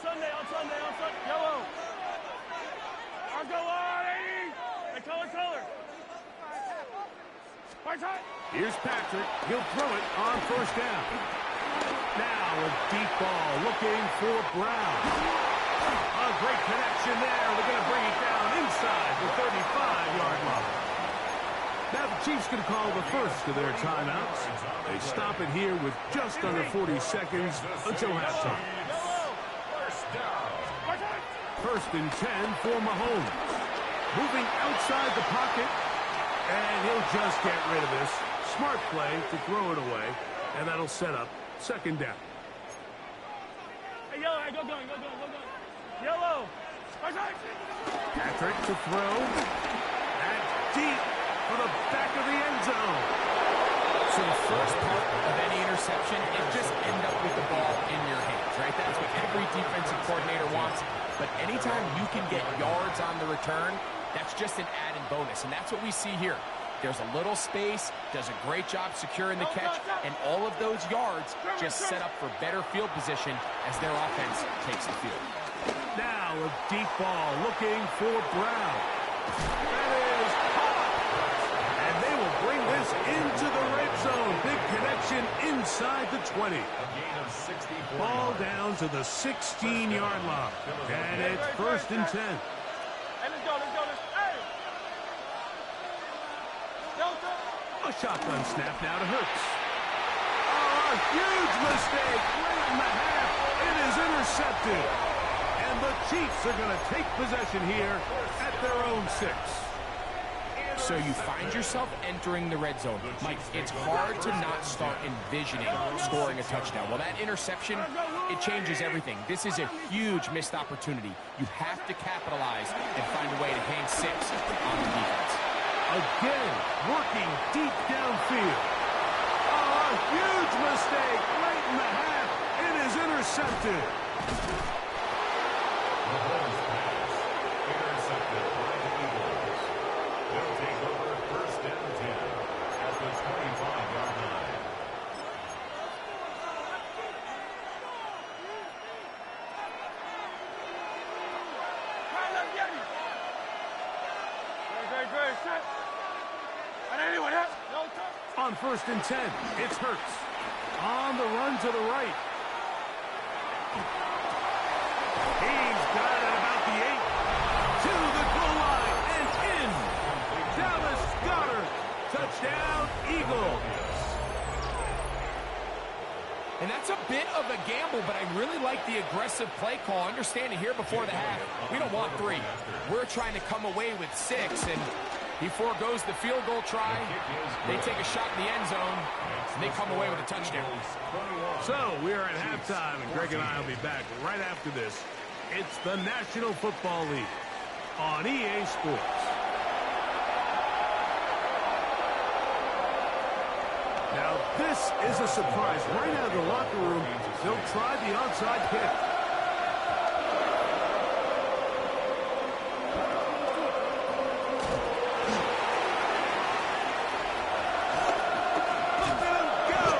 on Sunday. Yellow. I'll go on, 80. Hey, color. Here's Patrick. He'll throw it on first down. Now a deep ball looking for Brown. A great connection there. They're going to bring it down inside the 35-yard line. Now the Chiefs going to call the first of their timeouts. They stop it here with just under 40 seconds until halftime. First and 10 for Mahomes. Moving outside the pocket. And he'll just get rid of this. Smart play to throw it away. And that'll set up second down. Hey, Yellow, go going. Yellow. Patrick to throw. And deep for the back of the end zone. So the first part of any interception is just end up with the ball in your hands, right? That's what every defensive coordinator wants. But anytime you can get yards on the return, that's just an added bonus, and that's what we see here. There's a little space, does a great job securing the catch, and all of those yards just set up for better field position as their offense takes the field. Now a deep ball looking for Brown. That is caught. And they will bring this into the red zone. Big connection inside the 20. Ball down to the 16-yard line. And it's first and 10. Hey, let's go. Hey! A shotgun snap now to Hurts. Oh, a huge mistake late in the half. It is intercepted. And the Chiefs are going to take possession here at their own 6. So you find yourself entering the red zone. Mike, it's hard to not start envisioning scoring a touchdown. Well, that interception, it changes everything. This is a huge missed opportunity. You have to capitalize and find a way to hang 6 on the defense. Again, working deep downfield. Oh, a huge mistake late in the half. It is intercepted. Intercepted by the Eagles. They'll take over first and 10 at the 25-yard line. Great. Set. And anyone else? No touch. On first and 10, it's Hurts. On the run to the right. He's got it about the 8. To the goal line and in. Dallas Goedert. Touchdown, Eagles. And that's a bit of a gamble, but I really like the aggressive play call. Understanding here before the half, we don't want 3. We're trying to come away with 6, and he foregoes the field goal try. They take a shot in the end zone, and they come away with a touchdown. So we are at halftime, and Greg and I will be back right after this. It's the National Football League on EA Sports. Now, this is a surprise. Right out of the locker room, they'll try the onside kick. Look at him go!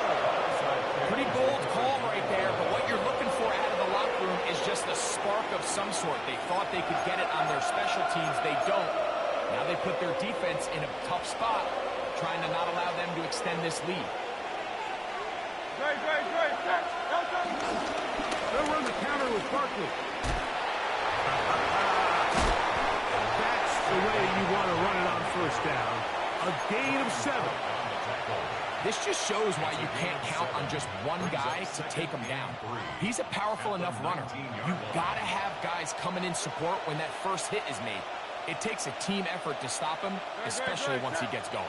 Pretty bold call right there, but what you're looking for out of the locker room is just a spark of some sort. They thought they could get it on their special teams. They don't. Now they put their defense in a tough spot, trying to not allow them to extend this lead. Great. They'll run the counter with Barkley. That's the way you want to run it on first down. A gain of 7. This just shows why you can't count on just one guy to take him down. He's a powerful enough runner. You've got to have guys coming in support when that first hit is made. It takes a team effort to stop him, especially once he gets going.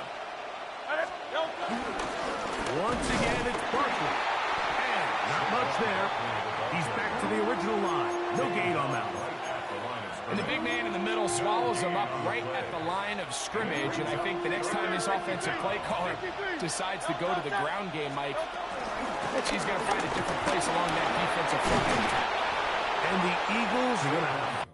Once again, it's Barkley. And not much there. He's back to the original line. No gain on that one. And the big man in the middle swallows him up right at the line of scrimmage. And I think the next time this offensive play caller decides to go to the ground game, Mike, I bet he's going to find a different place along that defensive front. And the Eagles are going to have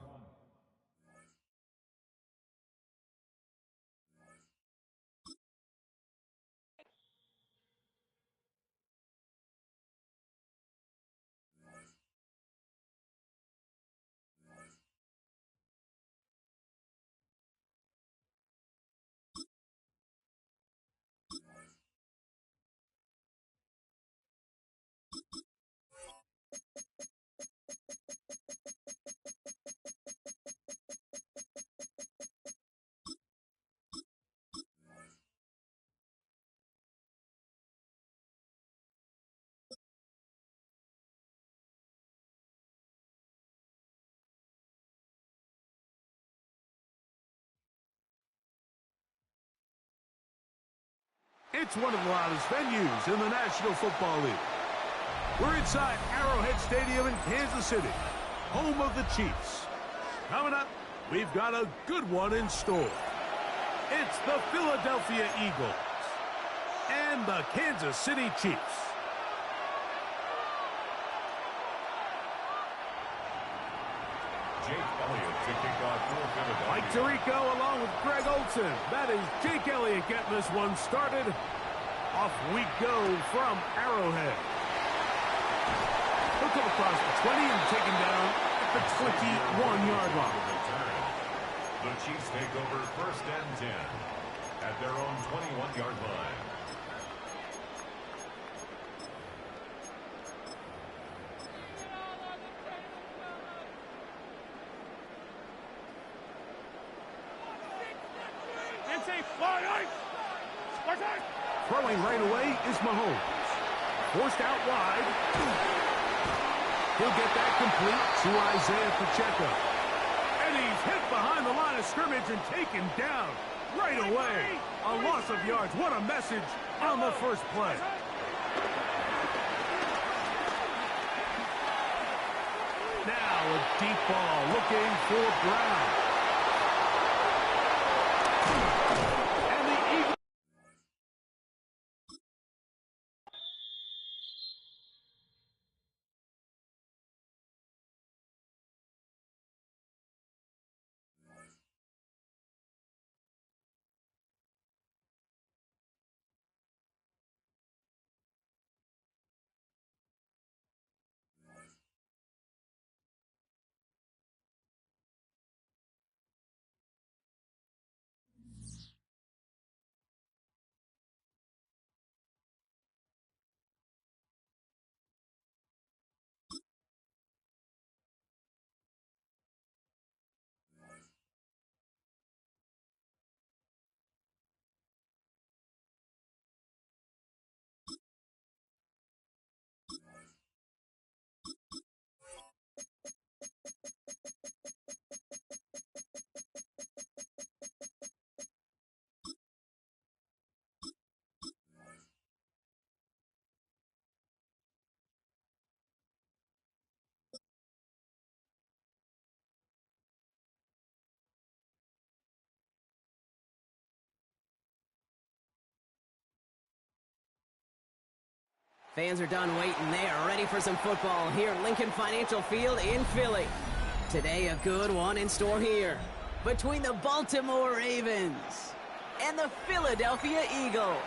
It's one of the loudest venues in the National Football League. We're inside Arrowhead Stadium in Kansas City, home of the Chiefs. Coming up, we've got a good one in store. It's the Philadelphia Eagles and the Kansas City Chiefs. Jake Elliott to kick off for Philadelphia. Mike Tirico along with Greg Olsen. That is Jake Elliott getting this one started. Off we go from Arrowhead. He'll come across the 20 and taken down at the 21-yard line. The Chiefs take over 1st and 10 at their own 21-yard line. Throwing right away is Mahomes. Forced out wide. He'll get that complete to Isaiah Pacheco. And he's hit behind the line of scrimmage and taken down right away. A loss of yards. What a message on the first play. Now a deep ball looking for Brown. And the Eagles. Fans are done waiting. They are ready for some football here at Lincoln Financial Field in Philly. Today, a good one in store here between the Baltimore Ravens and the Philadelphia Eagles.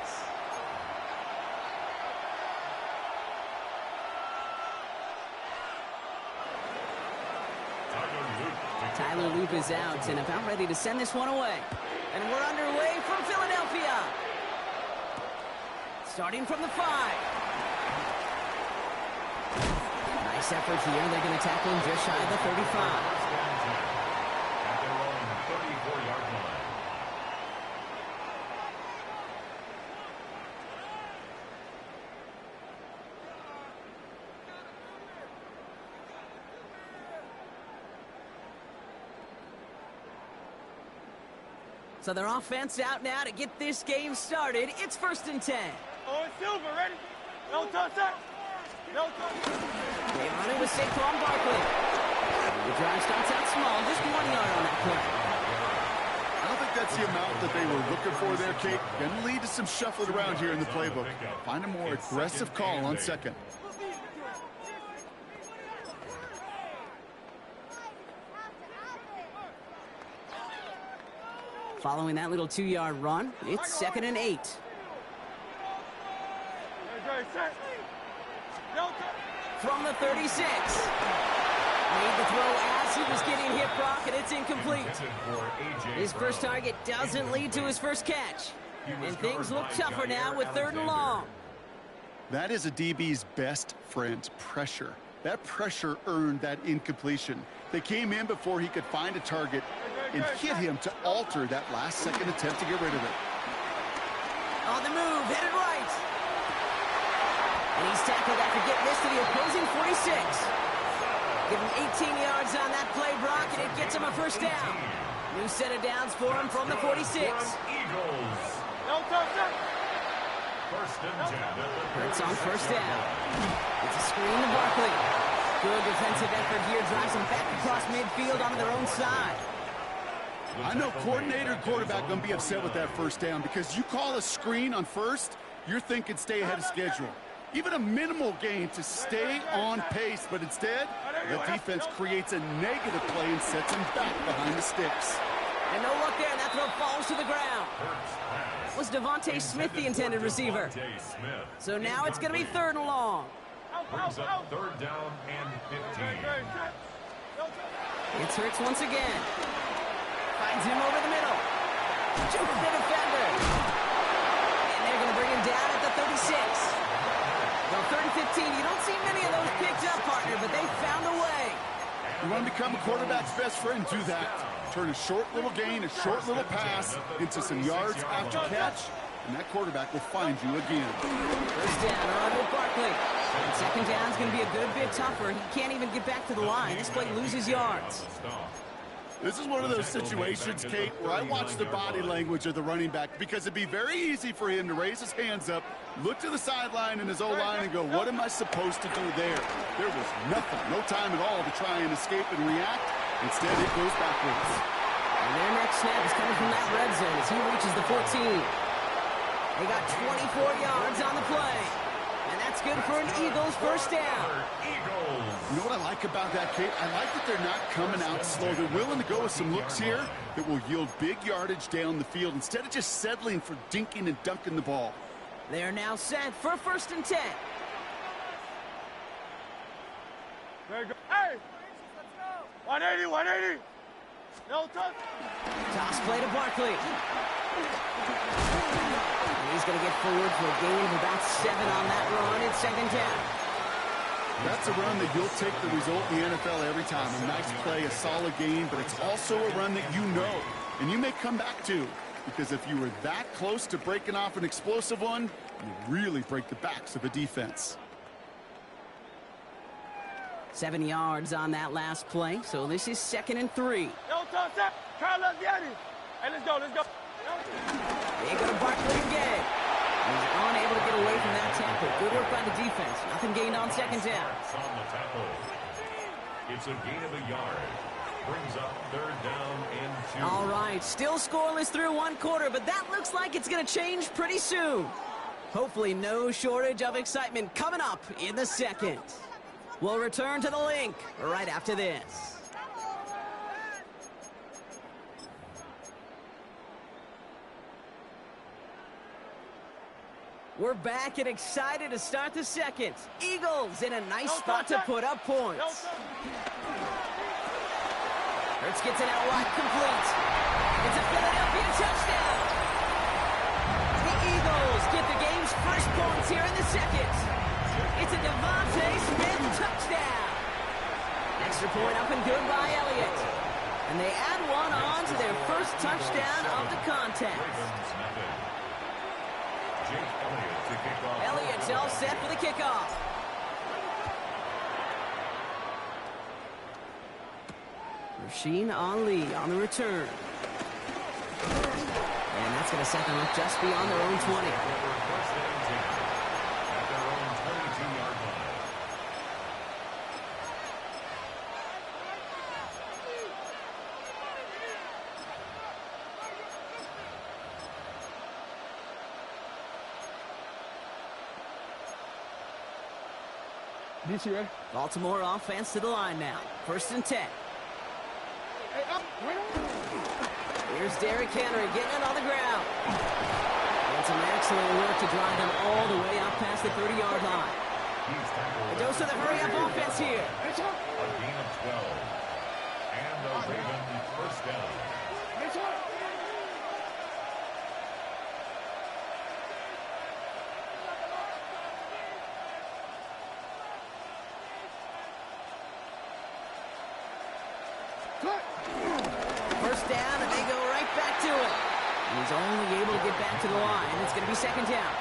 Tyler Loop is out and about ready to send this one away. And we're underway from Philadelphia. Starting from the 5. Nice effort here. They're going to tackle him just shy of the 35. At their own 34-yard line. So their offense out now to get this game started. It's 1st and 10. Oh, it's Silver, ready? No touch that. No touch. They run it with Saquon Barkley. The drive starts out small, just 1 yard on that play. I don't think that's the amount that they were looking for there, Kate. Going to lead to some shuffling around here in the playbook. Find a more aggressive call on second. Following that little 2-yard run, it's 2nd and 8. From the 36. Made the throw as he was getting hit, Brock, and it's incomplete. His first target doesn't lead to his first catch. And things look tougher now with 3rd and long. That is a DB's best friend, pressure. That pressure earned that incompletion. They came in before he could find a target and hit him to alter that last-second attempt to get rid of it. On the move, headed right. And he's tackled after getting this to the opposing 46. Give him 18 yards on that play, Brock, and it gets him a first down. New set of downs for him from the 46. Eagles. No touch that. first and 10. It's on first down. It's a screen to Barkley. Good defensive effort here. Drives them back across midfield onto their own side. I know coordinator and quarterback going to be upset with that first down because you call a screen on first, you're thinking stay ahead of schedule. Even a minimal gain to stay on pace, but instead, the defense creates a negative play and sets him back behind the sticks. And no look there, and that throw falls to the ground. Was Devontae Smith the intended receiver? So now it's going to be 3rd and long. Brings up 3rd down and 15. It's Hurts once again. Finds him over the middle. Jukes the defender. And they're going to bring him down at the 36. Well, 3rd and 15, you don't see many of those picked up, partner, but they found a way. You want to become a quarterback's best friend, do that. Turn a short little gain, a short little pass into some yards after catch, and that quarterback will find you again. First down, on with Barkley. And 2nd down is going to be a good bit tougher. He can't even get back to the line. This play loses yards. This is one of those situations, Kate, where I watch the body language of the running back because it'd be very easy for him to raise his hands up, look to the sideline in his O-line and go, what am I supposed to do there? There was nothing, no time at all to try and escape and react. Instead, it goes backwards. And their next snap is coming from that red zone as he reaches the 14. They got 24 yards on the play. And that's good for an Eagles first down. You know what I like about that, Kate? I like that they're not coming out slow. They're willing to go with some looks here that will yield big yardage down the field instead of just settling for dinking and dunking the ball. They are now set for 1st and 10. There you go. Hey! 180, 180! No touch! Toss play to Barkley. He's going to get forward for a gain of about 7 on that run. It's 2nd down. That's a run that you'll take the result in the NFL every time. A nice play, a solid gain, but it's also a run that you know and you may come back to, because if you were that close to breaking off an explosive one, you really break the backs of a defense. 7 yards on that last play, so this is 2nd and 3. No touch! Carlos, get it! Hey, let's go, let's go! They go to Barkley again. He's unable to get away from that tackle. Good work by the defense. Nothing gained on 2nd down. On the tackle. It's a gain of a yard. Brings up 3rd down and 2. All right, still scoreless through 1 quarter, but that looks like it's going to change pretty soon. Hopefully no shortage of excitement coming up in the 2nd. We'll return to the link right after this. We're back and excited to start the 2nd. Eagles in a nice spot to put up points. Hurts gets it out wide, complete. It's a Philadelphia touchdown. The Eagles get the game's first points here in the 2nd. It's a Devontae Smith touchdown. Extra point up and good by Elliott. And they add one on to their first touchdown of the contest. Elliott's all set for the kickoff. Rasheen Ali on the return. And that's going to set them up just beyond their own 20. Baltimore offense to the line now. 1st and 10. Here's Derrick Henry getting it on the ground. And some excellent work to drive him all the way out past the 30-yard line. A dose of the hurry-up offense here. A gain of 12. And the Ravens first down. First down, and they go right back to it. He's only able to get back to the line. It's going to be 2nd down.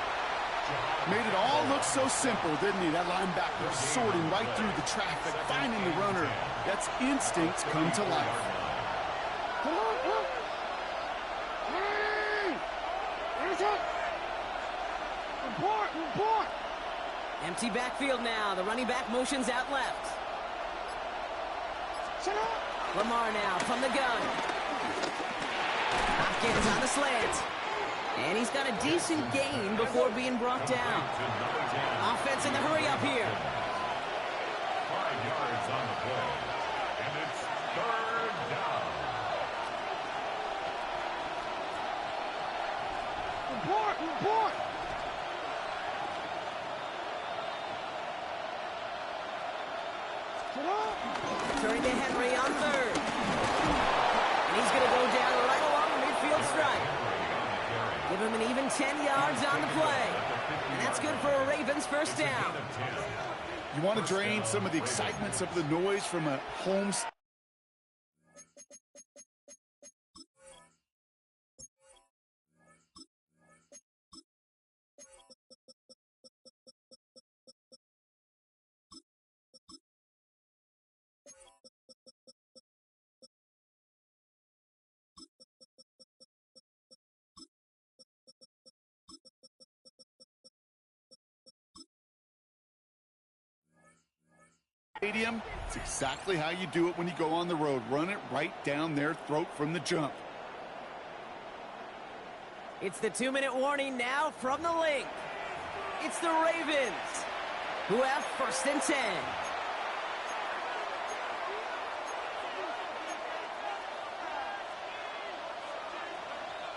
Made it all look so simple, didn't he? That linebacker sorting right through the traffic, finding the runner. That's instincts come to life. Report! Empty backfield now. The running back motions out left. Lamar now from the gun. Hopkins on the slant. And he's got a decent gain before being brought down. Offense in the hurry up here. 5 yards on the play. And it's third down. Report! Turning to Henry on third. And he's going to go down right along the midfield stripe. Give him an even 10 yards on the play. And that's good for a Ravens first down. You want to drain some of the excitement, some of the noise from a home. Stadium, it's exactly how you do it when you go on the road. Run it right down their throat from the jump. It's the 2-minute warning now from the link. It's the Ravens, who have first and 10.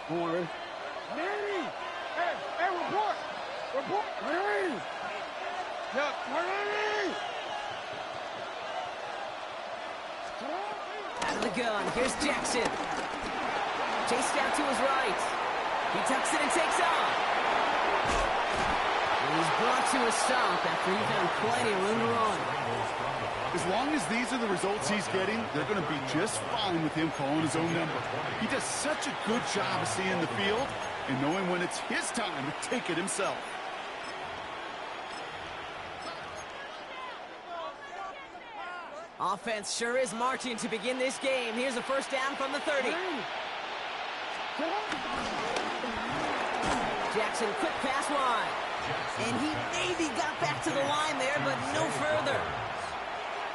Manny! Hey, report! Manny! Yeah, Manny! Out of the gun, here's Jackson. Chased out to his right. He tucks it and takes off. And he's brought to a stop after he found plenty of room to run. As long as these are the results he's getting, they're going to be just fine with him calling his own number. He does such a good job of seeing the field and knowing when it's his time to take it himself. Offense sure is marching to begin this game. Here's a first down from the 30. Jackson, quick pass wide. And he maybe got back to the line there, but no further.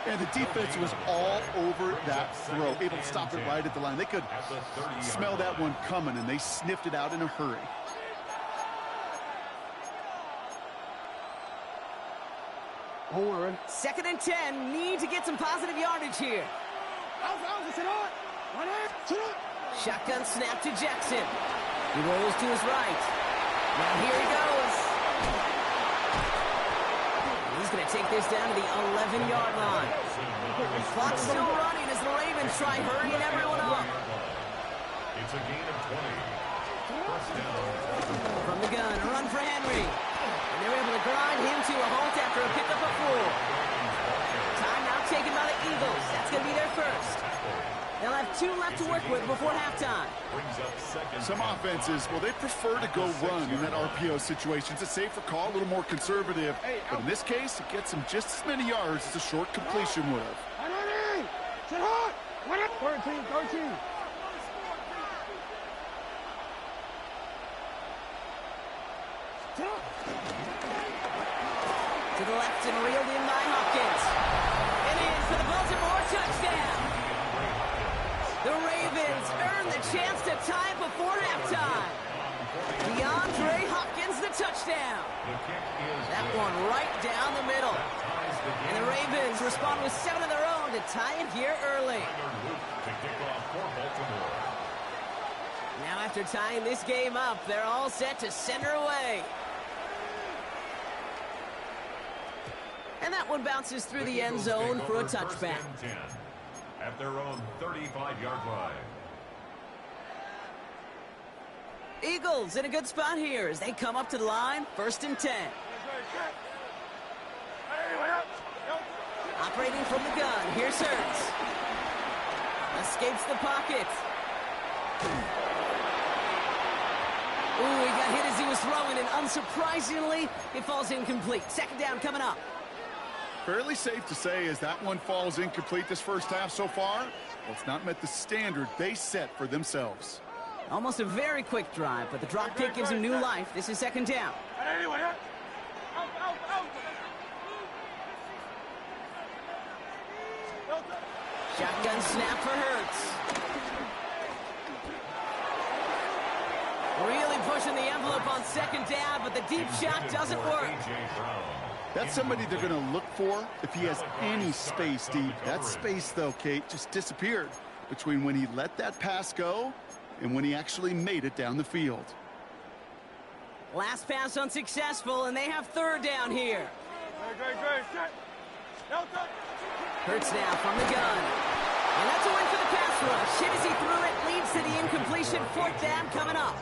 And the defense was all over that throw, able to stop it right at the line. They could smell that one coming, and they sniffed it out in a hurry. Second and 10, need to get some positive yardage here. Shotgun snap to Jackson. He rolls to his right. Now here he goes. He's going to take this down to the 11-yard line. Clock's still running as the Ravens try hurrying everyone up. It's a gain of 20. First down. From the gun, a run for Henry. And they're able to grind him to a halt after a pickup of 4. Timeout taken by the Eagles. That's going to be their first. They'll have 2 left to work with before halftime. Some offenses, well, they prefer to go run in that RPO situation. It's a safer call, a little more conservative. But in this case, it gets them just as many yards as a short completion would have. 13. To the left and reeled in by Hopkins. And in for the Baltimore touchdown. The Ravens earn the chance to tie before halftime. DeAndre Hopkins, the touchdown. That one right down the middle. And the Ravens respond with 7 of their own to tie it here early. Now after tying this game up, they're all set to send her away. And that one bounces through the end zone for a touchback. At their own 35-yard line. Eagles in a good spot here as they come up to the line, first and 10. Operating from the gun, here's Hurts. Escapes the pocket. Ooh, he got hit as he was throwing, and unsurprisingly, it falls incomplete. Second down coming up. Fairly safe to say as that one falls incomplete this first half so far, well, it's not met the standard they set for themselves. Almost a very quick drive, but the drop kick gives him new life. This is second down. Shotgun snap for Hurts. Really pushing the envelope on second down, but the deep shot doesn't work. That's somebody they're going to look for if he has any space deep. That space, though, Kate, just disappeared between when he let that pass go and when he actually made it down the field. Last pass unsuccessful, and they have third down here. Hurts now from the gun. And that's a win for the pass rush. Hit as he threw it, leads to the incompletion. Fourth down coming up.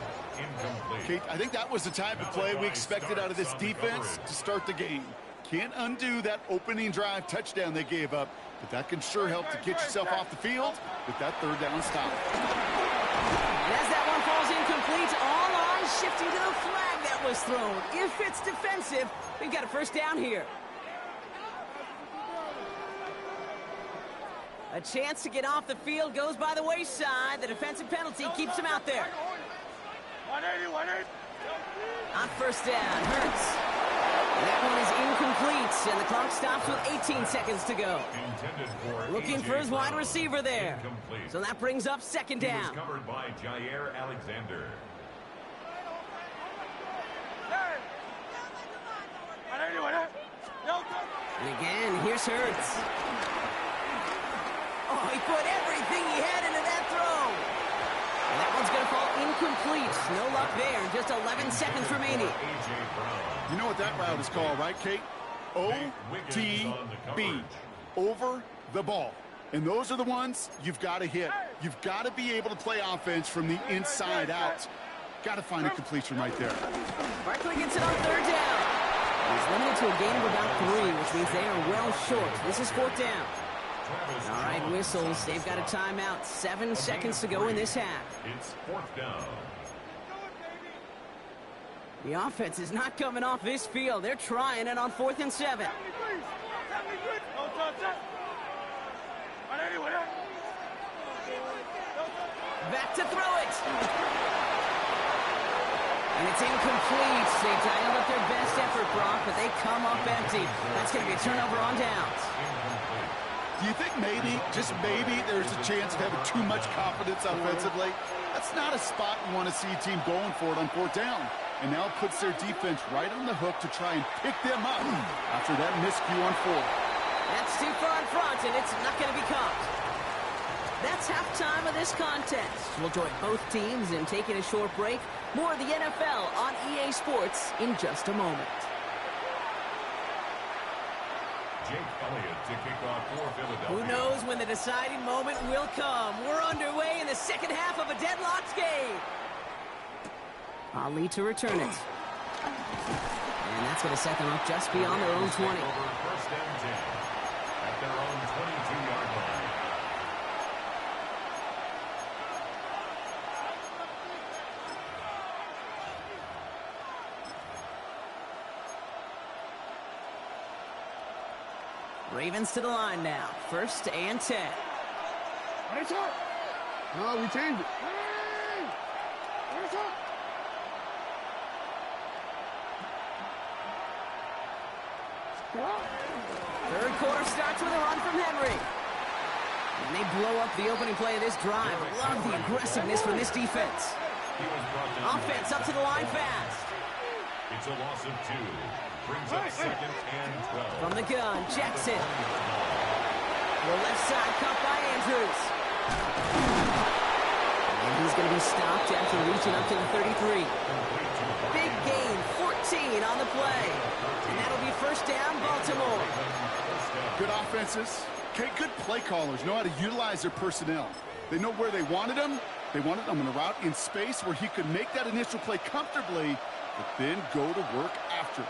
Kate, I think that was the type of play we expected out of this defense to start the game. Can't undo that opening drive touchdown they gave up, but that can sure help to get yourself off the field with that third down stop. And as that one falls incomplete, all eyes shifting to the flag that was thrown. If it's defensive, we've got a first down here. A chance to get off the field goes by the wayside. The defensive penalty keeps him out there. 180. On first down, Hurts. That one is incomplete, and the clock stops with 18 seconds to go. Looking for his wide receiver there. So that brings up second down. He was covered by Jair Alexander. And again, here's Hurts. Oh, he put everything he had into that throw. And that one's going to fall incomplete. No luck there. Just 11 seconds remaining. You know what that route is called, right, Kate? OTB. Over the ball. And those are the ones you've got to hit. You've got to be able to play offense from the inside out. Got to find a completion right there. Barkley gets it on third down. He's limited to a gain of about 3, which means they are well short. This is fourth down. All right, whistles. They've got a timeout. 7 seconds to go in this half. It's fourth down. The offense is not coming off this field. They're trying it on 4th and 7. Back to throw it. And it's incomplete. They dialed up their best effort, Brock, but they come up empty. That's going to be a turnover on downs. Do you think maybe, just maybe, there's a chance of having too much confidence offensively? That's not a spot you want to see a team going for it on fourth down. And now it puts their defense right on the hook to try and pick them up after that miscue on 4. That's too far in front, and it's not going to be caught. That's halftime of this contest. We'll join both teams in taking a short break. More of the NFL on EA Sports in just a moment. Jake Elliott to kick off for Philadelphia. Who knows when the deciding moment will come. We're underway in the second half of a deadlocked game. Ali to return it. And that's going to set them up just beyond their own 20. Over first and 10 at their own 22-yard line. Ravens to the line now. First and 10. No, we changed it. Third quarter starts with a run from Henry. And they blow up the opening play of this drive. Love the aggressiveness from this defense. Offense up to the line fast. It's a loss of 2. Brings up second and 12. From the gun, Jackson. The left side cut by Andrews. And he's going to be stopped after reaching up to the 33. Big gain, 14 on the play. And that'll be first down, Baltimore. Good offenses. Okay, good play callers know how to utilize their personnel. They know where they wanted them. They wanted them in a route in space where he could make that initial play comfortably, but then go to work after.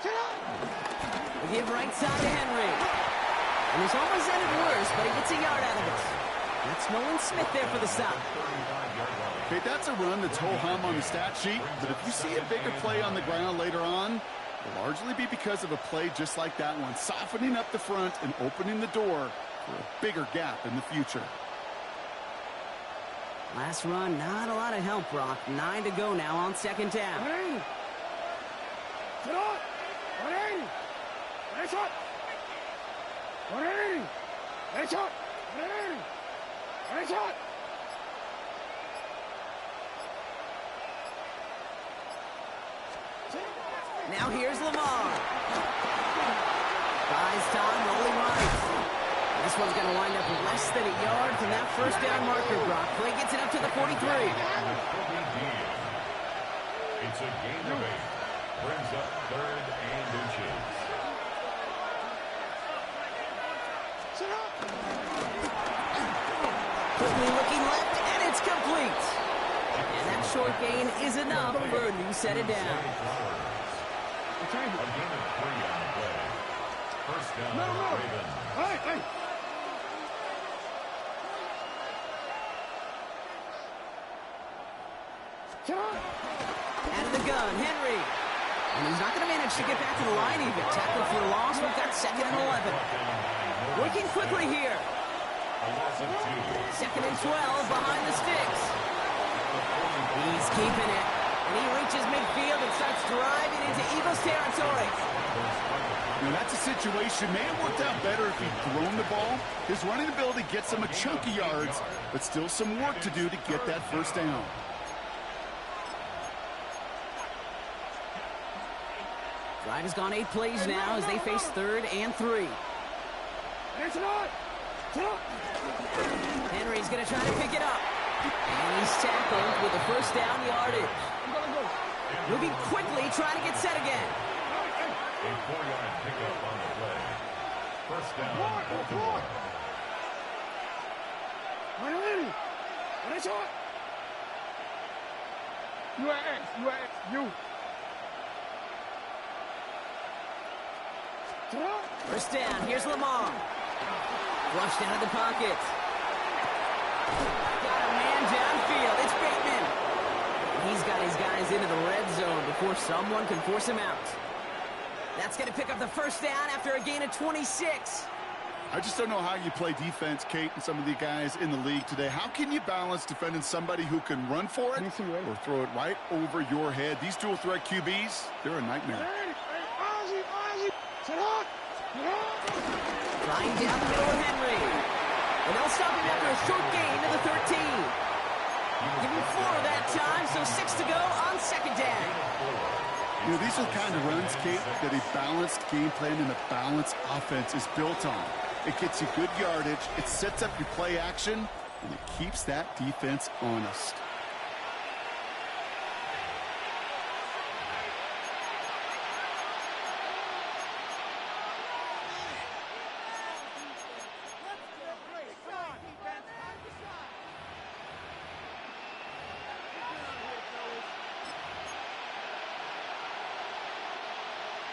They give right side to Henry. And he's almost ended worse, but he gets a yard out of it. That's Nolan Smith there for the stop. Okay, that's a run that's ho-hum on the stat sheet, but if you see a bigger play on the ground later on, it'll largely be because of a play just like that one, softening up the front and opening the door for a bigger gap in the future. Last run, not a lot of help, Brock. 9 to go now on second down. 180. Sit on. 180. Nice shot. 180. Nice shot. 180. Nice shot. Now here's Lamar. Buys time, rolling right. This one's going to wind up less than a yard from that first down marker, Brock. Play gets it up to the 43. It's a gain of 8. Brings up 3rd and inches. Quickly looking left, and it's complete. And that short gain is enough for a new set of down. A gain of 3 on the play. First down, Ravens. Hey. Out of the gun, Henry. And he's not going to manage to get back to the line even. Tackle for a loss. We've got 2nd and 11. Working quickly here. A loss of 2. 2nd and 12 behind the sticks. He's keeping it. And he reaches midfield and starts driving into Eagles territory. Now, that's a situation. May have worked out better if he'd thrown the ball. His running ability gets him a chunk of yards, but still some work to do to get that first down. Drive has gone 8 plays now as they face 3rd and 3. Henry's going to try to pick it up. And he's tackled with the first down yardage. Moving quickly, trying to get set again. A 4-yard pickup on the play. First down, Baltimore. You. First down, here's Lamar. Flushed out of the pocket. Got a man downfield, it's Bateman. He's got his guys into the red zone before someone can force him out. That's going to pick up the first down after a gain of 26. I just don't know how you play defense, Kate, and some of the guys in the league today. How can you balance defending somebody who can run for it or throw it right over your head? These dual threat QBs, they're a nightmare. Flying down the middle with Henry. And they'll stop him after a short gain to the 13. Give him 4 that time, so 6 to go on second down. You know, these are the kind of runs, Kate, that a balanced game plan and a balanced offense is built on. It gets you good yardage, it sets up your play action, and it keeps that defense honest.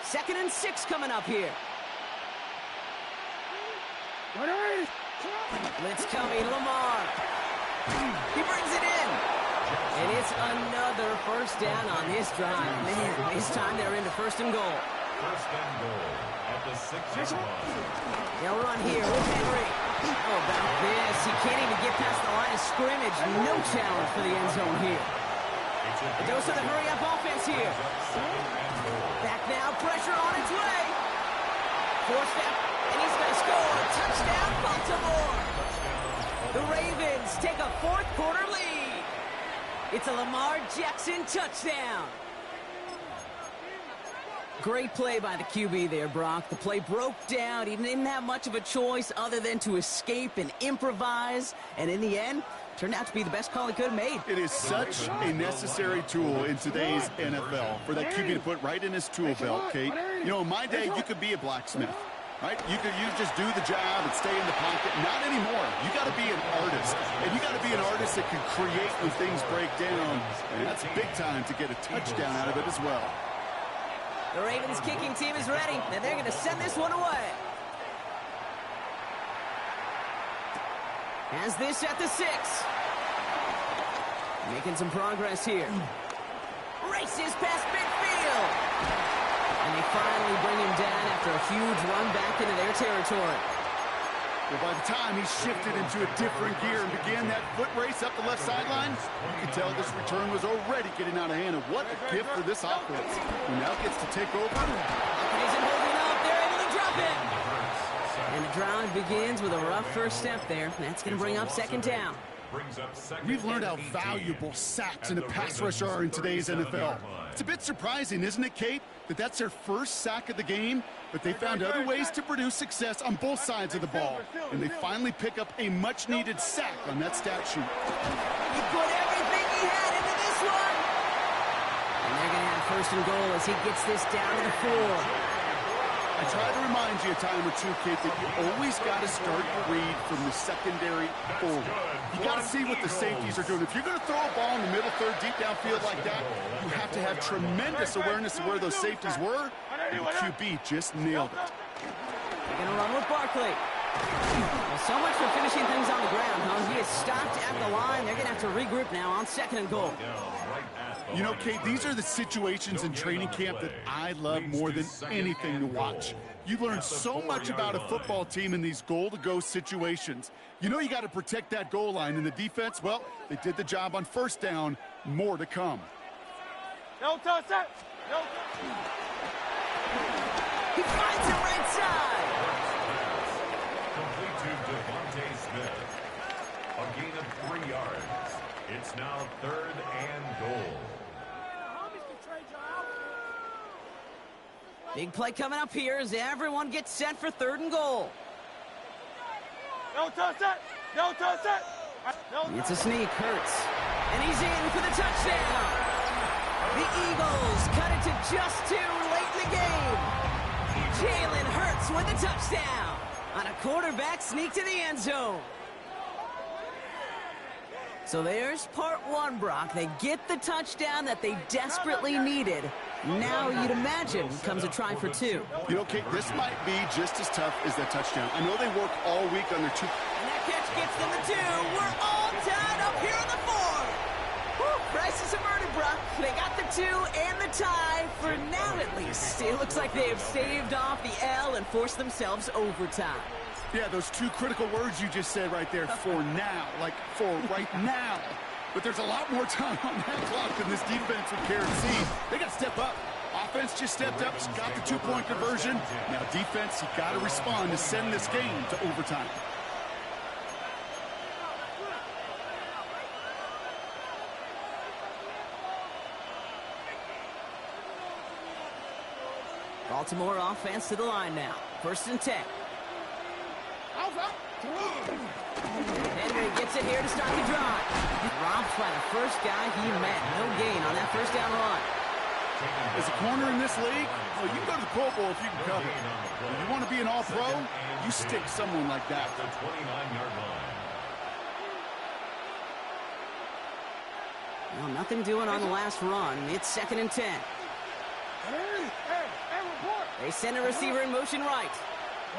Second and 6 coming up here. Blitz coming, Lamar. He brings it in. And it's another first down on this drive. Man, this time they're into 1st and goal. First and goal at the 6-yard line. They'll run here with Henry. Oh, about this. He can't even get past the line of scrimmage. No challenge for the end zone here. A dose of the hurry-up offense here. Back now, pressure on its way. 4-step, and he's going to score. Touchdown, Baltimore. The Ravens take a 4th quarter lead. It's a Lamar Jackson touchdown. Great play by the QB there, Brock. The play broke down. He didn't have much of a choice other than to escape and improvise. And in the end, turned out to be the best call he could have made. It is such a necessary tool in today's NFL for that QB to put right in his tool belt, Kate. You know, in my day, you could be a blacksmith, right? You just do the job and stay in the pocket. Not anymore. You got to be an artist. And you got to be an artist that can create when things break down. And that's big time to get a touchdown out of it as well. The Ravens kicking team is ready, and they're going to send this one away. Has this at the 6. Making some progress here. Races past midfield. And they finally bring him down after a huge run back into their territory. Well, by the time he shifted into a different gear and began that foot race up the left sideline, you could tell this return was already getting out of hand. And what a gift for this offense, who now gets to take over. Isn't holding up. They're able to drop it. And the drive begins with a rough first step there. That's going to bring up second down. We've learned how valuable sacks in a pass rush are in today's NFL. It's a bit surprising, isn't it, Kate, that that's their first sack of the game, but they found other ways to produce success on both sides of the ball, and they finally pick up a much-needed sack on that stat sheet. He put everything he had into this one. And they're going to have first and goal as he gets this down to the 4. I try to remind you a time or two, Kate, that you always got to start your read from the secondary forward. You got to see what the safeties are doing. If you're going to throw a ball in the middle third, deep downfield like that, you have to have tremendous awareness of where those safeties were, and the QB just nailed it. They're going to run with Barkley. Well, so much for finishing things on the ground, huh? He is stopped at the line. They're going to have to regroup now on second and goal. You know, Kate, these are the situations in training camp that I love more than anything to watch. You learn so much about a football team in these goal-to-go situations. You know you got to protect that goal line, and the defense, well, they did the job on first down. More to come. No touch it. No. He finds it right side. Complete to Devontae Smith. A gain of 3 yards. It's now third and goal. Big play coming up here as everyone gets set for third and goal. No touch it. No touch it. It's a sneak, Hurts. And he's in for the touchdown. The Eagles cut it to just 2 late in the game. Jalen Hurts with the touchdown on a quarterback sneak to the end zone. So there's part 1, Brock. They get the touchdown that they desperately needed. Now you'd imagine comes a try for 2. You know, Kate, this might be just as tough as that touchdown. I know they work all week on their 2. And that catch gets them the 2. We're all tied up here in the 4. Whew, crisis averted, Brock. They got the 2 and the tie for now at least. It looks like they have staved off the L and forced themselves overtime. Yeah, those 2 critical words you just said right there, for now, like for right now. But there's a lot more time on that clock than this defense would care to see. They got to step up. Offense just stepped up, got the 2-point conversion. Now defense, you got to respond to send this game to overtime. Baltimore offense to the line now. First and 10. Henry gets it here to start the drive. Robbed by the first guy he met. No gain on that first down run. As a corner in this league, well, you can go to the Pro Bowl if you can cover. If you want to be an all-pro, you stick someone like that. The 29-yard line. Well, nothing doing on the last run. It's second and 10. They send a receiver in motion right.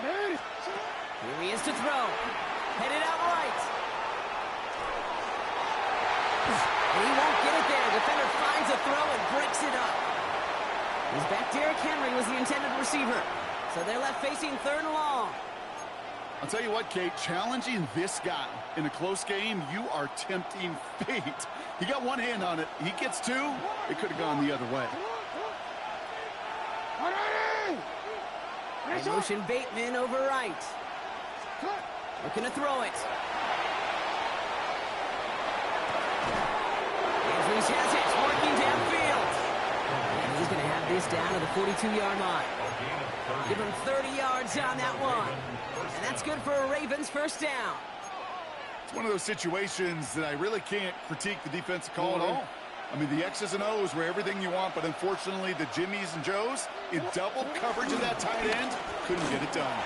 Here he is to throw. Headed out right. And he won't get it there. Defender finds a throw and breaks it up. His back Derrick Henry was the intended receiver. So they're left facing third and long. I'll tell you what, Kate, challenging this guy in a close game, you are tempting fate. He got one hand on it. He gets 2. It could have gone the other way. And motion Bateman over right. Looking to throw it. Andrews has it, working downfield. And he's going to have this down to the 42-yard line. Give him 30 yards on that one. And that's good for a Ravens first down. It's one of those situations that I really can't critique the defensive call at all. I mean, the X's and O's were everything you want, but unfortunately, the Jimmies and Joes, in double coverage of that tight end, couldn't get it done.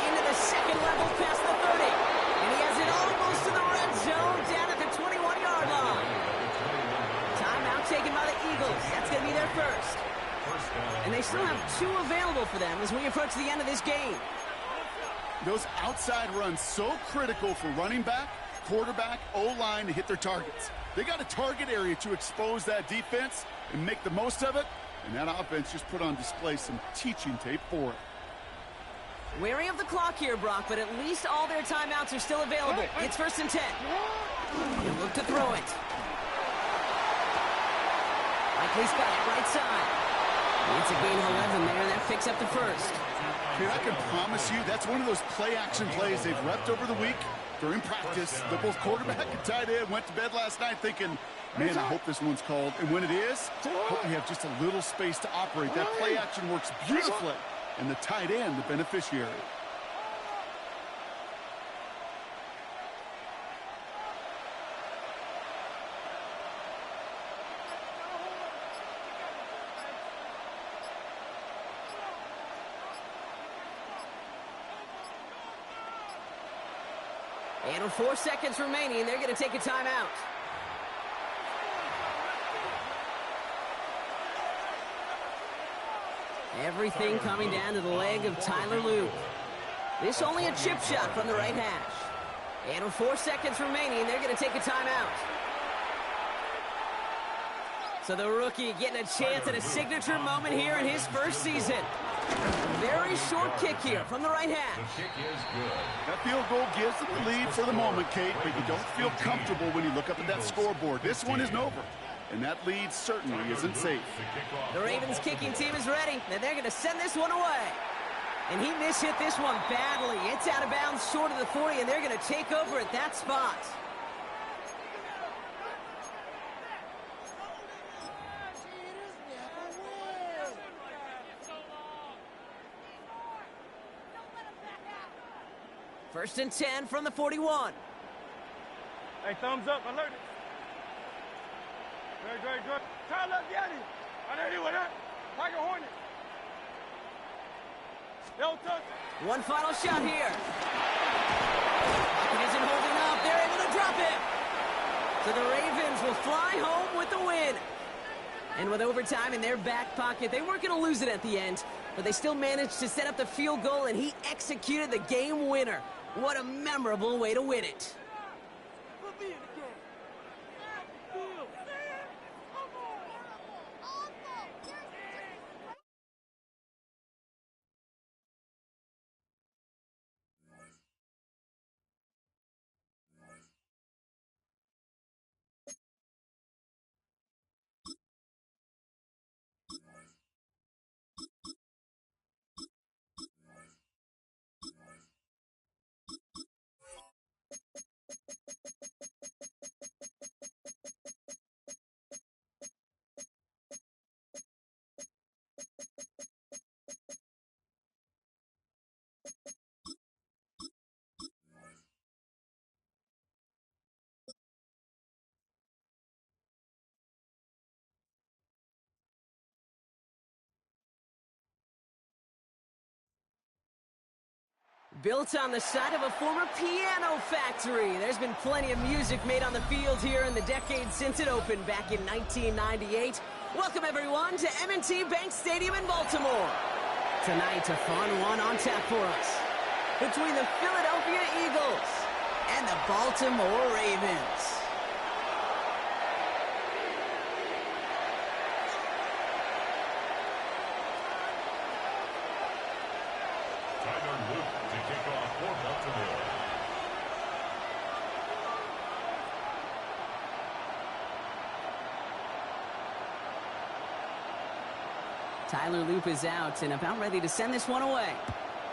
Into the second level past the 30. And he has it almost to the red zone down at the 21-yard line. Timeout taken by the Eagles. That's going to be their first. And they still have 2 available for them as we approach the end of this game. Those outside runs so critical for running back, quarterback, O-line to hit their targets. They got a target area to expose that defense and make the most of it, and that offense just put on display some teaching tape for it. Wary of the clock here, Brock, but at least all their timeouts are still available. It's 1st and 10. He'll look to throw it. Likely's got it right side. It's a gain of 11 there, and that picks up the first. Okay, I can promise you that's one of those play-action plays they've repped over the week. During practice, the both quarterback and tight end went to bed last night thinking, man, I hope this one's called. And when it is, hope we have just a little space to operate. That play-action works beautifully, and the tight end, the beneficiary. And with 4 seconds remaining, they're going to take a timeout. Everything coming down to the leg of Tyler Luke. This only a chip shot from the right hash. And with 4 seconds remaining, they're going to take a timeout. So the rookie getting a chance at a signature moment here in his first season. Very short kick here from the right hash. The kick is good. That field goal gives them the lead for the moment, Kate, but you don't feel comfortable when you look up at that scoreboard. This one isn't over, and that lead certainly isn't safe. The Ravens kicking team is ready, and they're going to send this one away. And he mishit this one badly. It's out of bounds short of the 40, and they're going to take over at that spot. First and 10 from the 41. Hey, thumbs up, alert. Great. Tyler, get him. I know you with that. Tiger Hornet. Yo, touch. One final shot here. It isn't holding up. They're able to drop it. So the Ravens will fly home with the win. And with overtime in their back pocket, they weren't going to lose it at the end, but they still managed to set up the field goal, and he executed the game winner. What a memorable way to win it. Built on the site of a former piano factory, there's been plenty of music made on the field here in the decade since it opened back in 1998. Welcome, everyone, to M&T Bank Stadium in Baltimore. Tonight, a fun one on tap for us between the Philadelphia Eagles and the Baltimore Ravens. Tyler Luke to kick off for Baltimore. Tyler Lupe is out and about ready to send this one away.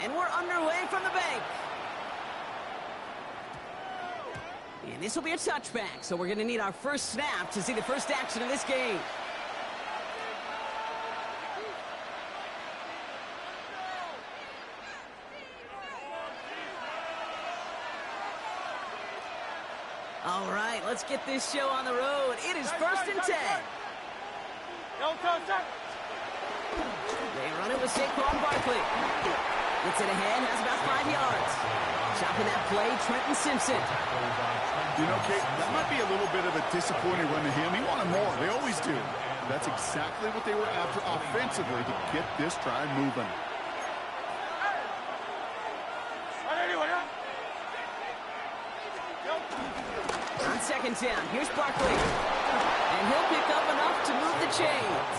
And we're underway from the bank. And this will be a touchback, so we're going to need our first snap to see the first action of this game. All right, let's get this show on the road. It is 1st and 10. They run it with Saquon Barkley. Gets it ahead, has about 5 yards. Chopping that play, Trenton Simpson. You know, Kate, that might be a little bit of a disappointing run to him. He wanted more. They always do. That's exactly what they were after offensively to get this drive moving. On second down, here's Barkley. And he'll pick up enough to move the chains.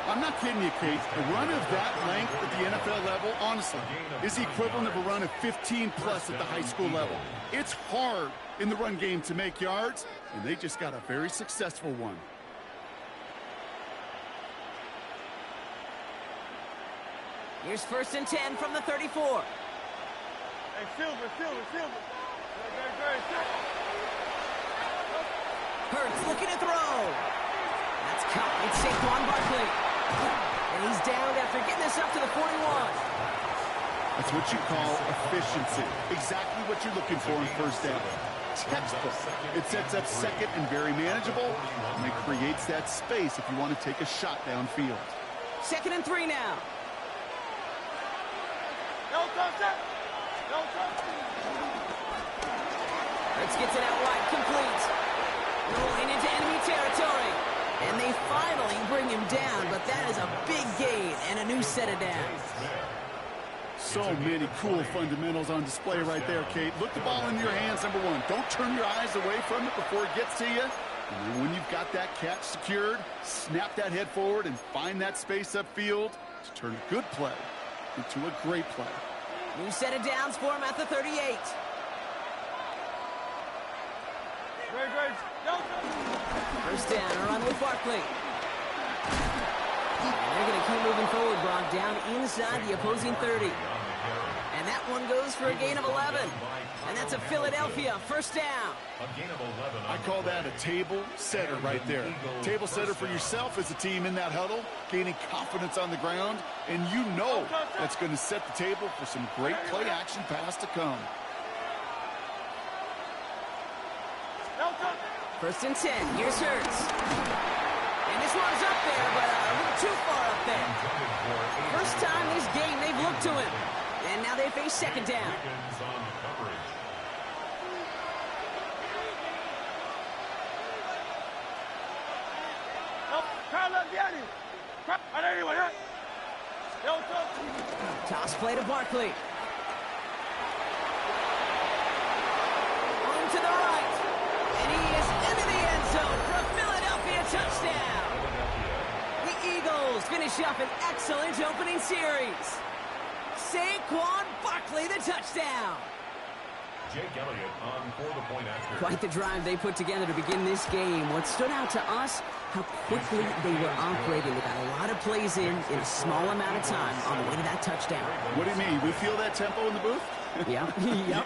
I'm not kidding you, Kate. A run of that length at the NFL level, honestly, is the equivalent of a run of 15-plus at the high school level. It's hard in the run game to make yards, and they just got a very successful one. Here's 1st and 10 from the 34. Hey, Silver. Hurts looking to throw. That's caught. It's Saquon Barkley. And he's down after getting this up to the 41. That's what you call efficiency. Exactly what you're looking for in first down. Textbook. It sets up second and very manageable, and it creates that space if you want to take a shot downfield. 2nd and 3 now. Hurts gets it out wide, complete. Rolling into enemy territory. And they finally bring him down, but that is a big gain and a new set of downs. So many cool fundamentals on display right there, Kate. Look the ball in your hands, number one. Don't turn your eyes away from it before it gets to you. And then when you've got that catch secured, snap that head forward and find that space upfield to turn a good play into a great play. New set of downs for him at the 38. First down, a run with Barkley. And they're going to keep moving forward, Brock, down inside the opposing 30. And that one goes for a gain of 11. And that's a Philadelphia first down. I call that a table setter right there. Table setter for yourself as a team in that huddle, gaining confidence on the ground, and you know that's going to set the table for some great play-action pass to come. 1st and 10. Here's Hurts. And this one's up there, but a little too far up there. First time this game they've looked to him. And now they face 2nd down. Toss play to Barkley. On to the right. And he is into the end zone for a Philadelphia touchdown. The Eagles finish up an excellent opening series. Saquon Barkley, the touchdown. Jake Elliott on for the point after. Quite the drive they put together to begin this game. What stood out to us, how quickly they were operating. They got a lot of plays in a small amount of time on the way to that touchdown. What do you mean? We feel that tempo in the booth? Yep,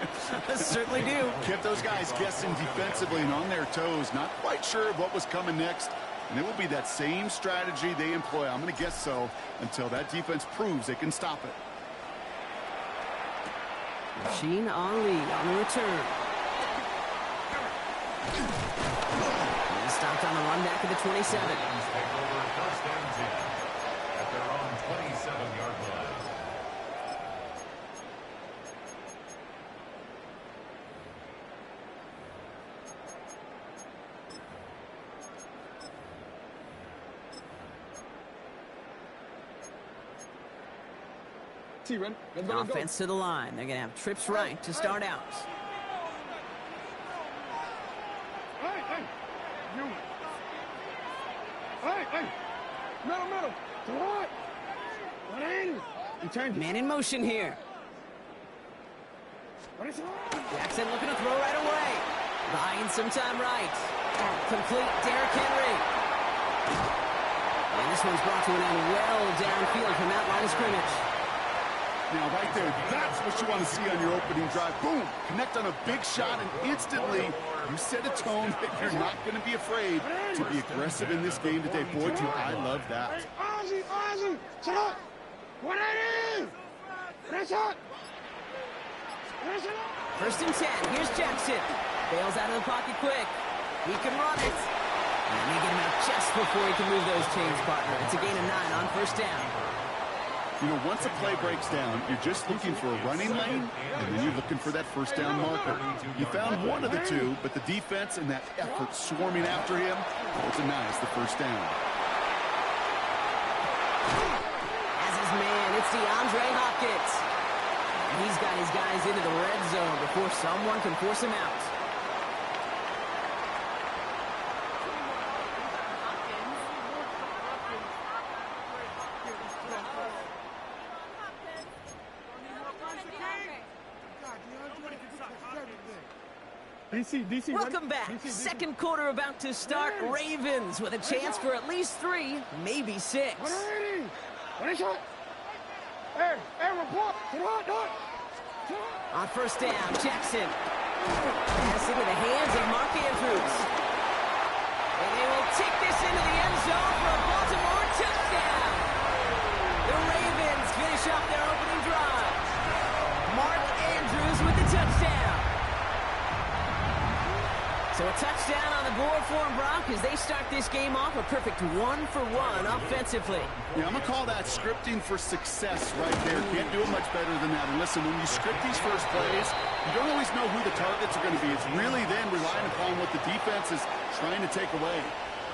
certainly do. Kept those guys guessing defensively and on their toes, not quite sure of what was coming next. And it will be that same strategy they employ, I'm going to guess so, until that defense proves they can stop it. Rasheen Ali on the return. He's stopped on the run back at the 27. Take over 1st and 10 at their own 27-yard line. Offense to the line. They're going to have trips right to start out. Man in motion here. Jackson looking to throw right away. Buying some time right. Complete Derrick Henry. And this one's brought to an end well downfield from that line of scrimmage. Now, right there, that's what you want to see on your opening drive. Boom! Connect on a big shot, and instantly you set a tone that you're not going to be afraid to be aggressive in this game today. Boy, do I love that. First and 10. Here's Jackson. Bails out of the pocket quick. He can run it. And they get him out just before he can move those chains, partner. It's a gain of 9 on first down. You know, once a play breaks down, you're just looking for a running lane, and then you're looking for that first down marker. You found one of the two, but the defense and that effort swarming after him, it denies the first down. As his man, it's DeAndre Hopkins. And he's got his guys into the red zone before someone can force him out. DC. Welcome back. Second quarter about to start. Ravens with a chance for at least 3, maybe 6. On first down, Jackson. Pass into the hands of Mark Andrews. And they will take this into the end zone for a Baltimore touchdown. The Ravens finish off their opening drive. Mark Andrews with the touchdown. So a touchdown on the board for them, Brock, as they start this game off a perfect 1-for-1 offensively. Yeah, I'm going to call that scripting for success right there. Can't do it much better than that. And listen, when you script these first plays, you don't always know who the targets are going to be. It's really then relying upon what the defense is trying to take away.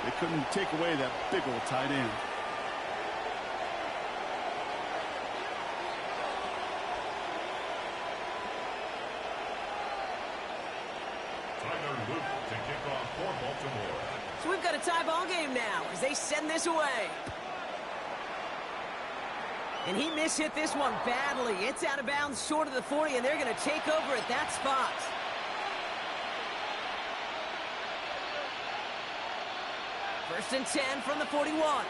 They couldn't take away that big old tight end. So we've got a tie ball game now as they send this away. And he mishit this one badly. It's out of bounds short of the 40, and they're going to take over at that spot. First and 10 from the 41.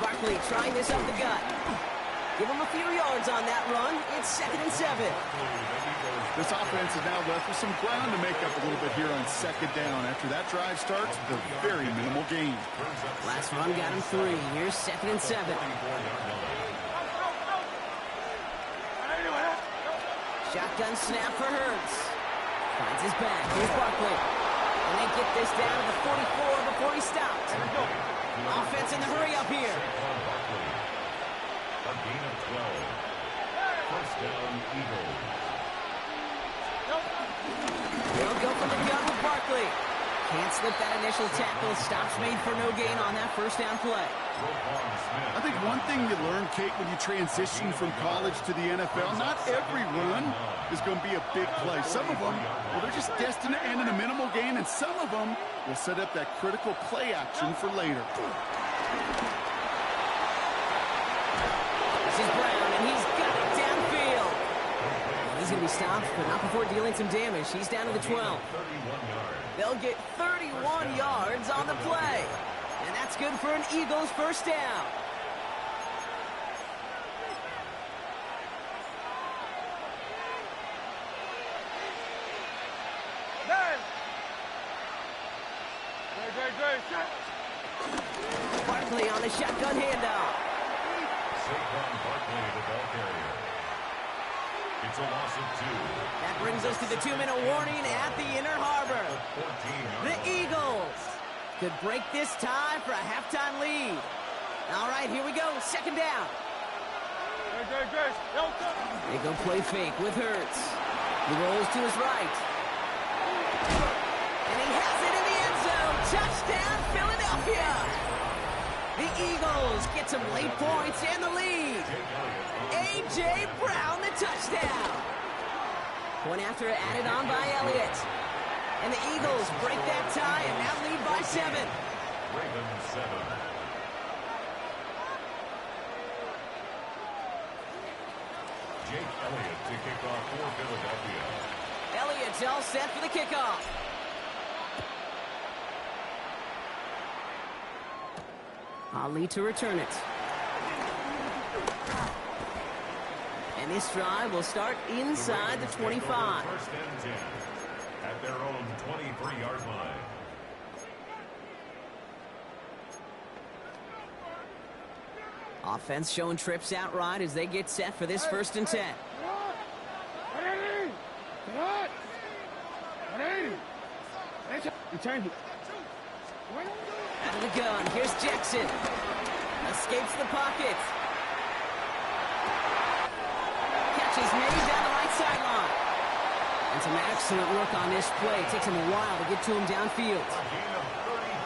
Barkley trying this up the gut. Give him a few yards on that run. It's 2nd and 7. This offense is now left with some ground to make up a little bit here on 2nd down. After that drive starts, the very minimal gain. Last run got him 3. Here's 2nd and 7. Shotgun snap for Hurts. Finds his back. Here's Barkley. And they get this down to the 44 before he stopped. Offense in the hurry up here. A gain of 12. First down, Eagles. They'll go for the gun with Barkley. Can't slip that initial tackle. Stops made for no gain on that first down play. I think one thing you learn, Kate, when you transition from college to the NFL, not every run is going to be a big play. Some of them, well, they're just destined to end in a minimal gain, and some of them will set up that critical play action for later. This is Brown, and he's got it downfield. He's going to be stopped, but not before dealing some damage. He's down to the 12. They'll get 31 yards on the play. And that's good for an Eagles first down. Barkley on the shotgun handoff. Saquon Barkley, the ball carrier. It's a loss of 2. That brings us to the 2-minute warning at the Inner Harbor. The Eagles could break this tie for a halftime lead. All right, here we go. 2nd down. They go play fake with Hurts. He rolls to his right. And he has it in the end zone. Touchdown, Philadelphia. The Eagles get some late points and the lead. A.J. Brown, the touchdown. Point after added on by Elliott. And the Eagles break that tie and now lead by 7. Ravens 7. Jake Elliott to kick off for Philadelphia. Elliott's all set for the kickoff. Ali to return it. And this drive will start inside the 25. First and 10 at their own 23-yard line. Offense showing trips out right as they get set for this 1st and 10. Out of the gun, here's Jackson. Escapes the pocket. Catch is made down the right sideline. And some excellent work on this play. It takes him a while to get to him downfield.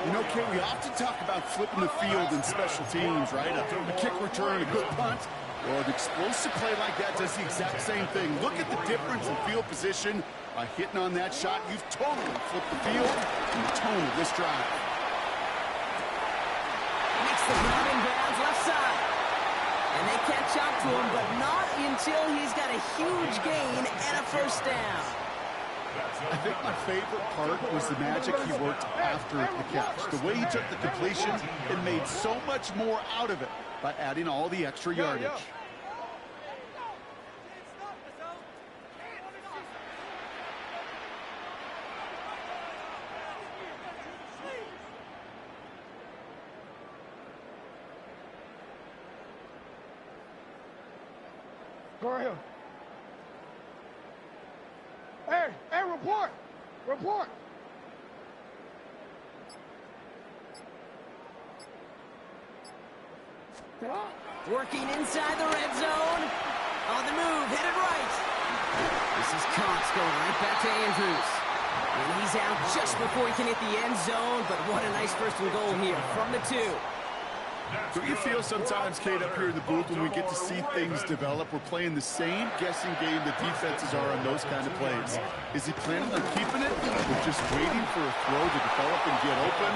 You know, Kate, we often talk about flipping the field in special teams, right? A kick return, a good punt. Well, an explosive play like that does the exact same thing. Look at the difference in field position. By hitting on that shot, you've totally flipped the field and the tone of this drive. Makes the grab in bounds left side. And they catch up to him, but not until he's got a huge gain and a first down. I think my favorite part was the magic he worked after the catch. The way he took the completion and made so much more out of it by adding all the extra yardage. Go right here. Hey, report! Report! Working inside the red zone. On the move, headed right. This is Cox going right back to Andrews. And he's out just before he can hit the end zone, but what a nice first and goal here from the 2. Don't you feel sometimes, Kate, up here in the booth when we get to see things develop, we're playing the same guessing game the defenses are on those kind of plays? Is he planning on keeping it or just waiting for a throw to develop and get open?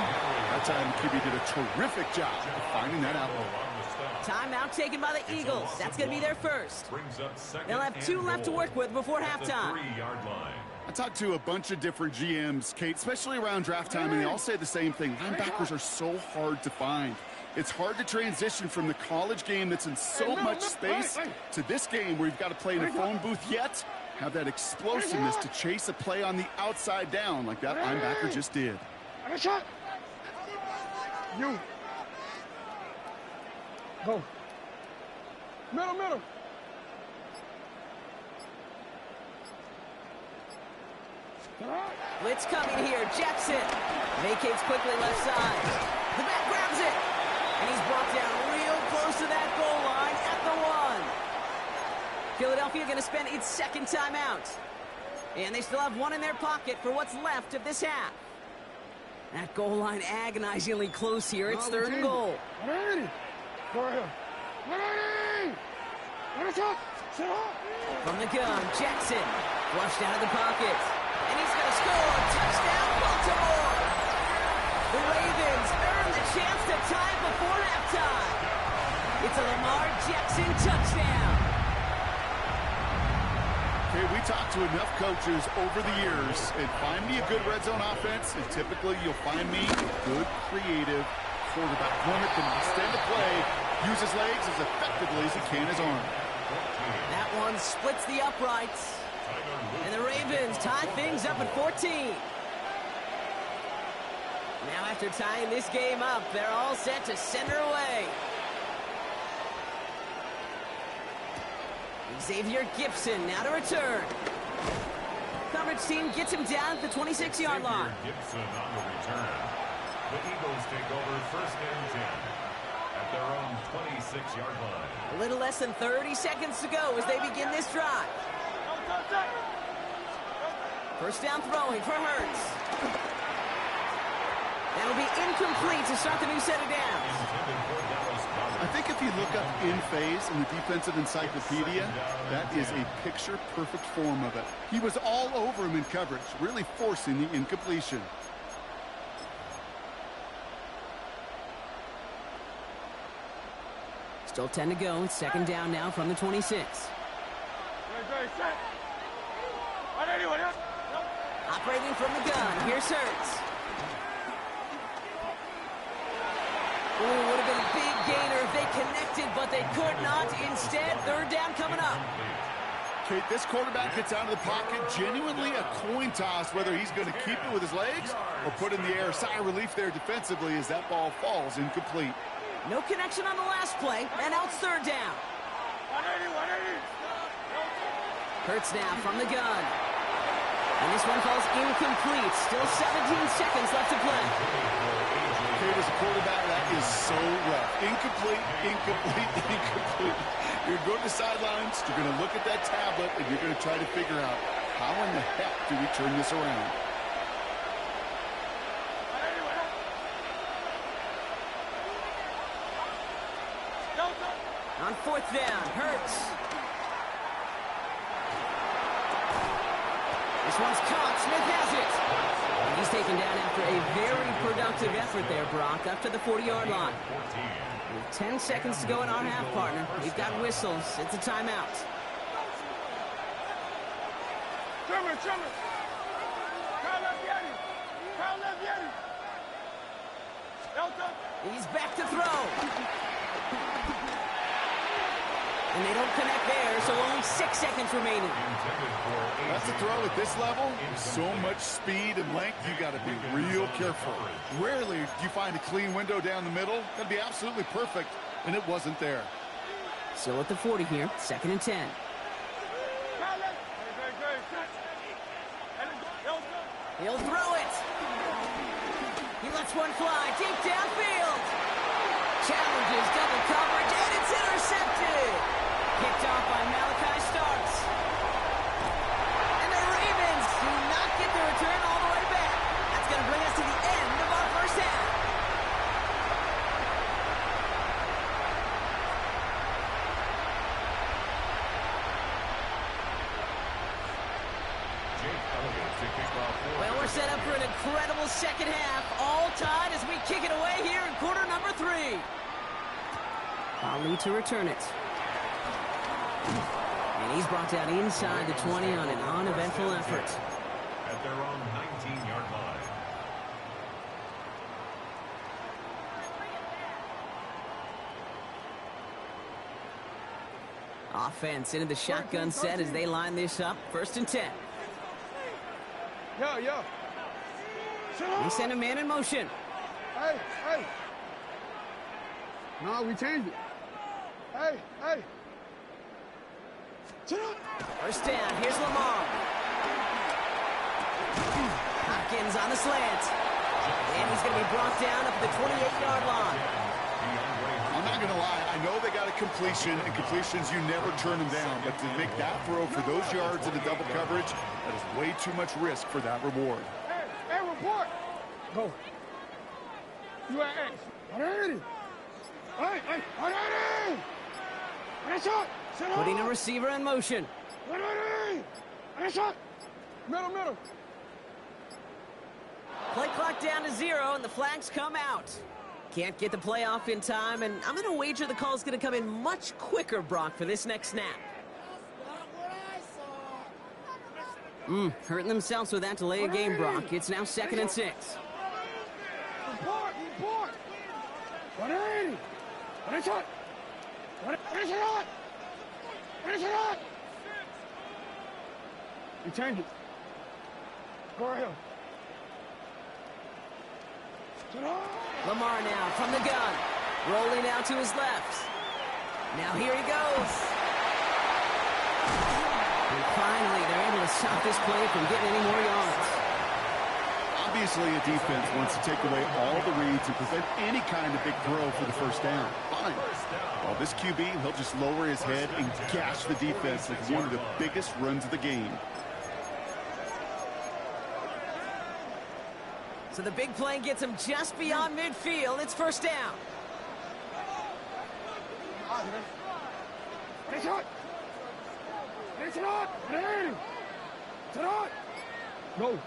That time, QB did a terrific job of finding that out. Timeout taken by the Eagles. That's going to be their first. They'll have 2 left to work with before halftime. I talked to a bunch of different GMs, Kate, especially around draft time, and they all say the same thing. Linebackers are so hard to find. It's hard to transition from the college game that's in so much space to this game where you've got to play in a phone booth yet have that explosiveness to chase a play on the outside down like that linebacker just did. You. Go. Middle. Blitz coming here. Jackson vacates quickly left side. The back grabs it. And he's brought down real close to that goal line at the 1. Philadelphia going to spend its second timeout. And they still have 1 in their pocket for what's left of this half. That goal line agonizingly close here. It's 3rd and goal. From the gun, Jackson flushed out of the pocket. And he's going to score. Touchdown, Baltimore! The Ravens earn the chance to tie before halftime. It's a Lamar Jackson touchdown. Okay, we talked to enough coaches over the years, and find me a good red zone offense, and typically you'll find me a good, creative quarterback. One that can extend the play, use his legs as effectively as he can his arm. That one splits the uprights. And the Ravens tie things up at 14. Now after tying this game up, they're all set to send her away. Xavier Gipson now to return. Coverage team gets him down at the 26-yard line. Gipson on the return. The Eagles take over 1st and 10 at their own 26-yard line. A little less than 30 seconds to go as they begin this drive. First down throwing for Hurts. That'll be incomplete to start the new set of downs. I think if you look up in phase in the defensive encyclopedia, that is a picture-perfect form of it. He was all over him in coverage, really forcing the incompletion. Still 10 to go. It's 2nd down now from the 26. Operating from the gun. Here's Hurts. Ooh, would have been a big gainer if they connected, but they could not. Instead, 3rd down coming up. Kate, this quarterback gets out of the pocket, genuinely a coin toss whether he's going to keep it with his legs or put in the air. Sigh of relief there defensively as that ball falls incomplete. No connection on the last play, and now it's 3rd down. 180. Hurts now from the gun. And this one falls incomplete. Still 17 seconds left to play. Kate, as a quarterback, that is so rough. Incomplete. You're going to go to the sidelines, you're going to look at that tablet, and you're going to try to figure out how in the heck do we turn this around. On 4th down, Hurts. This one's caught. Smith has it. And he's taken down after a very productive effort there, Brock, up to the 40-yard line. With 10 seconds to go in our half, partner. We've got whistles. It's a timeout. Trimmer. Kyle Levieri. Elton. He's back to throw. And they don't connect there, so only 6 seconds remaining. That's a throw at this level. So much speed and length, you got to be real careful. Rarely do you find a clean window down the middle. That'd be absolutely perfect, and it wasn't there. Still at the 40 here, 2nd and 10. He'll throw it. He lets one fly deep downfield. Challenges double coverage, and it's intercepted. Picked off by Malachi Starks. And the Ravens do not get the return all the way back. That's going to bring us to the end of our first half. Well, we're set up for an incredible second half. All tied as we kick it away here in quarter number 3. Ali to return it. And he's brought down inside the 20 on an uneventful effort. At their own 19-yard line. Offense into the shotgun set as they line this up. 1st and 10. Yo. They send a man in motion. Hey. No, we changed it. Hey. Sit up. 1st down. Here's Lamar. Hopkins on the slant. And he's going to be brought down up at the 28-yard line. I'm not going to lie. I know they got a completion, and completions, you never turn them down. But to make that throw for those yards in the double coverage, that is way too much risk for that reward. Hey, report. Go. You at X. Hey. Putting a receiver in motion. Middle. Play clock down to 0, and the flags come out. Can't get the play off in time, and I'm going to wager the call's going to come in much quicker, Brock, for this next snap. Hurting themselves with that delay of game, Brock. It's now 2nd and 6. Report. 180. You change it. Go ahead. Lamar now from the gun. Rolling out to his left. Now here he goes. And finally, they're able to stop this play from getting any more yards. Obviously, a defense wants to take away all the reads and prevent any kind of big throw for the 1st down. Fine. Well, this QB, he'll just lower his head and gash the defense like one of the biggest runs of the game. So the big play gets him just beyond midfield. It's 1st down. Go.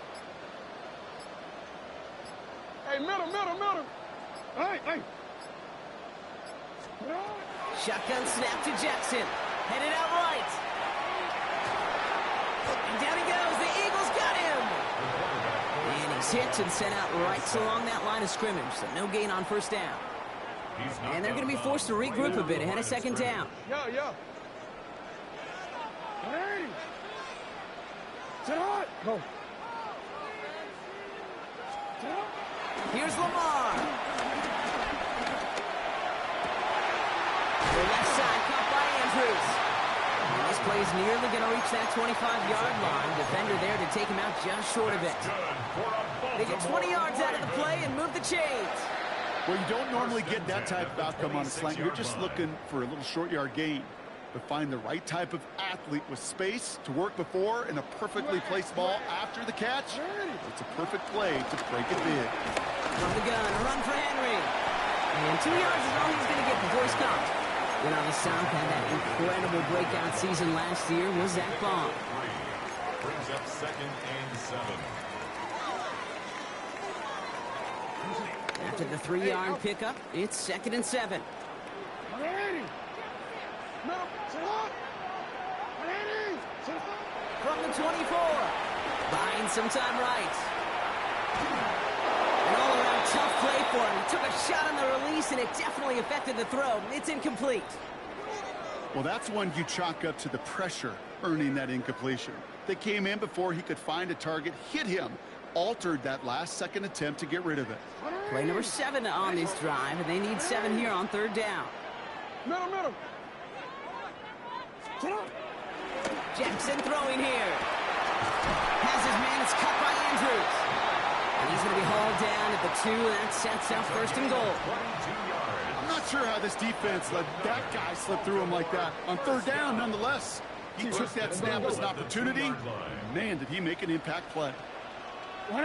Hey, middle. Hey. Shotgun snap to Jackson. Headed out right. And down he goes. The Eagles got him. And he's hit and sent out right along that line of scrimmage. So no gain on 1st down. And they're going to be forced to regroup a bit ahead of 2nd down. Yo. Hey. Sit on. Go. Here's Lamar. The left side caught by Andrews. And this play is nearly going to reach that 25-yard line. Defender there to take him out just short of it. They get 20 yards out of the play and move the chains. Well, you don't normally get that type of outcome on a slant. You're just looking for a little short-yard gain. But find the right type of athlete with space to work before and a perfectly placed ball after the catch. It's a perfect play to break it big. From the gun, a run for Henry. And 2 yards is all he's going to get before he's caught. Then on the South had that incredible breakout season last year was Zach Bond. Brings up 2nd and 7. After the 3-yard pickup, it's 2nd and 7. From the 24. Buying some time right. An all-around tough play for him. He took a shot on the release, and it definitely affected the throw. It's incomplete. Well, that's one you chalk up to the pressure earning that incompletion. They came in before he could find a target, hit him, altered that last-second attempt to get rid of it. Play number 7 on this drive, and they need 7 here on third down. Middle. Jackson throwing here. Has his man. It's cut by Andrews. And he's going to be hauled down at the 2, and that sets up first and goal. I'm not sure how this defense let that guy slip through him like that. On third down, nonetheless. He took that snap as an opportunity. Man, did he make an impact play. And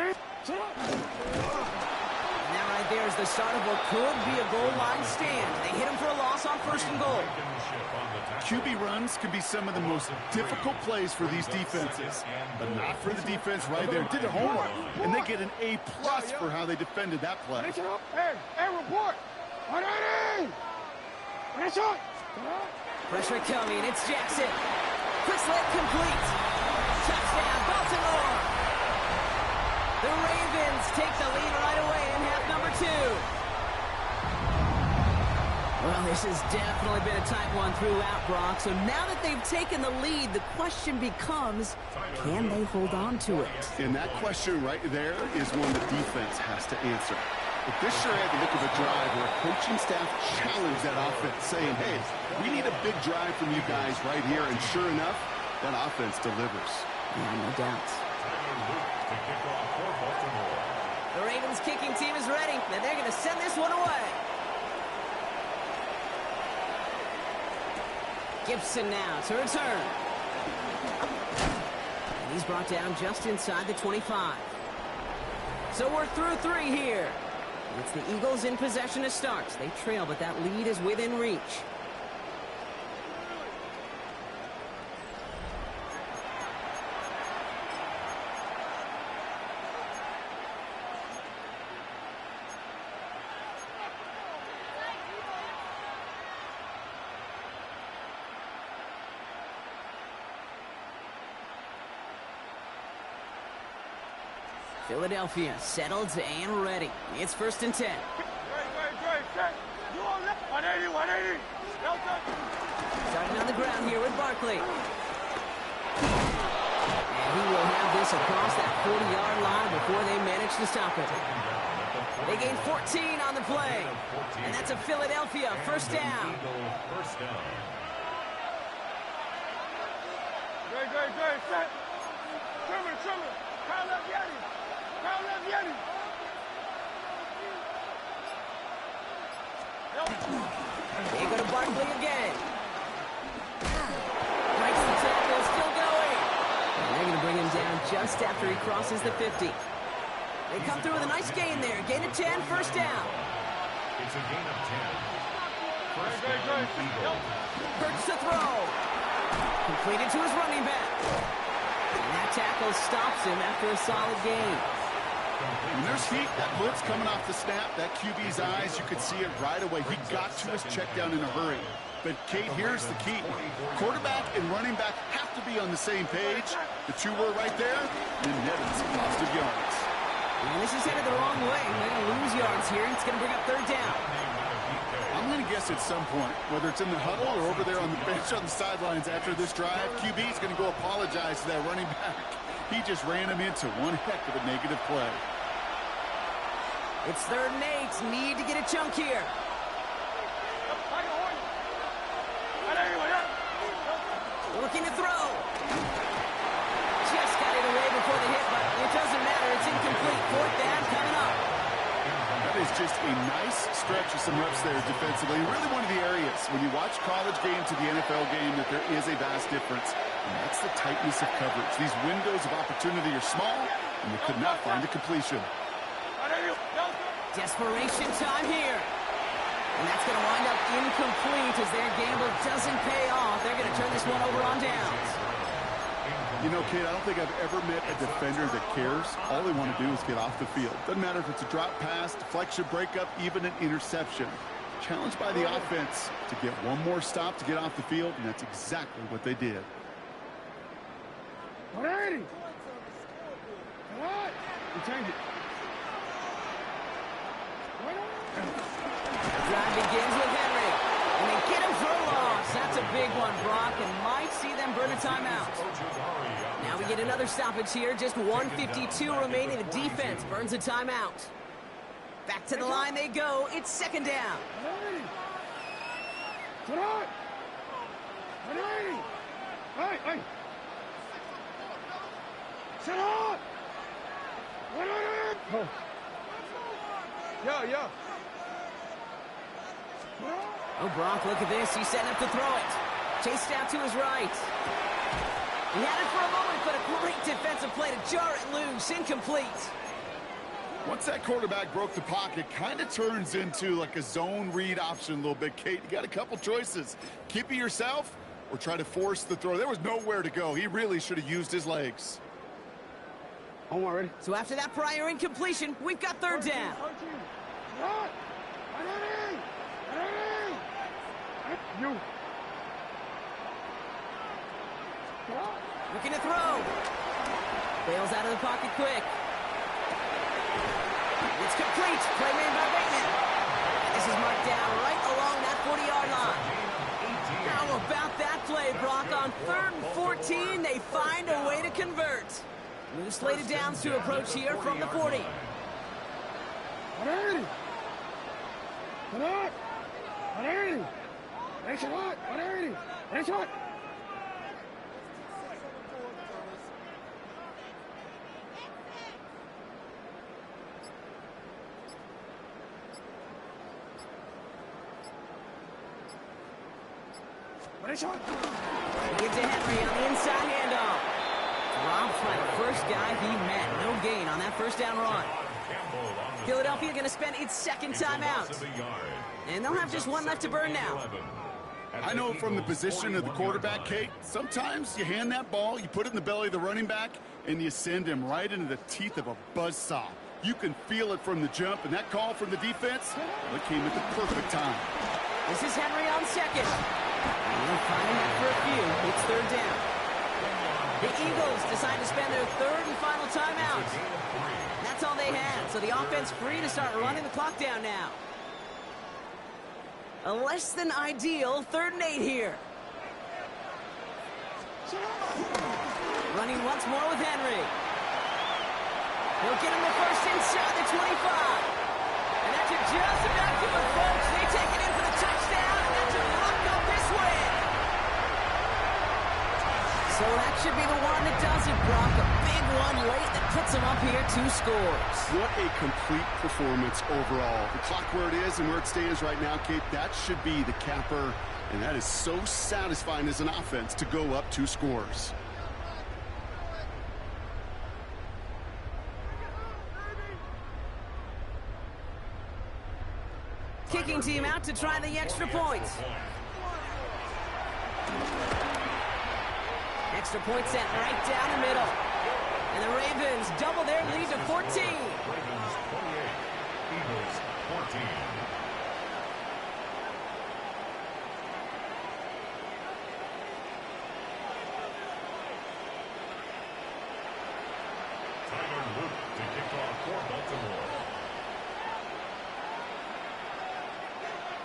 that right there is the start of what could be a goal line stand. They hit him for a loss on first and goal. QB runs can be some of the most difficult plays for these defenses, but not for the defense right there. Did their homework, and they get an A+ for how they defended that play. Hey, report. 180. Pressure coming. It's Jackson. Quick slant complete. Touchdown, Baltimore. The Ravens take the lead right away in half number 2. Well, this has definitely been a tight one throughout, Brock. So now that they've taken the lead, the question becomes, can they hold on to it? And that question right there is one the defense has to answer. But this sure had the look of a drive where a coaching staff challenged that offense, saying, hey, we need a big drive from you guys right here. And sure enough, that offense delivers. Yeah, no doubt. The Ravens kicking team is ready, and they're going to send this one away. Gibson now to return. And he's brought down just inside the 25. So we're through 3 here. It's the Eagles in possession to start. They trail, but that lead is within reach. Philadelphia settled and ready. It's 1st and 10. Starting on the ground here with Barkley. And he will have this across that 40-yard line before they manage to stop it. They gain 14 on the play. And that's a Philadelphia first down. Great, set. Trimmer. Kyle left Yeti. They go to Barkley again. Breaks the tackle, still going. And they're going to bring him down just after he crosses the 50. They come through with a nice gain there. Gain of 10, first down. It's a gain of 10. Hurts to throw. Completed to his running back. And that tackle stops him after a solid gain. When there's heat, that blitz coming off the snap, that QB's eyes, you could see it right away. He got to his check down in a hurry. But, Kate, here's the key. Quarterback and running back have to be on the same page. The 2 were right there, then netted some positive yards. And this is headed the wrong way. They're going to lose yards here. It's going to bring up third down. I'm going to guess at some point, whether it's in the huddle or over there on the bench on the sidelines after this drive, QB is going to go apologize to that running back. He just ran him into one heck of a negative play. It's 3rd and 8. Need to get a chunk here. Looking to throw. Just got it away before the hit, but it doesn't matter. It's incomplete. 4th down coming up. That is just a nice stretch of some reps there defensively. Really one of the areas when you watch college game to the NFL game that there is a vast difference. And that's the tightness of coverage. These windows of opportunity are small, and they could not find a completion. Desperation time here. And that's going to wind up incomplete as their gamble doesn't pay off. They're going to turn this one over on downs. You know, kid, I don't think I've ever met a defender that cares. All they want to do is get off the field. Doesn't matter if it's a drop pass, deflection, breakup, even an interception. challenged by the offense to get one more stop to get off the field, and that's exactly what they did. 180. What? You change it. The drive begins with Henry. And they get him for a loss. That's a big one, Brock, and might see them burn a timeout. Now we get another stoppage here. Just 1:52 remaining. The defense burns a timeout. Back to the line they go. It's second down. 180. Sit on. 180. Hey. Sit on. 180. Oh. Yeah. Oh, Brock, look at this. He's setting up to throw it. Chased out to his right. He had it for a moment, but a great defensive play to jar it loose. Incomplete. Once that quarterback broke the pocket, kind of turns into like a zone read option a little bit. Kate, you got a couple choices. Keep it yourself or try to force the throw. There was nowhere to go. He really should have used his legs. I'm already. So after that prior incompletion, we've got third down. What? You. Looking to throw. Bails out of the pocket quick. It's complete. Play made by Bateman. This is marked down right along that 40-yard line. How about that play, Brock? On 3rd and 14, they find a way to convert. New slated downs to approach here from the 40. 180. 180. Thanks a lot. 180. Thanks a lot. He gives to Henry on the inside handoff. Dropped by the first guy he met. No gain on that first down run. Philadelphia going to spend its second timeout. And they'll have just one left to burn now. I know from the position of the quarterback, Kate, sometimes you hand that ball, you put it in the belly of the running back, and you send him right into the teeth of a buzzsaw. You can feel it from the jump, and that call from the defense, well, it came at the perfect time. This is Henry on second. And they'll find him for a few. It's third down. The Eagles decide to spend their third and final timeout. That's all they had, so the offense free to start running the clock down now. A less than ideal 3rd and 8 here. Running once more with Henry. He'll get him the first inside the 25. And that's just about to it, folks. They take it in for the touchdown, and that's a lock up this win. So that should be the one that does it, Brock. A big one late that puts them up here 2 scores. What a complete performance overall. The clock where it is and where it stands right now, Kate, that should be the capper. And that is so satisfying as an offense to go up 2 scores. Kicking team out to try the extra point. Extra point set right down the middle. And the Ravens double their lead to 14. Ravens 28, Eagles 14. Tyler Luke to kick off for Baltimore.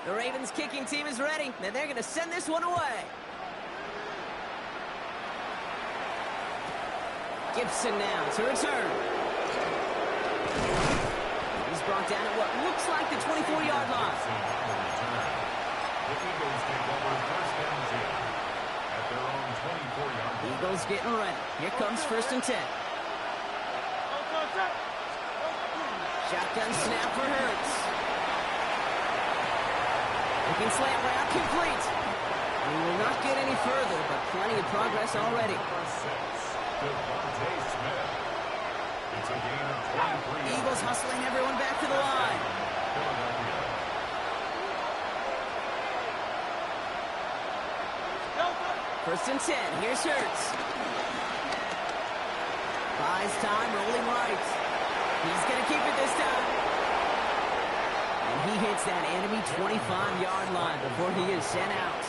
The Ravens kicking team is ready, and they're going to send this one away. Gibson now to return. He's brought down at what looks like the 24-yard line. The Eagles take over first down 10 at their own 24-yard line. Eagles getting ready. Here comes 1st and 10. Shotgun snap for Hurts. Looking slant route complete. We will not get any further, but plenty of progress already. Devontae Smith. It's a gain of 23. Eagles hustling everyone back to the line. First and 10. Here's Hurts. Buys time, rolling right. He's going to keep it this time. And he hits that enemy 25-yard line before he is sent out.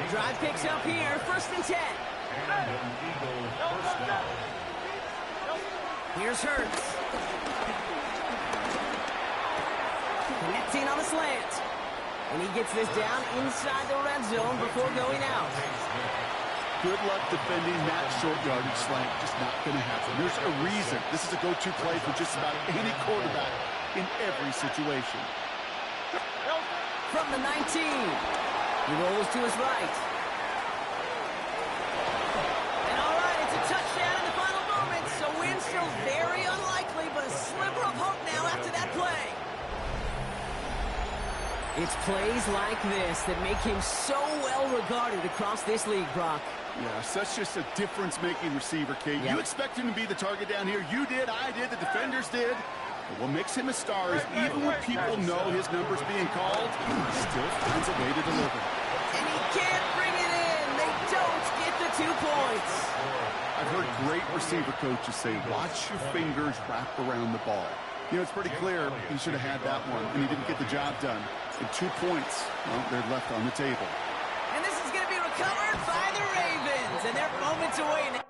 Drive picks up here, 1st and 10. And an Eagle first down. Here's Hurts. Connecting on the slant. And he gets this down inside the red zone before going out. Good luck defending that short yardage slant. Just not going to happen. There's a reason. This is a go-to play for just about any quarterback in every situation. From the 19. He rolls to his right. And all right, it's a touchdown in the final moments. So win still very unlikely, but a sliver of hope now after that play. It's plays like this that make him so well regarded across this league, Brock. Yeah, such just a difference-making receiver, Kate. Yep. You expect him to be the target down here. You did, I did, the defenders did. But what makes him a star is even when people know his number's being called, he still finds a way to deliver. And he can't bring it in. They don't get the 2 points. I've heard great receiver coaches say, watch your fingers wrap around the ball. You know, it's pretty clear he should have had that one, and he didn't get the job done. And 2 points, well, they're left on the table. And this is going to be recovered by the Ravens, and they're moments away now.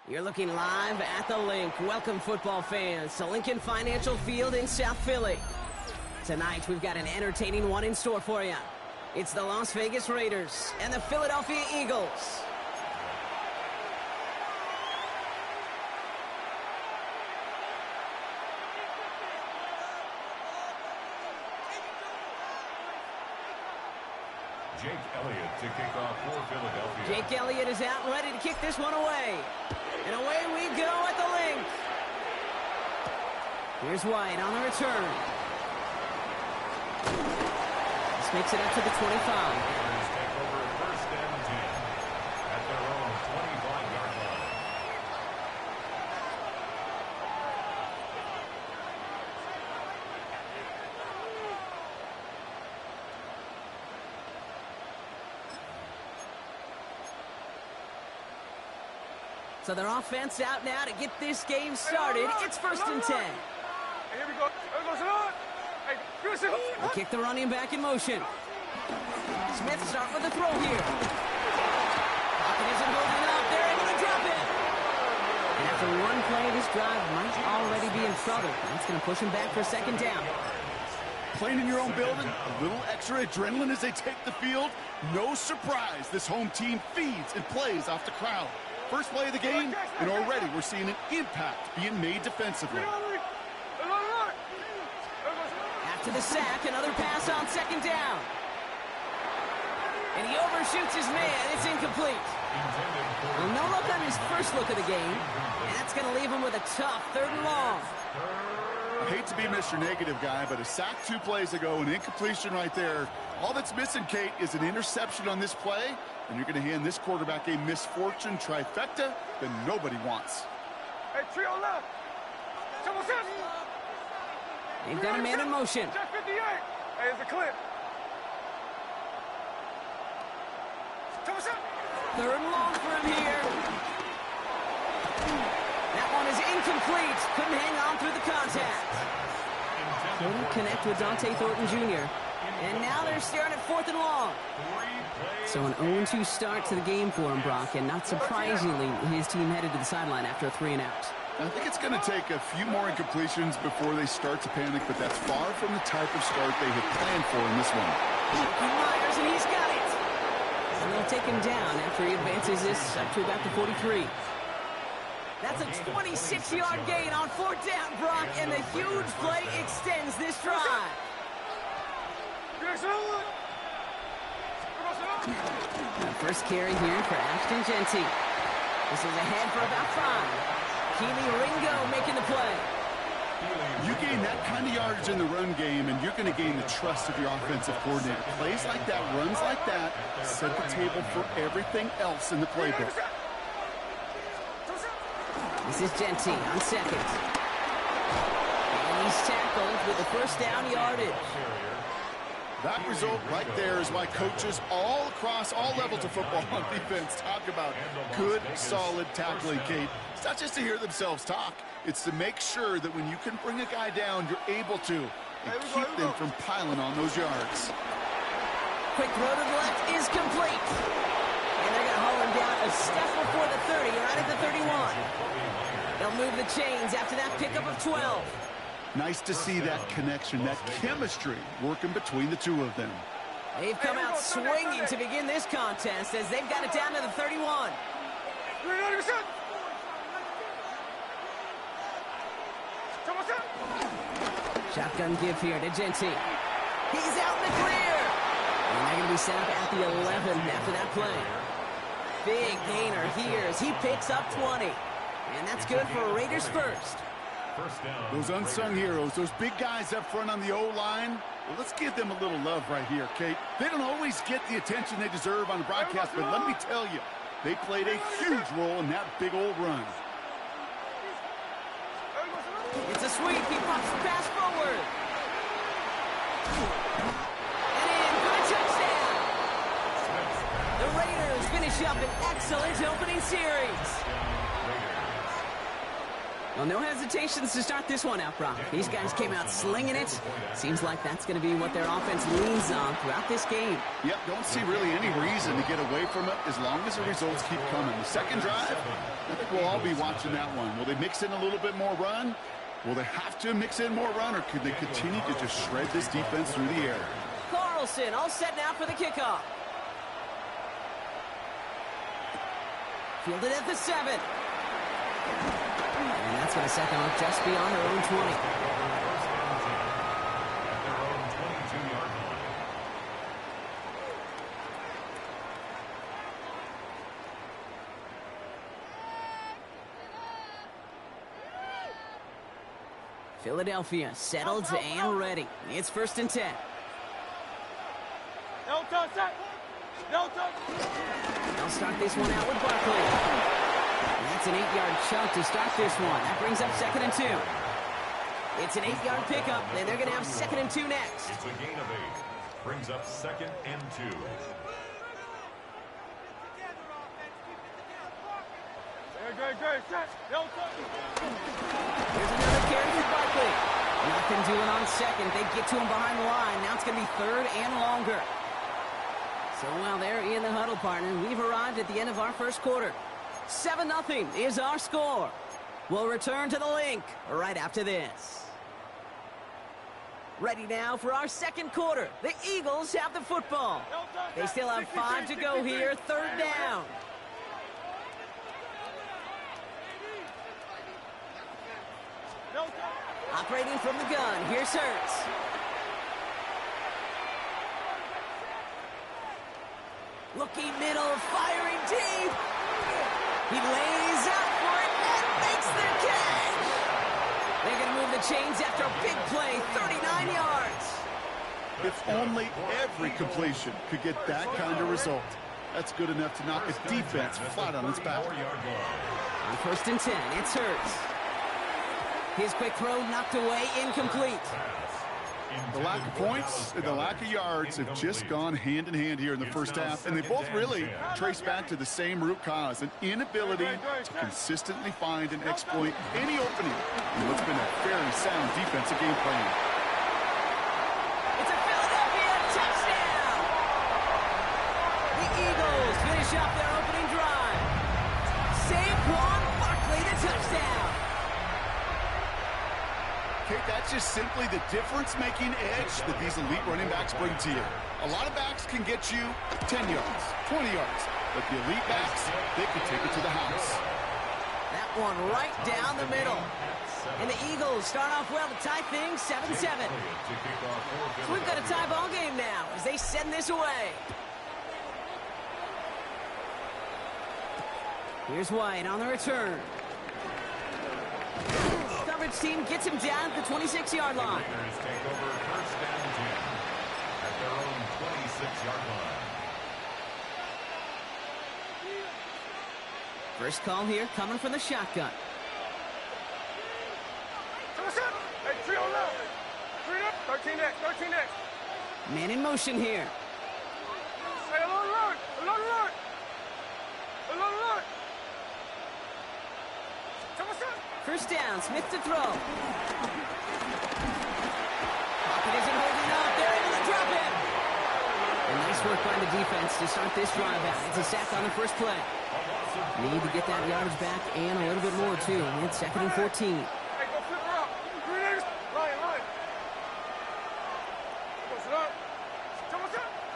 You're looking live at the Link. Welcome, football fans, to Lincoln Financial Field in South Philly. Tonight, we've got an entertaining one in store for you. It's the Las Vegas Raiders and the Philadelphia Eagles. Jake Elliott to kick off for Philadelphia. Jake Elliott is out and ready to kick this one away. And away we go at the Link. Here's White on the return. This makes it up to the 25. Raiders take over 1st and 10 at their own 25-yard line. So their offense out now to get this game started. It's 1st and 10. Here we go. There goes it. Hey, Chris, They kick the running back in motion. Smith start with a throw here. Pocket isn't holding up. They're able to drop it. And after one play, this drive might already be in trouble. That's going to push him back for 2nd down. Playing in your own building, a little extra adrenaline as they take the field. No surprise, this home team feeds and plays off the crowd. First play of the game, and already we're seeing an impact being made defensively. After the sack, another pass on 2nd down. And he overshoots his man. It's incomplete. Well, no look on his first look of the game, and that's going to leave him with a tough 3rd and long. I hate to be Mr. Negative guy, but a sack 2 plays ago, an incompletion right there. All that's missing, Kate, is an interception on this play, and you're going to hand this quarterback a misfortune trifecta that nobody wants. Hey, trio left. They've got a man in motion. Check 58. Hey, it's a clip. Third and long for him here. That one is incomplete. Couldn't hang on through the contact. Couldn't connect with Dante Thornton Jr. And now they're staring at 4th and long. So an 0-2 start to the game for him, Brock, and not surprisingly, his team headed to the sideline after a 3-and-out. I think it's going to take a few more incompletions before they start to panic, but that's far from the type of start they had planned for in this one. Myers, and he's got it. And they'll take him down after he advances this up to about the 43. That's a 26-yard gain on 4th down, Brock, and the huge play extends this drive. The first carry here for Ashton Jeanty. This is ahead for about 5. Keely Ringo making the play. You gain that kind of yardage in the run game, and you're going to gain the trust of your offensive coordinator. Plays like that, runs like that, set the table for everything else in the playbook. This is Jeanty on 2nd. And he's tackled with the first down yardage. That result right there is why coaches all across all levels of football on defense talk about good, solid tackling, Kate. It's not just to hear themselves talk. It's to make sure that when you can bring a guy down, you're able to and keep them from piling on those yards. Quick throw to the left is complete. And they're going to haul him down a step before the 30, right at the 31. They'll move the chains after that pickup of 12. Nice to see that connection, that chemistry working between the two of them. They've come out swinging to begin this contest as they've got it down to the 31. Shotgun give here to Jeanty. He's out in the clear. And they're going to be set up at the 11 after that play. Big gainer here as he picks up 20. And that's good for Raiders first. Those unsung heroes, those big guys up front on the O-line, well, let's give them a little love right here, Kate. They don't always get the attention they deserve on the broadcast, but let me tell you, they played a huge role in that big old run. It's a sweep. He pops the pass forward. And in for a touchdown. The Raiders finish up an excellent opening series. Well, no hesitations to start this one out, Brock. These guys came out slinging it. Seems like that's going to be what their offense leans on throughout this game. Yep, don't see really any reason to get away from it as long as the results keep coming. The second drive, I think we'll all be watching that one. Will they mix in a little bit more run? Will they have to mix in more run, or could they continue to just shred this defense through the air? Carlson all set now for the kickoff. Fielded at the 7. And that's going to set them up just beyond their own 20. Philadelphia settled and ready. It's 1st and 10. They'll start this one out with Barkley. And that's an 8-yard chunk to start this one. That brings up 2nd and 2. It's an 8-yard pickup, and they're going to have 2nd and 2 next. It's a gain of 8. Brings up 2nd and 2. Here's another carry for Barkley. Nothing doing on 2nd. They get to him behind the line. Now it's going to be 3rd and longer. So while they're in the huddle, partner, we've arrived at the end of our first quarter. 7-0 is our score. We'll return to the link right after this. Ready now for our second quarter. The Eagles have the football. They still have 5 to go here. 3rd down. Operating from the gun, here's Hurts. Looking middle, firing deep. He lays out for it and makes the catch. They're going to move the chains after a big play, 39 yards. If only every completion could get that kind of result. That's good enough to knock a defense flat on its back. On 1st and 10, it's Hurts. His quick throw knocked away, incomplete. The lack of points and the lack of yards have just gone hand in hand here in the first half, and they both really trace back to the same root cause, an inability to consistently find and exploit any opening in what's been a very sound defensive game plan. It's a Philadelphia touchdown! The Eagles finish up their opening drive. Saquon Barkley, the touchdown. Okay, that's just simply the difference-making edge that these elite running backs bring to you. A lot of backs can get you 10 yards, 20 yards, but the elite backs, they can take it to the house. That one right down the middle. And the Eagles start off well to tie things 7-7. So we've got a tie ball game now as they send this away. Here's White on the return. Coverage team gets him down at the 26-yard line. Take over first down 10 at their own 26-yard line. First call here coming from the shotgun. Hey, 3 on left. 3 up. 13 next. 13 next. Man in motion here. Hey, along the line. Along the line. Along the line. First down, Smith to throw. Pocket isn't holding up. They're able to drop it. And nice work by the defense to start this drive out. It's a sack on the first play. Need to get that yardage back and a little bit more, too. It's 2nd and 14. Hey, go flip her up. Line.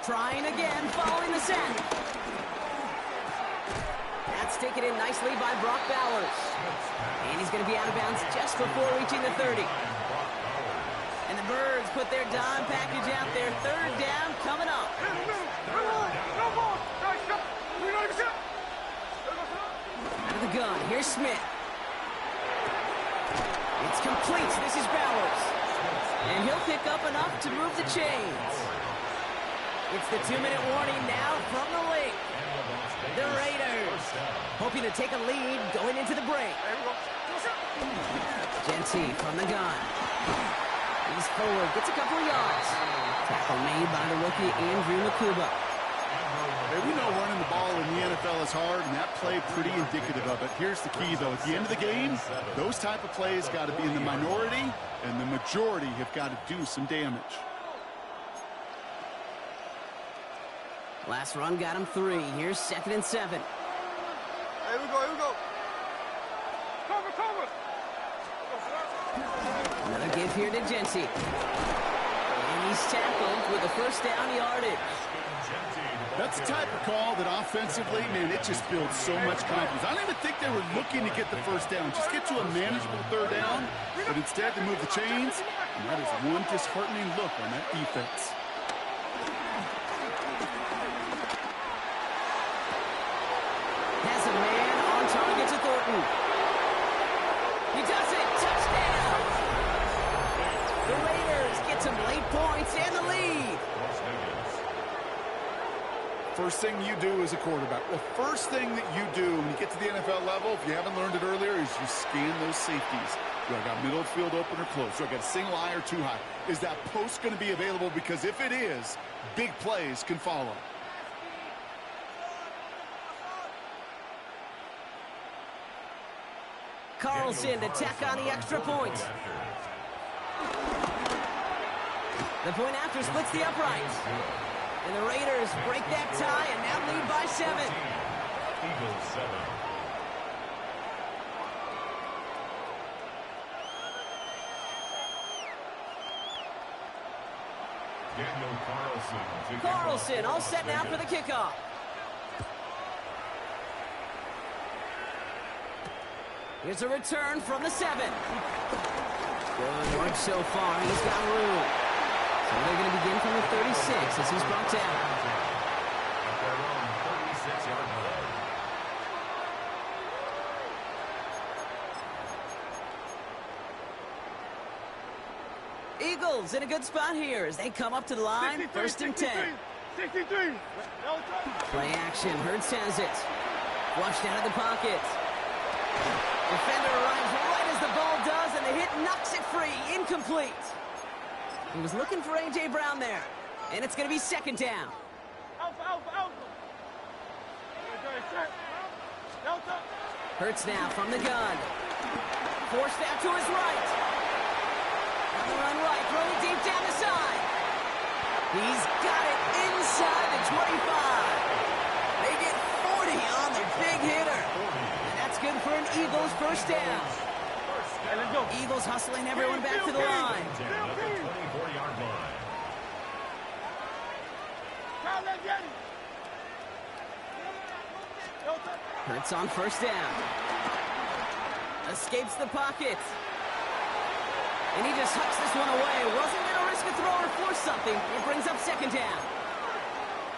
Trying again, following the sack. That's taken in nicely by Brock Bowers. And he's going to be out of bounds just before reaching the 30. And the Birds put their dime package out there. 3rd down coming up. Out of the gun, here's Smith. It's complete. This is Bowers. And he'll pick up enough to move the chains. It's the 2-minute warning now from the lake. The Raiders hoping to take a lead going into the break. Genty from the gun. He's forward, gets a couple of yards. Tackle made by the rookie Andrew Nakuba. Hey, we know running the ball in the NFL is hard, and that play pretty indicative of it. Here's the key, though. At the end of the game, those type of plays got to be in the minority, and the majority have got to do some damage. Last run got him 3. Here's 2nd and 7. Here we go. Cover. Another give here to Genty. And he's tackled with a first down yardage. That's the type of call that offensively, man, it just builds so much confidence. I don't even think they were looking to get the first down. Just get to a manageable 3rd down, but instead they move the chains, and that is one disheartening look on that defense. Has a man on target to Thornton. He does it. Touchdown. The Raiders get some late points and the lead. First thing you do as a quarterback, the first thing that you do when you get to the NFL level, if you haven't learned it earlier, is you scan those safeties. Do I got middle of field open or close? Do I got a single high or too high? Is that post going to be available? Because if it is, big plays can follow. Carlson to tack on the extra point. The point after splits the uprights. And the Raiders break that tie and now lead by 7. Eagles 7. Daniel Carlson all set now for the kickoff. Here's a return from the 7. Good work so far. He's got room. So they're going to begin from the 36 as he's brought down. At their own 36-yard line. Eagles in a good spot here as they come up to the line. 1st and 10. 63. Play action. Hurts has it. Flushed out of the pocket. Defender arrives right as the ball does, and the hit knocks it free. Incomplete. He was looking for A.J. Brown there. And it's going to be second down. Hurts now from the gun. Forced out to his right. On the run right, throwing deep down the side. He's got it inside the 25. They get 40 on the big hitter. And that's good for an Eagles first down. Eagles hustling everyone back to the line. At the 24-yard line. Hurts on first down. Escapes the pocket. And he just hucks this one away. Wasn't going to risk a throw or force something. It brings up second down.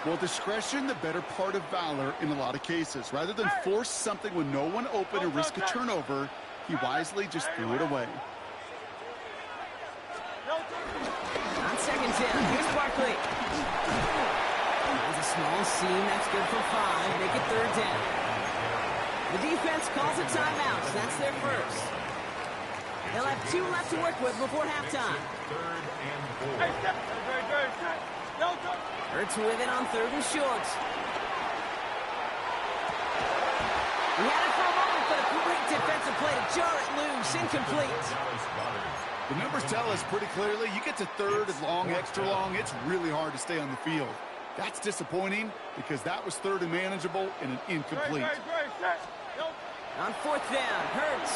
Well, discretion, the better part of valor in a lot of cases. Rather than force something when no one open and risk a turnover, he wisely just threw it away. On second down, here's Barkley. There's a small seam. That's good for 5. Make it third down. The defense calls a timeout. So that's their first. They'll have 2 left to work with before halftime. Hurts with it on third and short. He had it for a moment, but a great defensive play to jar it loose. Incomplete. The numbers tell us pretty clearly, you get to third and long, extra long, it's really hard to stay on the field. That's disappointing because that was third and manageable and an incomplete. On fourth down, Hurts.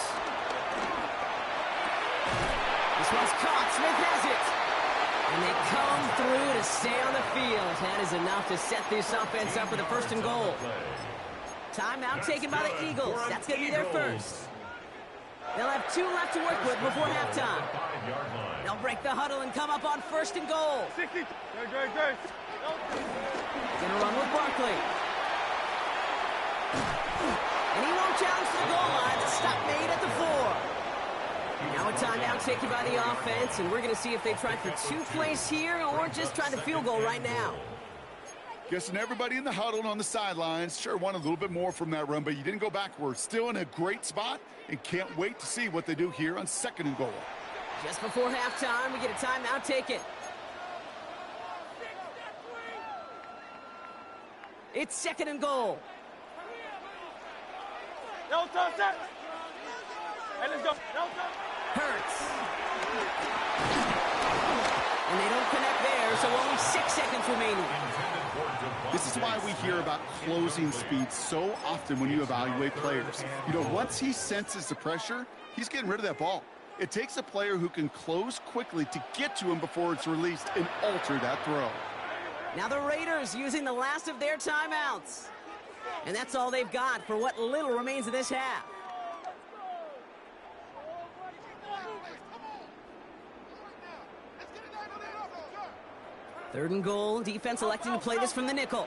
This one's caught. Smith has it. And they come through to stay on the field. That is enough to set this offense up with a first and goal. Timeout taken by the Eagles. That's going to be their first. They'll have 2 left to work with before halftime. They'll break the huddle and come up on first and goal. Gonna run with Barkley. And he won't challenge the goal line. The stop made at the 4. Now a timeout taken by the offense, and we're going to see if they try for 2 plays here or just try the field goal right now. Guessing everybody in the huddle and on the sidelines sure want a little bit more from that run, but you didn't go backwards. Still in a great spot and can't wait to see what they do here on second and goal. Just before halftime, we get a timeout taken. It's second and goal. Hurts. And they don't connect there, so only 6 seconds remaining. This is why we hear about closing speed so often when you evaluate players. You know, once he senses the pressure, he's getting rid of that ball. It takes a player who can close quickly to get to him before it's released and alter that throw. Now the Raiders using the last of their timeouts. And that's all they've got for what little remains of this half. Third and goal. Defense electing to play this from the nickel.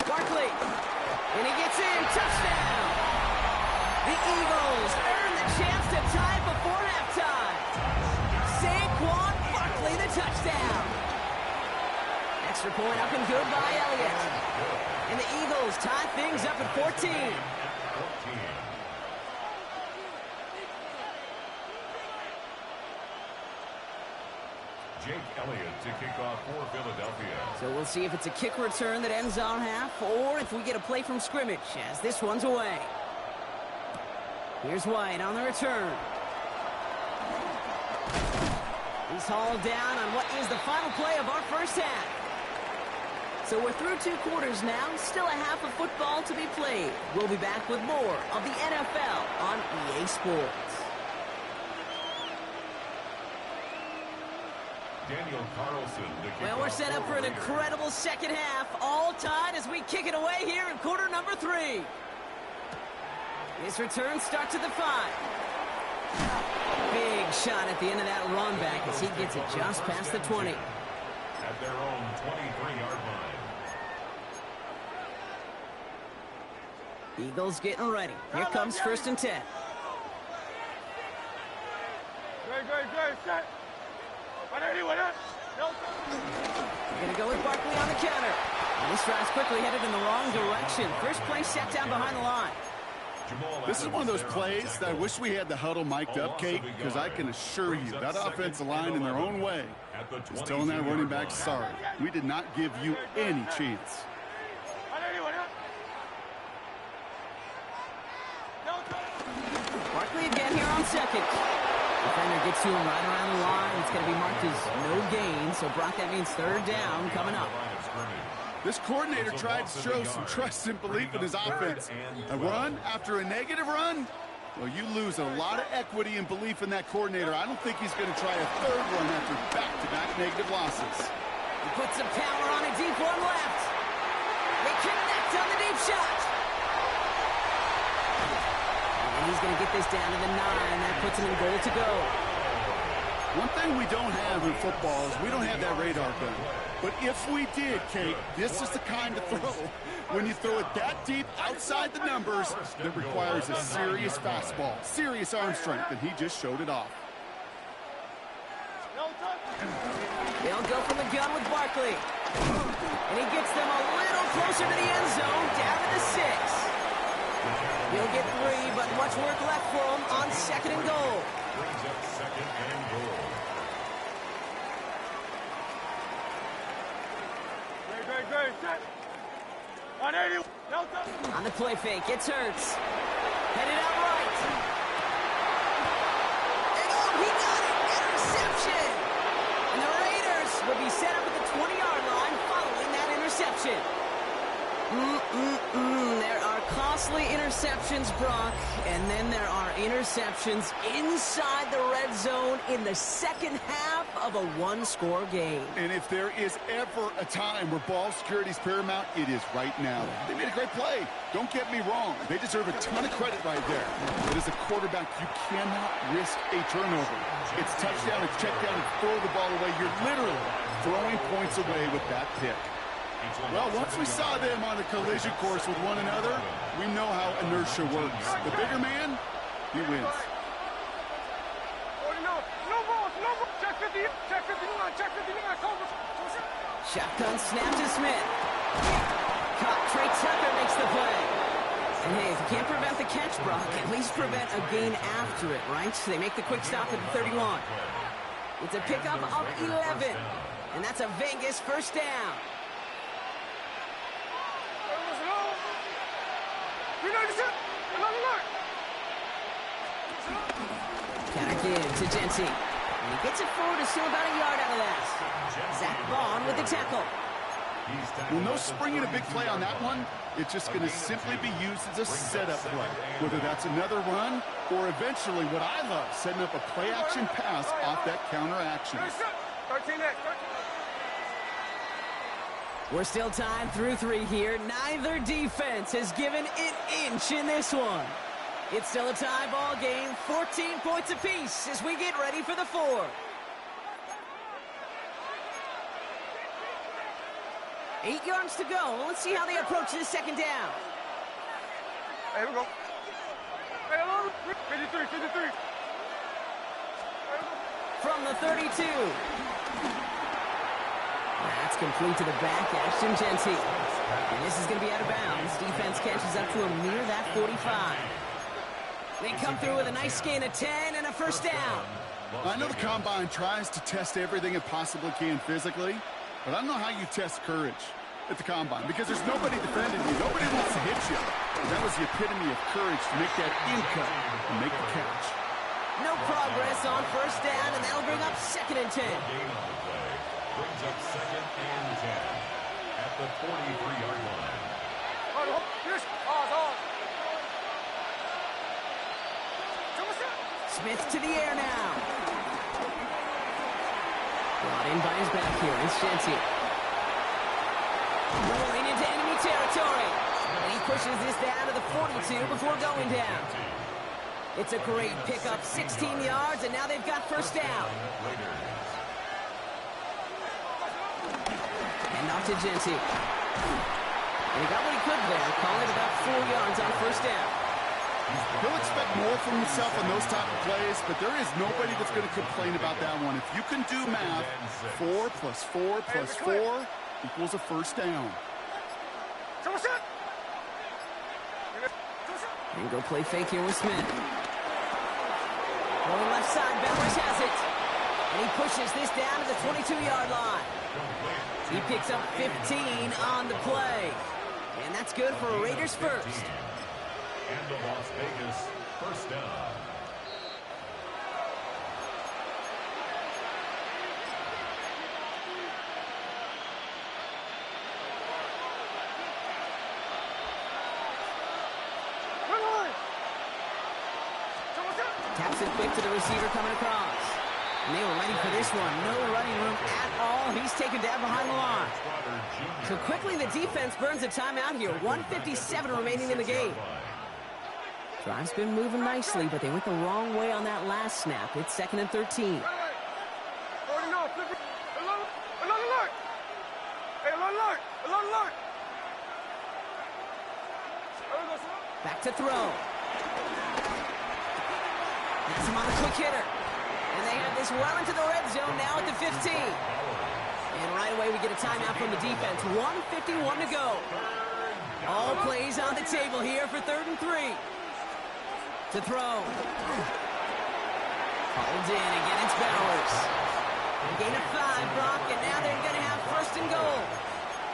Barkley. And he gets in. Touchdown. The Eagles earn the chance to tie before halftime. Saquon Barkley, the touchdown. Extra point up and good by Elliott. And the Eagles tie things up at 14. Jake Elliott to kick off for Philadelphia. So we'll see if it's a kick return that ends our half or if we get a play from scrimmage as this one's away. Here's White on the return. He's hauled down on what is the final play of our first half. So we're through 2 quarters now. Still a half of football to be played. We'll be back with more of the NFL on EA Sports. Daniel Carlson. Well, we're set up for an incredible second half. All tied as we kick it away here in quarter number 3. This return starts at the 5. Big shot at the end of that run back as he gets it just past the 20. At their own 23-yard line. Eagles getting ready. Here comes first and 10. We're going to go with Barkley on the counter. And this drive's quickly headed in the wrong direction. First play set down behind the line. This is one of those plays that I wish we had the huddle mic'd up, Kate, because I can assure you that offensive line in their own way is telling that running back, sorry, we did not give you any chance. Barkley again here on second. Defender gets to him right around the line. It's going to be marked as no gain, so Brock, that means third down coming up. This coordinator tried to show some trust and belief in his offense. A run after a negative run? Well, you lose a lot of equity and belief in that coordinator. I don't think he's going to try a third run after back-to-back negative losses. He puts some power on a deep one left. They connect on the deep shot. And he's going to get this down to the 9. That puts him in goal to go. One thing we don't have in football is we don't have that radar gun. But if we did, Kate, this is the kind of throw, when you throw it that deep outside the numbers, that requires a serious fastball, serious arm strength, and he just showed it off. They'll go from the gun with Barkley. And he gets them a little closer to the end zone, down to the 6. He'll get 3, but much work left for him on second and goal. Brings up second and goal. Great. Set. 180. On the play fake, it's Hurts. Headed out right. And he got it! Interception! And the Raiders will be set up at the 20-yard line following that interception. There are costly interceptions, Brock, and then there are interceptions inside the red zone in the second half of a one-score game. And if there is ever a time where ball security is paramount, it is right now. They made a great play. Don't get me wrong. They deserve a ton of credit right there. But as a quarterback, you cannot risk a turnover. It's touchdown, it's check down, and throw the ball away. You're literally throwing points away with that pick. Well, once we saw them on the collision course with one another, we know how inertia works. The bigger man, he wins. Shotgun snap to Smith. Caught. Trey Tucker makes the play. And hey, if you can't prevent the catch, Brock, at least prevent a gain after it, right? So they make the quick stop at the 31. It's a pickup of 11. And that's a Vegas first down. Kanak in to Jency. And he gets it forward to still about a yard out of that. Zach Vaughn with the tackle. Well, no springing a big play on that one. It's just going to simply be used as a setup play. Whether that's another run or eventually what I love, setting up a play-action pass off that counter action. 13X. We're still tied through 3 here. Neither defense has given an inch in this one. It's still a tie ball game, 14 points apiece as we get ready for the 4. 8 yards to go. Let's see how they approach this second down. Here we go. 53. From the 32. That's complete to the back, Ashton Jency. And this is going to be out of bounds. Defense catches up to him near that 45. They come through with a nice gain of 10 and a first down. I know the Combine tries to test everything it possibly can physically, but I don't know how you test courage at the Combine because there's nobody defending you. Nobody wants to hit you. And that was the epitome of courage to make that in-cut and make the catch. No progress on first down, and that'll bring up second and 10. Brings up second and 10 at the 43-yard line. Smith to the air now. Brought in by his back here. It's Jency. Rolling into enemy territory. And he pushes this down to the 42 before going down. It's a great pickup, 16 yards, and now they've got first down. And off to Jency. And he got what he could there, calling it about 4 yards on first down. He'll expect more from himself on those type of plays, but there is nobody that's going to complain about that one. If you can do math, 4 plus 4 plus 4 equals a first down. And go play fake here with Smith. Going left side, Bowers has it. And he pushes this down to the 22-yard line. He picks up 15 on the play. And that's good for a Raiders first. And the Las Vegas first down. Taps it quick to the receiver coming across. And they were ready for this one. No running room at all. He's taken down behind the line. So quickly the defense burns a timeout here. 1:57 remaining in the game. Drive's been moving nicely, but they went the wrong way on that last snap. It's 2nd and 13. Back to throw. Gets him on a quick hitter. And they have this well into the red zone now at the 15. And right away we get a timeout from the defense. 1:51 to go. All plays on the table here for 3rd and 3. To throw. Hauled in. Again, it's Bowers. Gain of 5, Brock, and now they're going to have 1st and goal.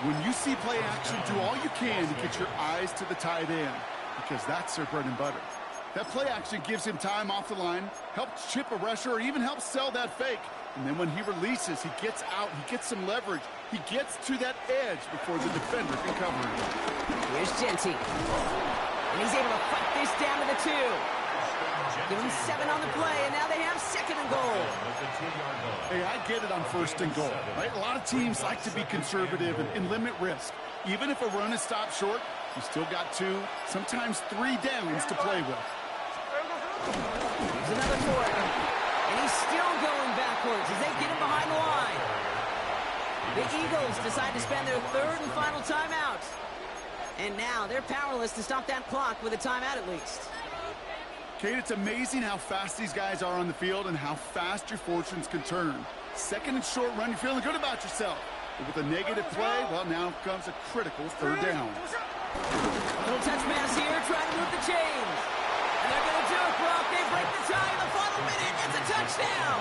When you see play action, do all you can to get your eyes to the tight end, because that's their bread and butter. That play action gives him time off the line, helps chip a rusher, or even helps sell that fake. And then when he releases, he gets out, he gets some leverage. He gets to that edge before the defender can cover him. Here's Genty. And he's able to fight this down to the 2. Give him 7 on the play, and now they have 2nd and goal. Hey, I get it on 1st and goal, right? A lot of teams like to be conservative and limit risk. Even if a run is stopped short, you still got 2, sometimes 3 downs to play with. Here's another for him. And he's still going backwards as they get him behind the line. The Eagles decide to spend their 3rd and final timeout. And now they're powerless to stop that clock with a timeout at least. Kate, it's amazing how fast these guys are on the field and how fast your fortunes can turn. 2nd and short run, you're feeling good about yourself. But with a negative play, well, now comes a critical 3rd down. Little touch pass here, trying to move the chains. And they're going to do it, Brock. They break the tie in the final minute. It's a touchdown.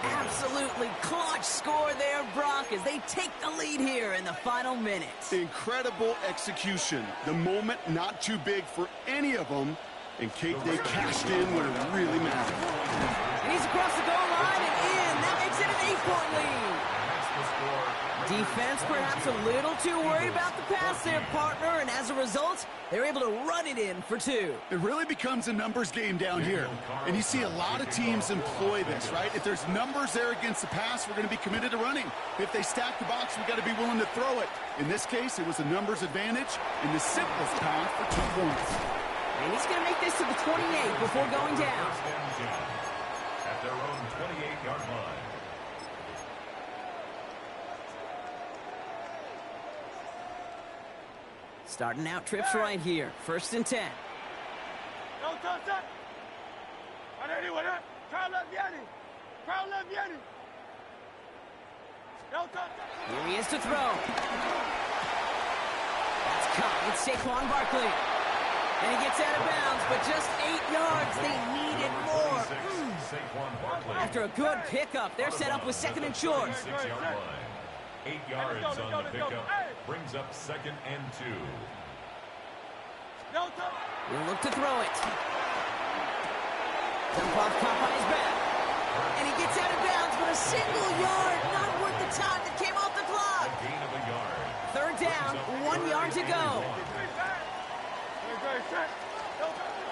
Absolutely clutch score there, Brock, as they take the lead here in the final minute. Incredible execution. The moment not too big for any of them. And Kate, they cashed in when it really mattered. And he's across the goal line and in. That makes it an 8-point lead. Defense perhaps a little too worried about the pass there, partner, and as a result, they're able to run it in for 2. It really becomes a numbers game down here. And you see a lot of teams employ this, right? If there's numbers there against the pass, we're going to be committed to running. If they stack the box, we've got to be willing to throw it. In this case, it was a numbers advantage and the simplest path for 2 points. And he's going to make this to the 28 before going down. At their own 28-yard line. Starting out trips right here. 1st and 10. Here he is to throw. That's caught. It's Saquon Barkley. And he gets out of bounds, but just 8 yards. They needed more. After a good pickup, they're set up with 2nd and short. 6-yard line. 8 yards on the pickup. Brings up 2nd and 2. We'll look to throw it. Dump off caught by his back. And he gets out of bounds, but a single yard. Not worth the time that came off the clock. Gain of a yard. 3rd down, 1 yard to go.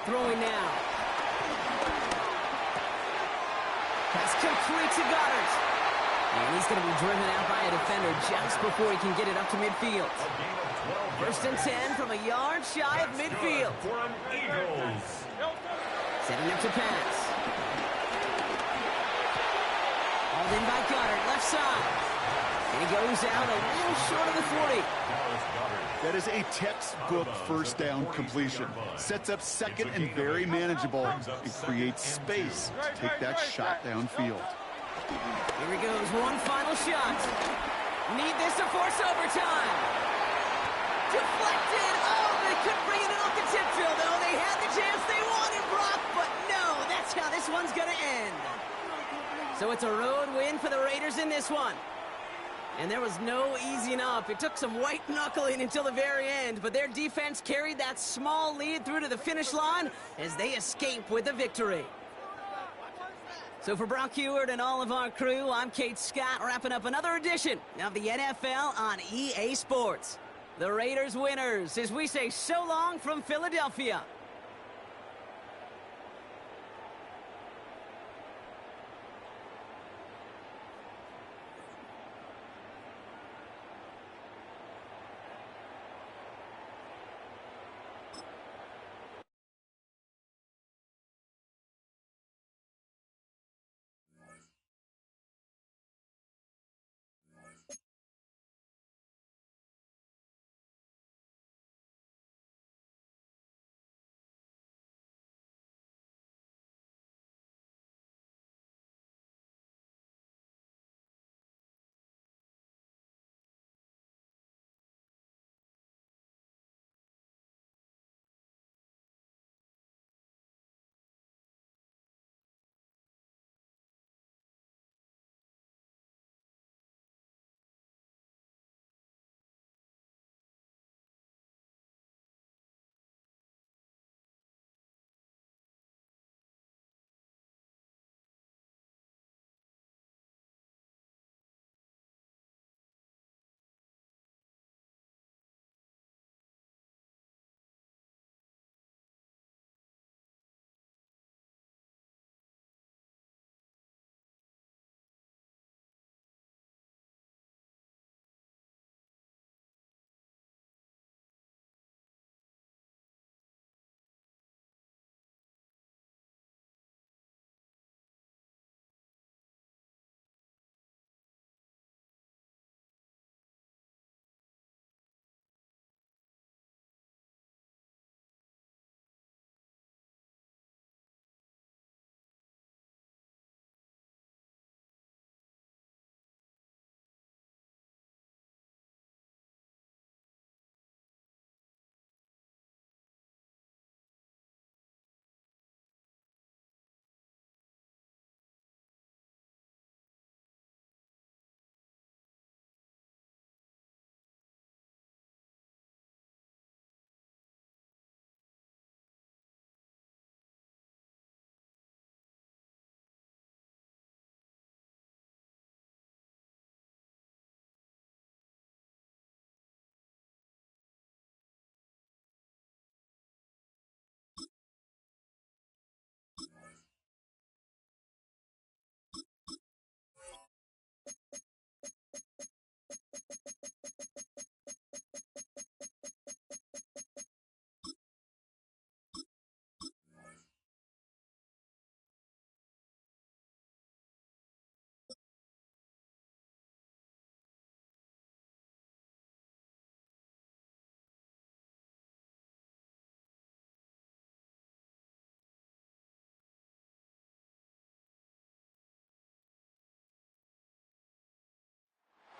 Throwing now. Pass complete to Goddard. And he's going to be driven out by a defender just before he can get it up to midfield. 1st and 10 from a yard shy of midfield. Setting up to pass. Hauled in by Goddard, left side. And he goes out a little short of the 40. That is a textbook 1st down completion. Sets up 2nd and very manageable and creates space to take that shot downfield. Here he goes, one final shot. Need this to force overtime. deflected. Oh, they couldn't bring it in off the tip, Phil, though. They had the chance they wanted, Brock, but no, that's how this one's going to end. So it's a road win for the Raiders in this one. And there was no easing up. It took some white knuckling until the very end, but their defense carried that small lead through to the finish line as they escape with the victory. So for Brock Huard and all of our crew, I'm Kate Scott, wrapping up another edition of the NFL on EA Sports. The Raiders winners, as we say so long from Philadelphia.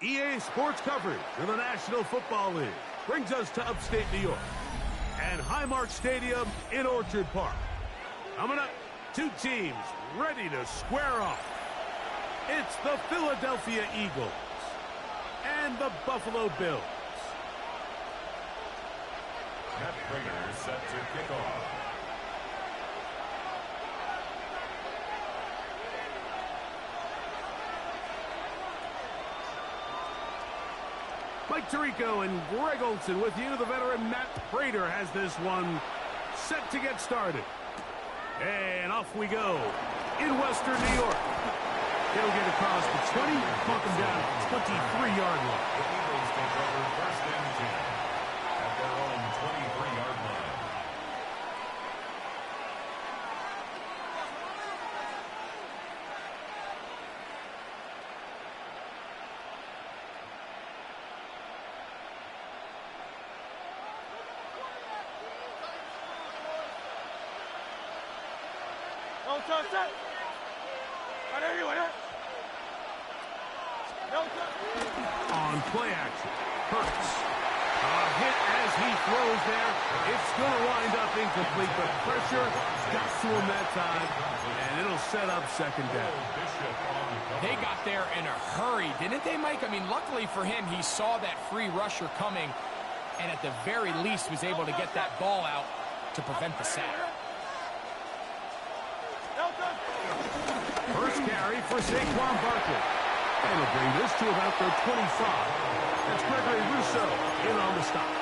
EA Sports coverage of the National Football League brings us to upstate New York and Highmark Stadium in Orchard Park. Coming up, two teams ready to square off. It's the Philadelphia Eagles and the Buffalo Bills. Matt Prater set to kick off. Mike Tirico and Greg Olson with you. The veteran Matt Prater has this one set to get started. And off we go in Western New York. He'll get across the 20, knock him down at the 23-yard line. The Eagles take over first and 10 at their own 23-yard line. No touch that. On play action, Hurts Hit as he throws there. It's going to wind up incomplete, but pressure got to him that time, and it'll set up second down. They got there in a hurry, didn't they, Mike? I mean, luckily for him, he saw that free rusher coming, and at the very least was able to get that ball out to prevent the sack. First carry for Saquon Barkley. And he'll bring this to about their 25. That's Gregory Rousseau in on the stop.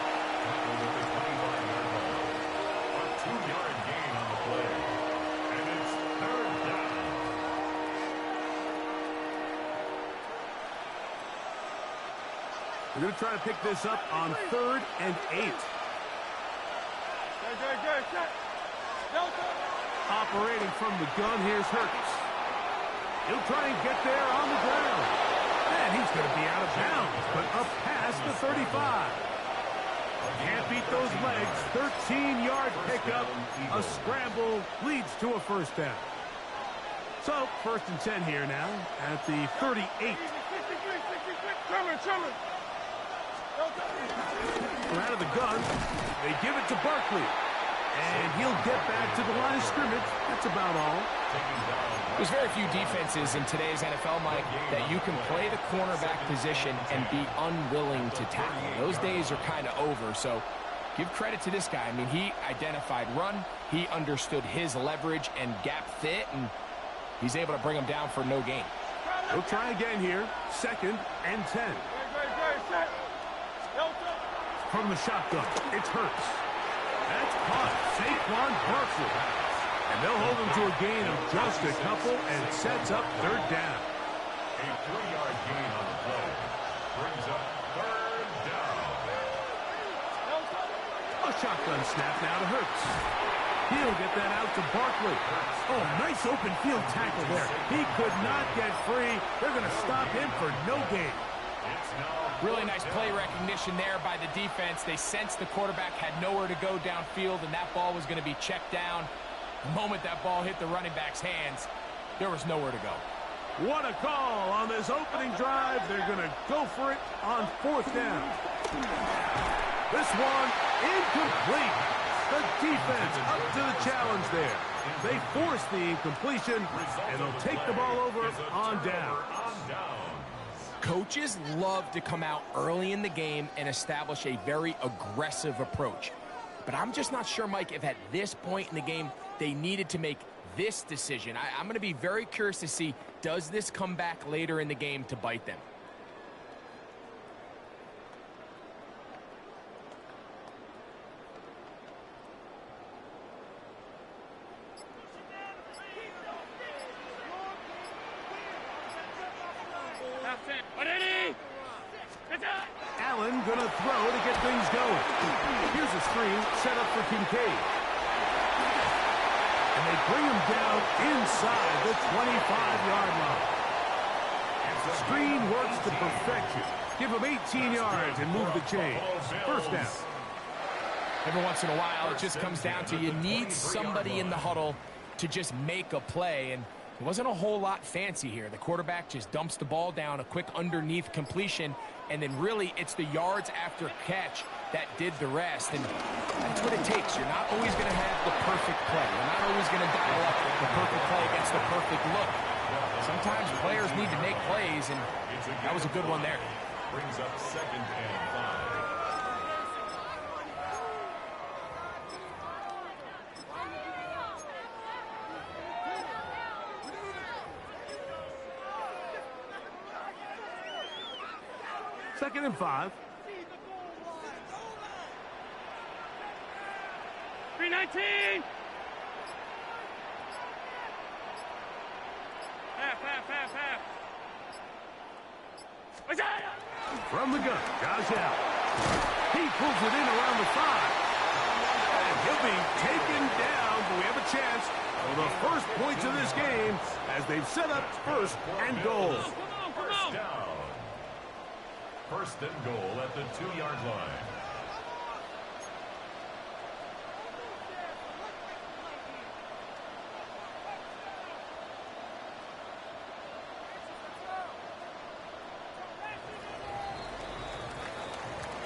A 2-yard gain on the play. And it's third down. They're going to try to pick this up on 3rd and 8. Good. Operating from the gun, here's Hurts. He'll try and get there on the ground. And he's going to be out of bounds, but up past the 35. Can't beat those legs. 13-yard pickup. A scramble leads to a first down. So, 1st and 10 here now at the 38. Coming. We're out of the gun. They give it to Barkley. And he'll get back to the line of scrimmage. That's about all. There's very few defenses in today's NFL, Mike, that you can play the cornerback position and be unwilling to tackle. Those days are kind of over, so give credit to this guy. I mean, he identified run, he understood his leverage and gap fit, and he's able to bring him down for no gain. He'll try again here. 2nd and 10. From the shotgun, it's Hurts. That's caught. Saquon Barkley. And they'll hold him to a gain of just a couple and sets up 3rd down. A 3-yard gain on the play. Brings up 3rd down. A shotgun snap now to Hurts. He'll get that out to Barkley. Oh, nice open field tackle there. He could not get free. They're going to stop him for no gain. Really nice play recognition there by the defense. They sensed the quarterback had nowhere to go downfield, and that ball was going to be checked down. The moment that ball hit the running back's hands, there was nowhere to go. What a call on this opening drive. They're going to go for it on 4th down. This one incomplete. The defense up to the challenge there. They force the incompletion, and they'll take the ball over on down. Coaches love to come out early in the game and establish a very aggressive approach. But I'm just not sure, Mike, if at this point in the game they needed to make this decision. I'm going to be very curious to see, does this come back later in the game to bite them? Allen going to throw to get things going. Here's a screen set up for Kincaid. And they bring him down inside the 25-yard line. Screen works to perfection. Give him 18 yards and move the chains. First down. Every once in a while, it just comes down to you need somebody in the huddle to just make a play, and it wasn't a whole lot fancy here. The quarterback just dumps the ball down, a quick underneath completion, and then really it's the yards after catch that did the rest, and that's what it takes. You're not always going to have the perfect play. You're not always going to dial up the perfect play against the perfect look. Sometimes players need to make plays, and that was a good one there. Brings up 2nd and 5. Second and 5. 319. Half. From the gun, Josh Allen. He pulls it in around the 5. And he'll be taken down, but we have a chance for the first points of this game as they've set up 1st and goal. First down. 1st and goal at the 2-yard line.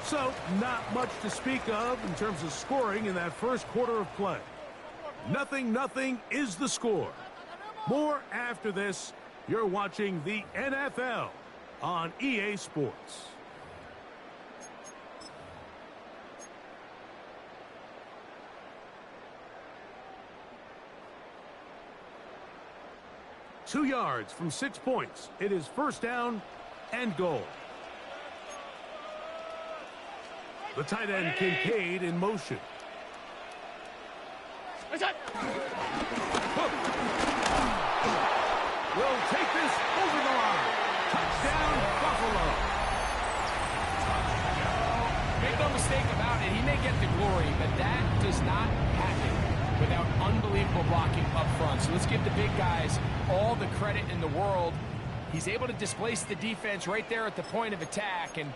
So, not much to speak of in terms of scoring in that first quarter of play. 0-0 is the score. More after this. You're watching the NFL on EA Sports. Two yards from 6 points. It is first down and goal. The tight end Kincaid in motion. Will take this over the line. Touchdown, Buffalo. Make no mistake about it, he may get the glory, but that does not happen without unbelievable blocking up front. So let's give the big guys all the credit in the world. He's able to displace the defense right there at the point of attack, and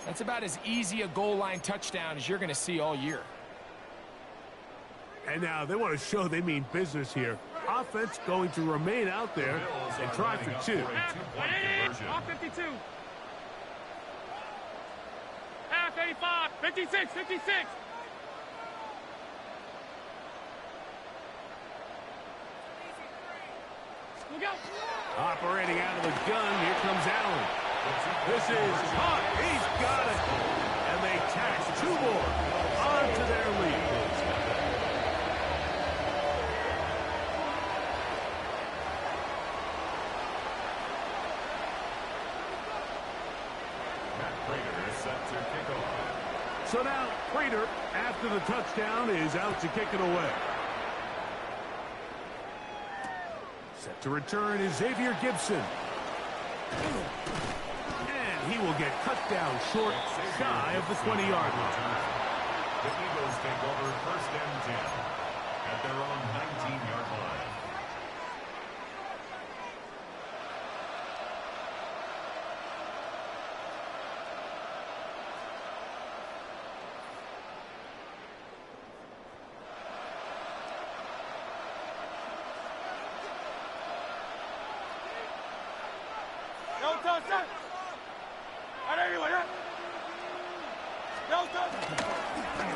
that's about as easy a goal line touchdown as you're going to see all year. And now they want to show they mean business here. Offense going to remain out there and try for two. Off 52. Half 85. 56. 56. Look out. Operating out of the gun, here comes Allen. This is caught. He's got it. And they tax two more onto their lead. Matt Prater is set to kick off. So now Prater, after the touchdown, is out to kick it away. Set to return is Xavier Gibson. And he will get cut down short, shy of the 20-yard line. The Eagles take over first and 10 at their own 19-yard line.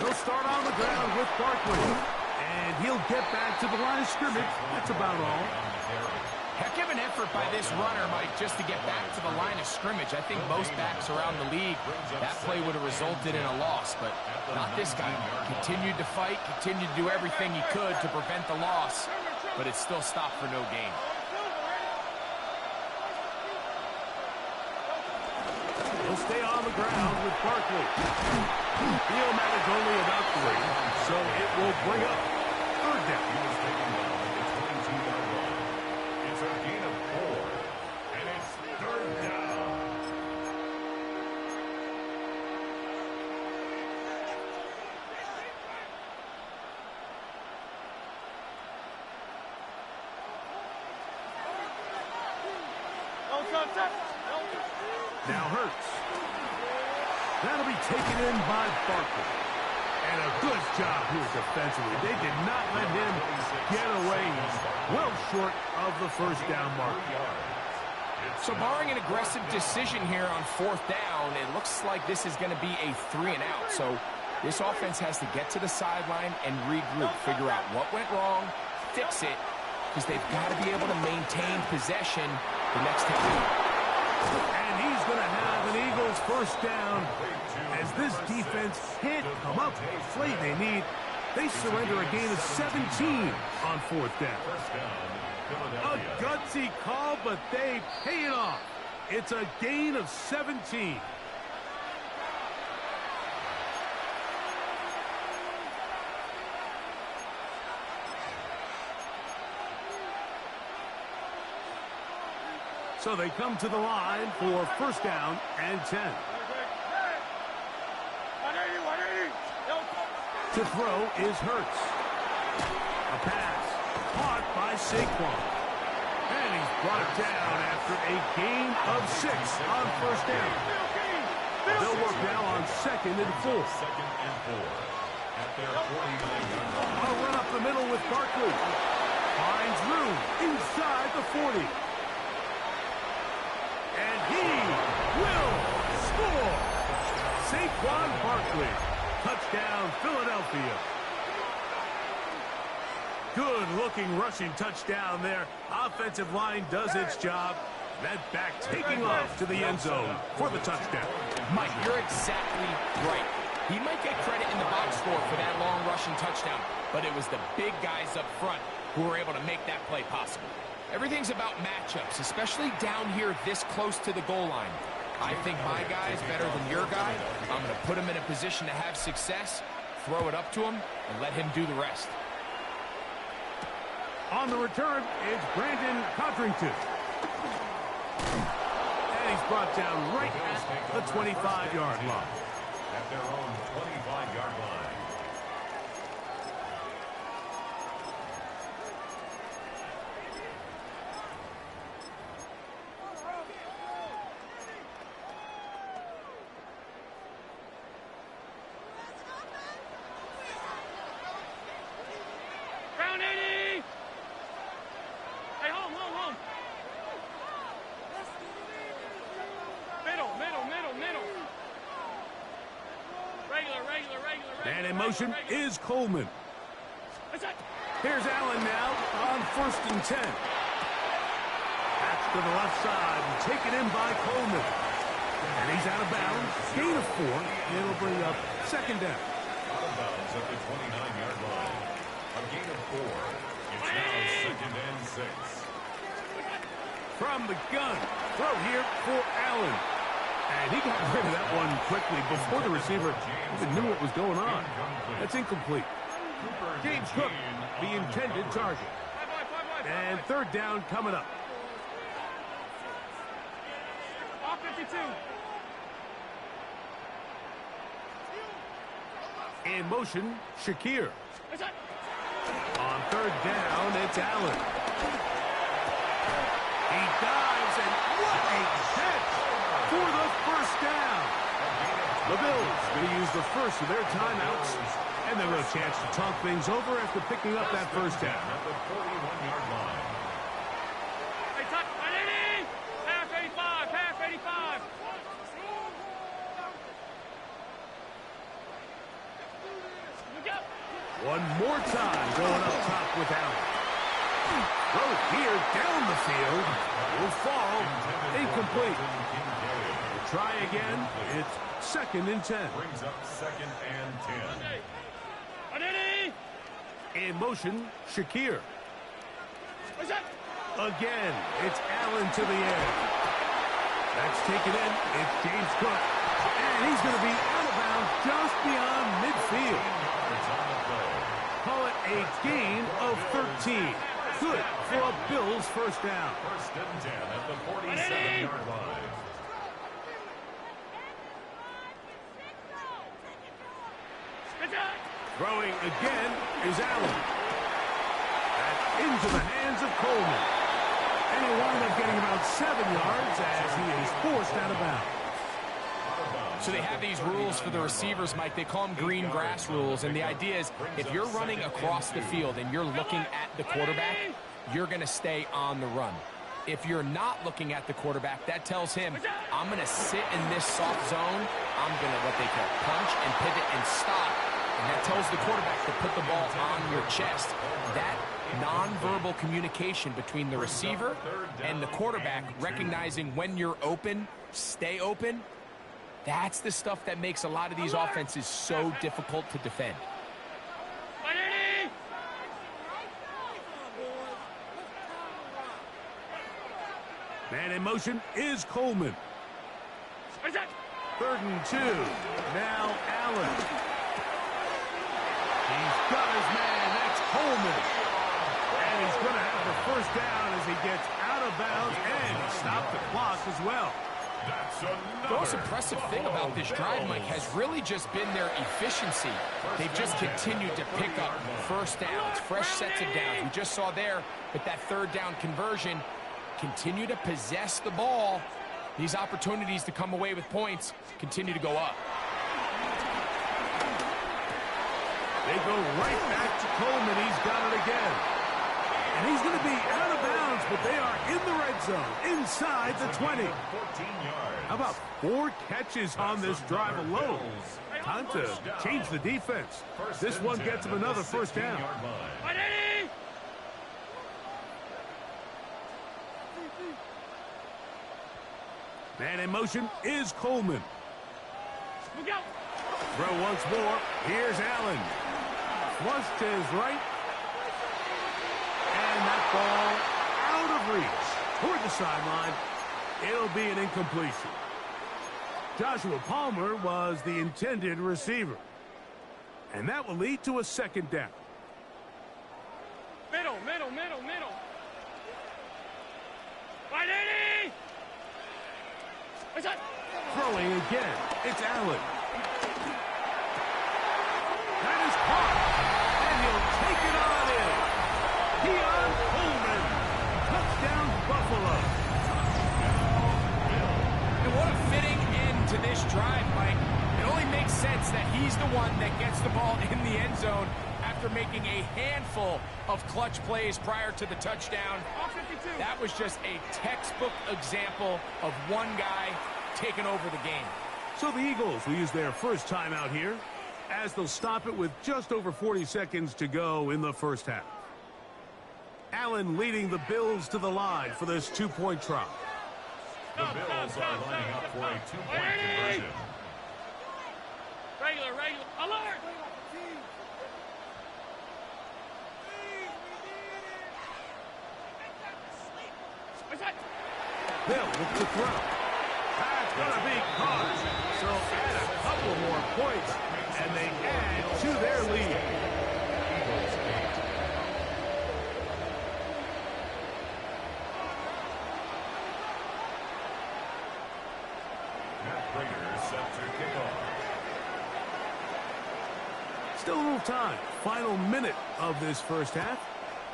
He'll start on the ground with Barkley. And he'll get back to the line of scrimmage. That's about all. Heck of an effort by this runner, Mike, just to get back to the line of scrimmage. I think most backs around the league, that play would have resulted in a loss, but not this guy. Continued to fight, continued to do everything he could to prevent the loss, but it still stopped for no gain. He'll stay on the ground with Barkley. Field man is only about 3, so it will bring up third down. He was taken down at the 22-yard line. It's a gain of 4, and it's third down. Now Hurts. That'll be taken in by Barkley. And a good job here defensively. They did not let him get away. He's well short of the first down mark. So barring an aggressive decision here on fourth down, it looks like this is going to be a 3-and-out. So this offense has to get to the sideline and regroup, figure out what went wrong, fix it, because they've got to be able to maintain possession the next time. And he's going to have an Eagles first down as this defense can't come up with the play they need. They surrender a gain of 17 on fourth down. A gutsy call, but they pay it off. It's a gain of 17. So they come to the line for first down and 10. To throw is Hurts. A pass caught by Saquon. And he's brought down after a gain of 6 on first down. They'll work now on 2nd and 4. Second and 4 at their 49-yard line. A run up the middle with Barkley. Finds room inside the 40. And he will score. Saquon Barkley. Touchdown, Philadelphia. Good-looking rushing touchdown there. Offensive line does its job. That back taking off to the end zone for the touchdown. Mike, you're exactly right. He might get credit in the box score for that long rushing touchdown, but it was the big guys up front who were able to make that play possible. Everything's about matchups, especially down here this close to the goal line. I think my guy is better than your guy. I'm going to put him in a position to have success, throw it up to him, and let him do the rest. On the return, it's Brandon Codrington. And he's brought down right at the 25-yard line. At their own 25-yard line. Round 80! Hey, home. Middle. Regular. And in motion is Coleman. Here's Allen now on 1st and 10. That's to the left side and taken in by Coleman. And he's out of bounds. Gain of 4. It'll bring up 2nd down. Out of bounds at the 29-yard line. A gain of 4. It's now 2nd and 6. From the gun. Throw here for Allen. And he got rid of that one quickly before the receiver even knew what was going on. That's incomplete. James Cook, the intended target. And 3rd down coming up. Off 52. In motion, Shakir. On 3rd down, it's Allen. He dives, and what a catch for the 1st down. The Bills going to use the first of their timeouts, and they'll have a chance to talk things over after picking up that 1st down. At the 41-yard line. Hey, touch, 80! Half 85. Look out! One more time going up top with Allen. Throw here down the field. Will fall. Incomplete. We'll try again. It's 2nd and 10. Brings up 2nd and 10. In motion, Shakir. What's that? Again, it's Allen to the end. That's taken in. It's James Cook. And he's going to be out of bounds just beyond midfield. Call it a gain of 13. Good for a Bills 1st down. 1st and 10 at the 47-yard line. Throwing again is Allen. That's into the hands of Coleman. And he'll wind up getting about 7 yards as he is forced out of bounds. So they have these rules for the receivers, Mike. They call them green grass rules. And the idea is if you're running across the field and you're looking at the quarterback, you're going to stay on the run. If you're not looking at the quarterback, that tells him, I'm going to sit in this soft zone. I'm going to, what they call, punch and pivot and stop. And that tells the quarterback to put the ball on your chest. That nonverbal communication between the receiver and the quarterback, recognizing when you're open, stay open, that's the stuff that makes a lot of these offenses so difficult to defend. Man in motion is Coleman. 3rd and 2. Now Allen. He's got his man. That's Coleman. And he's going to have the 1st down as he gets out of bounds and stop the clock as well. The most impressive thing about this drive, Mike, has really just been their efficiency. They've just continued to pick up 1st downs, fresh sets of downs. We just saw there with that 3rd down conversion, continue to possess the ball. These opportunities to come away with points continue to go up. They go right back to Coleman. He's got it again. And he's going to be out of bounds, but they are in the red zone, inside the 20. 14 yards. How about 4 catches on this drive alone? Time to change the defense. This one gets him another first down. Man in motion is Coleman. Throw once more. Here's Allen. Flush to his right. And that ball out of reach toward the sideline. It'll be an incompletion. Joshua Palmer was the intended receiver. And that will lead to a second down. Middle. Right, Eddie! What's that? Throwing again. It's Allen. That is caught. And he'll take it on in. Keon Coleman. Touchdown, Buffalo. And what a fitting end to this drive, Mike. It only makes sense that he's the one that gets the ball in the end zone after making a handful of clutch plays prior to the touchdown. That was just a textbook example of one guy taking over the game. So the Eagles will use their first timeout here as they'll stop it with just over 40 seconds to go in the first half. Allen leading the Bills to the line for this 2-point try. The Bills are lining up for a 2-point conversion. Regular. Alert! What's that? They'll look to throw. That's going to be caught. So add a couple more points, and they add to their lead. Matt Prater set to kick off. Still a little time. Final minute of this first half.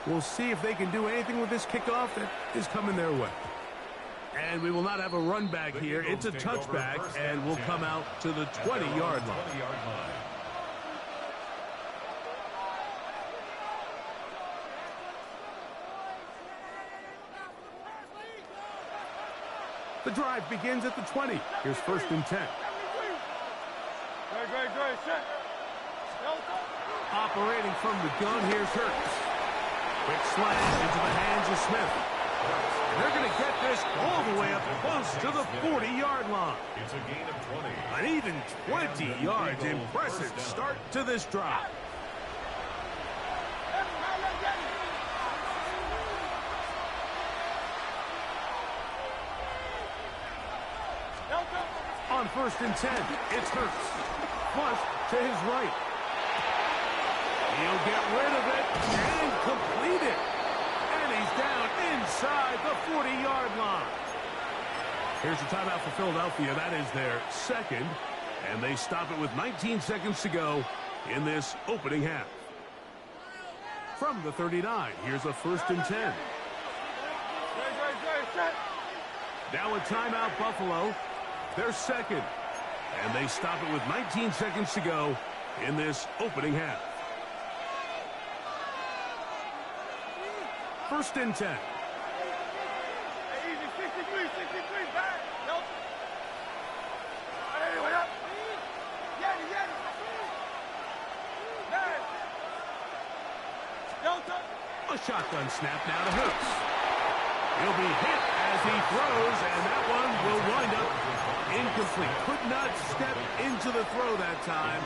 We'll see if they can do anything with this kickoff that is coming their way. And we will not have a run back here. It's a touchback, and we'll come out to the 20-yard line. The drive begins at the 20. Here's 1st and 10. Great. Set. Operating from the gun, here's Hurts. Quick slant into the hands of Smith. And they're going to get this all the way up close to the 40-yard line. It's a gain of 20. An even 20 yards. Impressive start to this drive. On 1st and 10, it's Hurts. Flush to his right. He'll get rid of it and complete it. And he's down inside the 40-yard line. Here's the timeout for Philadelphia. That is their second. And they stop it with 19 seconds to go in this opening half. From the 39, here's a 1st and 10. Now a timeout, Buffalo. Their second. And they stop it with 19 seconds to go in this opening half. 1st and 10. Easy, 63, back. Nope. Anyway, up. Yeti. Delta. A shotgun snap now to Hurts. He'll be hit as he throws, and that one will wind up incomplete. Could not step into the throw that time.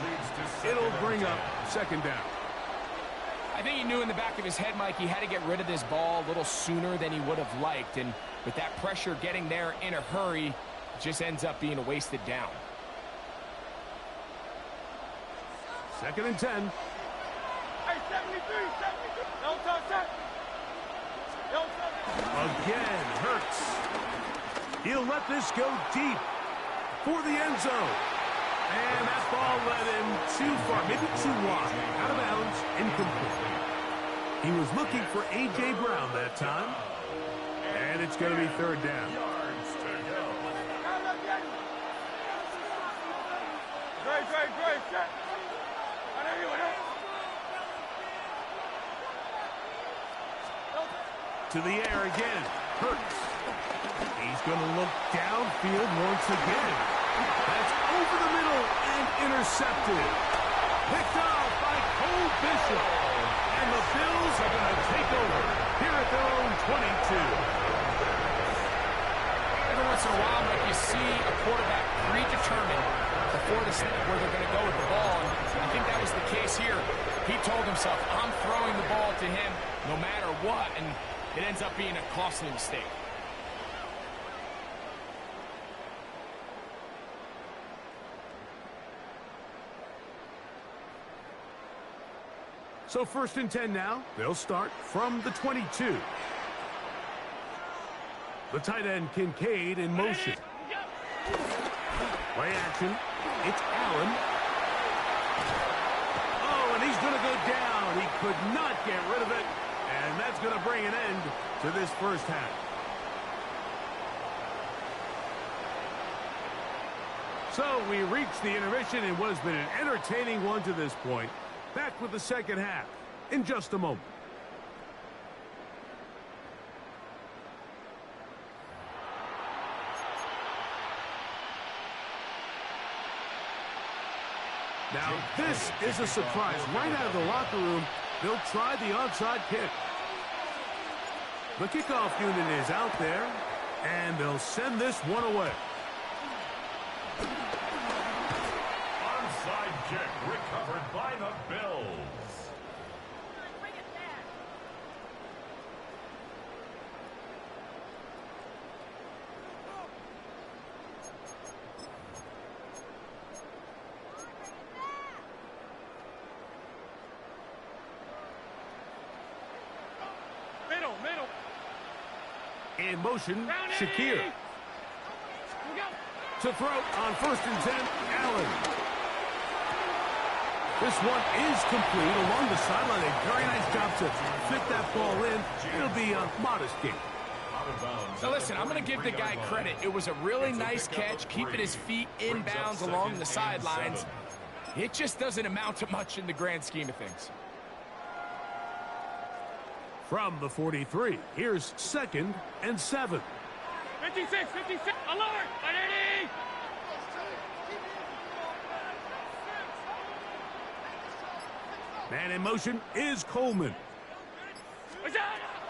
It'll bring up 2nd down. I think he knew in the back of his head, Mike, he had to get rid of this ball a little sooner than he would have liked. And with that pressure getting there in a hurry, it just ends up being a wasted down. 2nd and 10. Hey, 73. No touch. Again, Hurts. He'll let this go deep for the end zone. And that ball led him too far, maybe too wide. Out of bounds, incomplete. He was looking for A.J. Brown that time. And it's going to be 3rd down. Great. Set. to the air again. Hurts. He's going to look downfield once again. That's over the middle and intercepted. Picked off by Cole Bishop. And the Bills are going to take over here at their own 22. Every once in a while, Mike, you see a quarterback predetermined before the snap where they're going to go with the ball, and I think that was the case here. He told himself, I'm throwing the ball to him no matter what, and it ends up being a costly mistake. So 1st and 10 now. They'll start from the 22. The tight end, Kincaid, in motion. Play action. It's Allen. Oh, and he's going to go down. He could not get rid of it. And that's going to bring an end to this first half. So we reached the intermission in what has been an entertaining one to this point. Back with the second half in just a moment. Now, this is a surprise. Right out of the locker room, they'll try the onside kick. The kickoff unit is out there, and they'll send this one away. Onside kick recovered by the Bills. In motion, Shakir. To throw on 1st and 10, Allen. This one is complete along the sideline. A very nice job to fit that ball in. It'll be a modest gain. Now listen, I'm going to give the guy credit. It was a really nice catch, keeping his feet inbounds along the sidelines. It just doesn't amount to much in the grand scheme of things. From the 43, here's 2nd and 7. 56, alert! Identity! Man in motion is Coleman.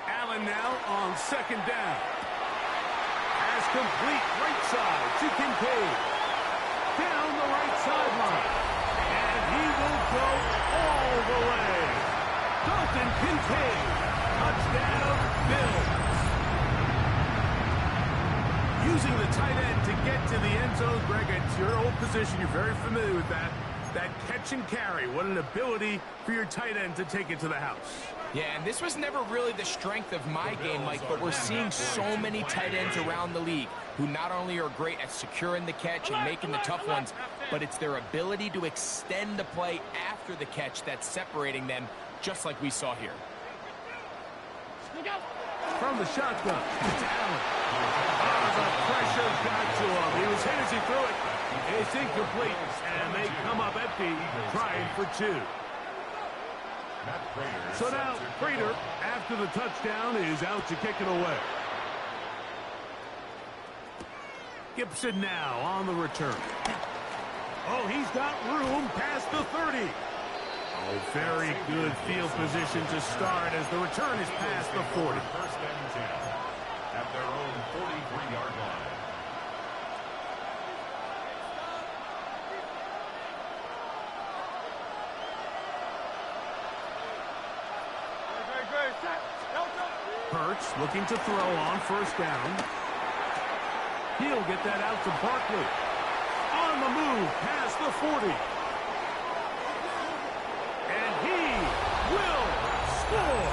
Allen now on 2nd down. Has complete right side to Kincaid. Down the right sideline. And he will go all the way. Dalton Kincaid. Touchdown, Bills. Using the tight end to get to the end zone, Greg, it's your old position. You're very familiar with that. That catch and carry. What an ability for your tight end to take it to the house. Yeah, and this was never really the strength of my game, Mike, but we're seeing so many tight ends around the league who not only are great at securing the catch and making the tough ones, but it's their ability to extend the play after the catch that's separating them, just like we saw here. From the shotgun, it's Allen. Oh, the pressure got to him. He was hit as he threw it. It's incomplete, and they come up empty, trying for 2. So now, Prater, after the touchdown, is out to kick it away. Gibson now on the return. Oh, he's got room past the 30. Oh, very good field position to start as the return is past the 40. 1st and 10 at their own 43-yard line. Hurts looking to throw on 1st down. He'll get that out to Barkley. On the move past the 40. And he will score.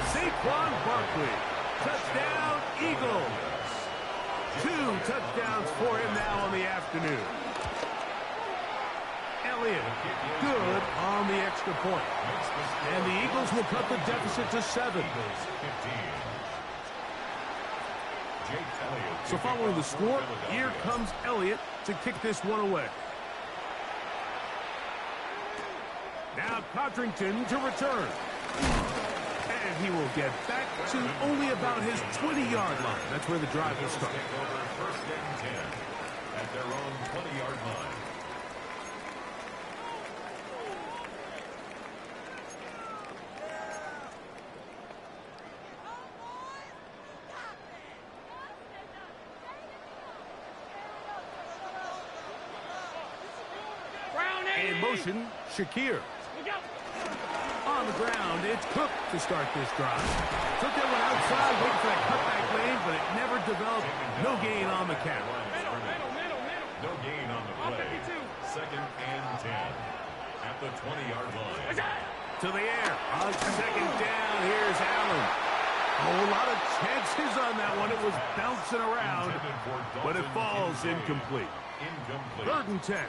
Saquon Barkley. Touchdown, Eagles. 2 touchdowns for him now on the afternoon. Elliott, good on the extra point. And the Eagles will cut the deficit to 7. So following the score, here comes Elliott to kick this one away. Now Codrington to return. And he will get back to only about his 20-yard line. That's where the drive will start. First and 10 at their own 20-yard line. In motion, Shakir. On the ground, it's Cook to start this drive. Took that one outside, waiting for that cutback lane, but it never developed. No gain on the catch. No gain on the play. Second and 10 at the 20-yard line. To the air. On second down, here's Allen. A lot of chances on that one. It was bouncing around, but it falls incomplete. Third and 10.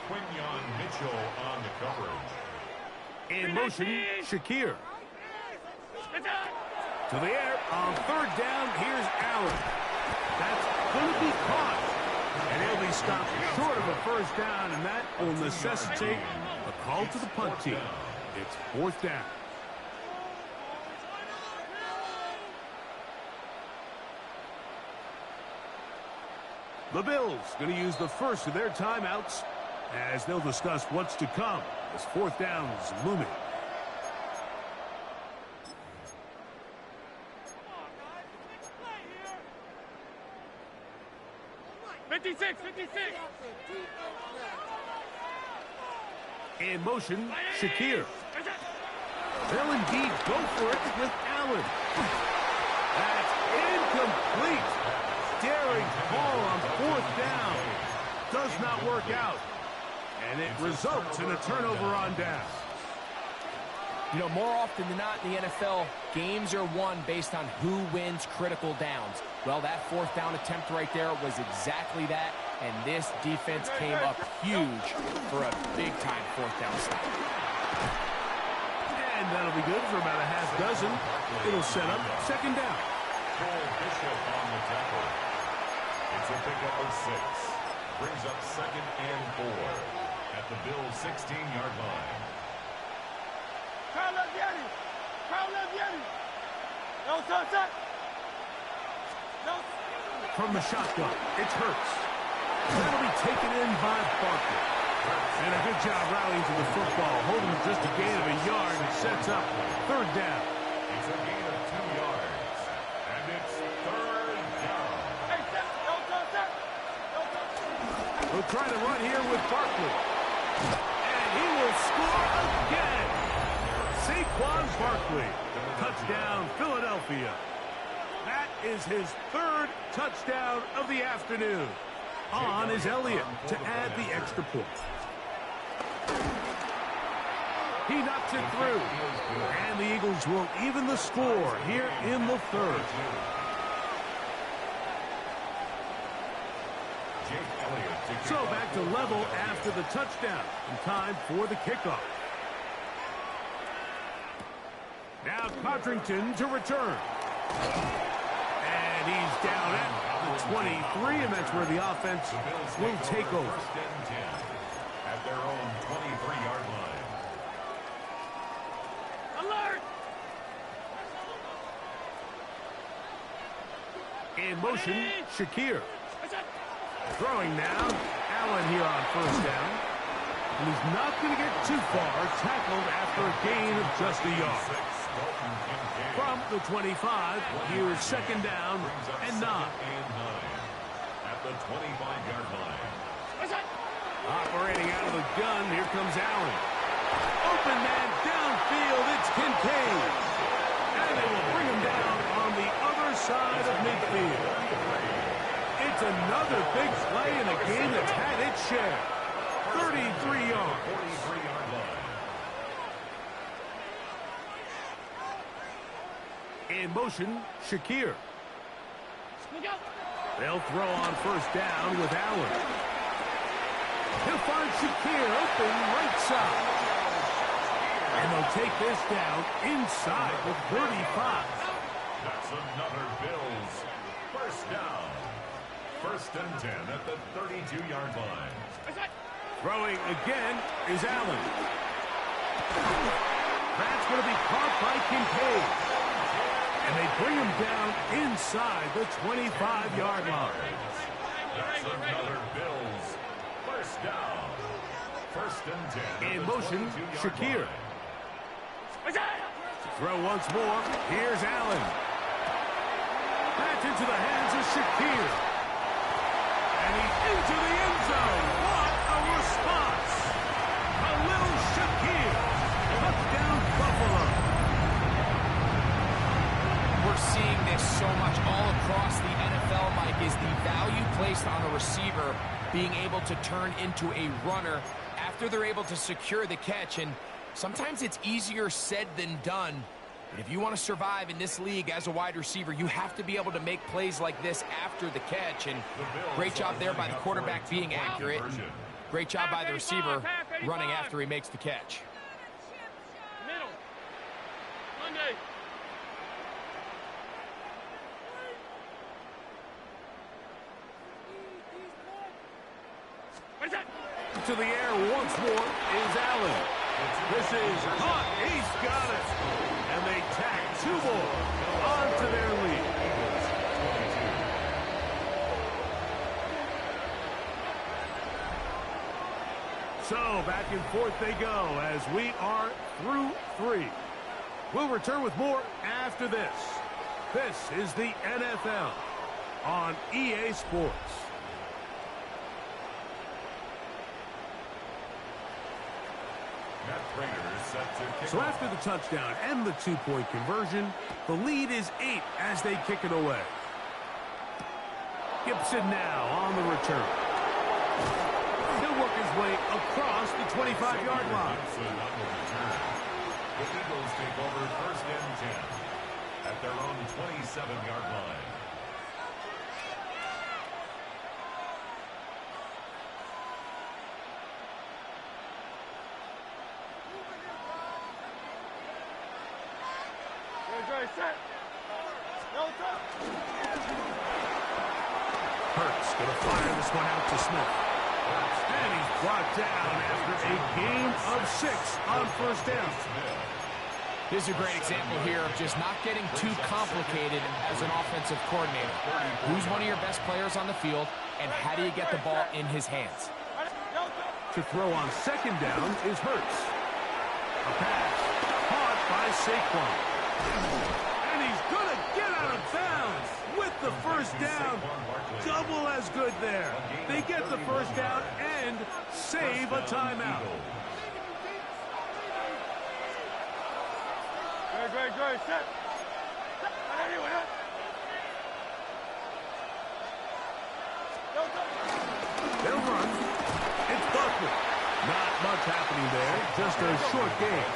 Quinyon Mitchell on the coverage. In motion, Shakir. To the air. On third down, here's Allen. That's going to be caught. And he'll be stopped short of a first down, and that will necessitate a call to the punt team. It's fourth down. The Bills going to use the first of their timeouts as they'll discuss what's to come as fourth down is looming. In motion, Shakir. They'll indeed go for it with Allen. That's incomplete. Daring call on fourth down. Does not work out. And it results in a turnover on down. You know, more often than not in the NFL, games are won based on who wins critical downs. Well, that fourth down attempt right there was exactly that, and this defense came up huge for a big-time fourth down stop. And that'll be good for about a half dozen. It'll set up second down. Cole Bishop on the tackle. It's a pickup of 6. Brings up second and 4 at the Bills' 16-yard line. From the shotgun, it's Hurts. That'll be taken in by Barkley. And a good job rallying to the football, holding just a gain of a yard and sets up third down. It's a gain of 2 yards, and it's third down. We'll try to run here with Barkley. And he will score again. Saquon Barkley. Touchdown, Philadelphia. That is his third touchdown of the afternoon. On is Elliott to add the extra point. He knocks it through. And the Eagles will even the score here in the third. So back to level after the touchdown. And time for the kickoff. Now Codrington to return. And he's down at the 23, and that's where the offense will take over. First and 10 at their own 23-yard line. Alert! In motion, Shakir. Throwing now, Allen here on first down. And he's not going to get too far, tackled after a gain of just a yard. From the 25, here's second down and 9. At the 25-yard line. Operating out of the gun, here comes Allen. Open man downfield, it's Kincaid. And they will bring him down on the other side of midfield. It's another big play in a game that's had its share. 33 yards. 43-yard line. In motion, Shakir. They'll throw on first down with Allen. He'll find Shakir open right side. And they'll take this down inside the 35. That's another Bills first down. First and 10 at the 32-yard line. Throwing again is Allen. That's going to be caught by Kincaid. And they bring him down inside the 25-yard line. That's another Bills first down. First and 10. In motion, Shakir. Throw once more. Here's Allen. Back into the hands of Shakir. And he's into the end zone. What a response. Khalil Shakir. Touchdown, Buffalo. We're seeing this so much all across the NFL, Mike, is the value placed on a receiver being able to turn into a runner after they're able to secure the catch. And sometimes it's easier said than done. But if you want to survive in this league as a wide receiver, you have to be able to make plays like this after the catch. And great job there by the quarterback being accurate. And great job by the receiver running after he makes the catch. Middle. Monday. To the air once more is Allen. This is hot. He's got it. And they tack 2 more onto their lead. So back and forth they go as we are through 3. We'll return with more after this. This is the NFL on EA Sports. So after the touchdown and the 2-point conversion, the lead is 8 as they kick it away. Gibson now on the return. He'll work his way across the 25-yard line. The Eagles take over first and 10 at their own 27-yard line. Hurts going to fire this one out to Smith. And he's brought down after a gain of 6 on first down. This is a great example here of just not getting too complicated as an offensive coordinator. Who's one of your best players on the field, and how do you get the ball in his hands? To throw on second down is Hurts. A pass caught by Saquon. And he's going to get out of bounds with the first down. Double as good there. They get the first down and save a timeout. Great, set. They'll run. It's Buckner. Not much happening there. Just a short gain.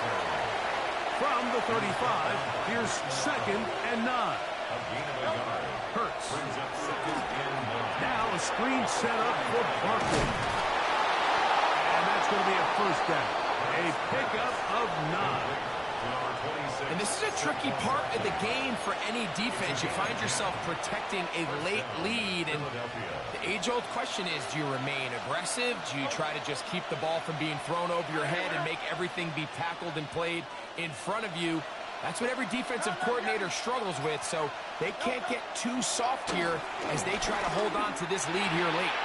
From the 35, here's second and 9. Hurts. Now a screen set up for Barkley. And that's going to be a first down. A pickup of 9. And this is a tricky part of the game for any defense. You find yourself protecting a late lead, and the age-old question is, do you remain aggressive? Do you try to just keep the ball from being thrown over your head and make everything be tackled and played in front of you? That's what every defensive coordinator struggles with, so they can't get too soft here as they try to hold on to this lead here late.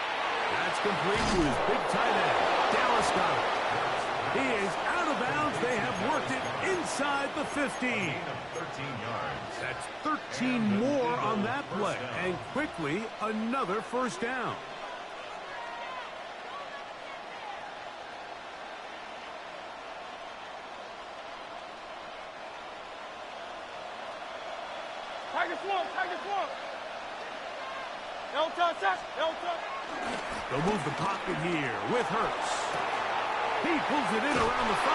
That's complete to his big tight end, Dallas Goedert. He is out of bounds. They have worked it inside the 15. 13 yards. That's 13 more on that play. And quickly, another first down. Tiger swamp. They'll move the pocket here with Hurts. He pulls it in around the 5.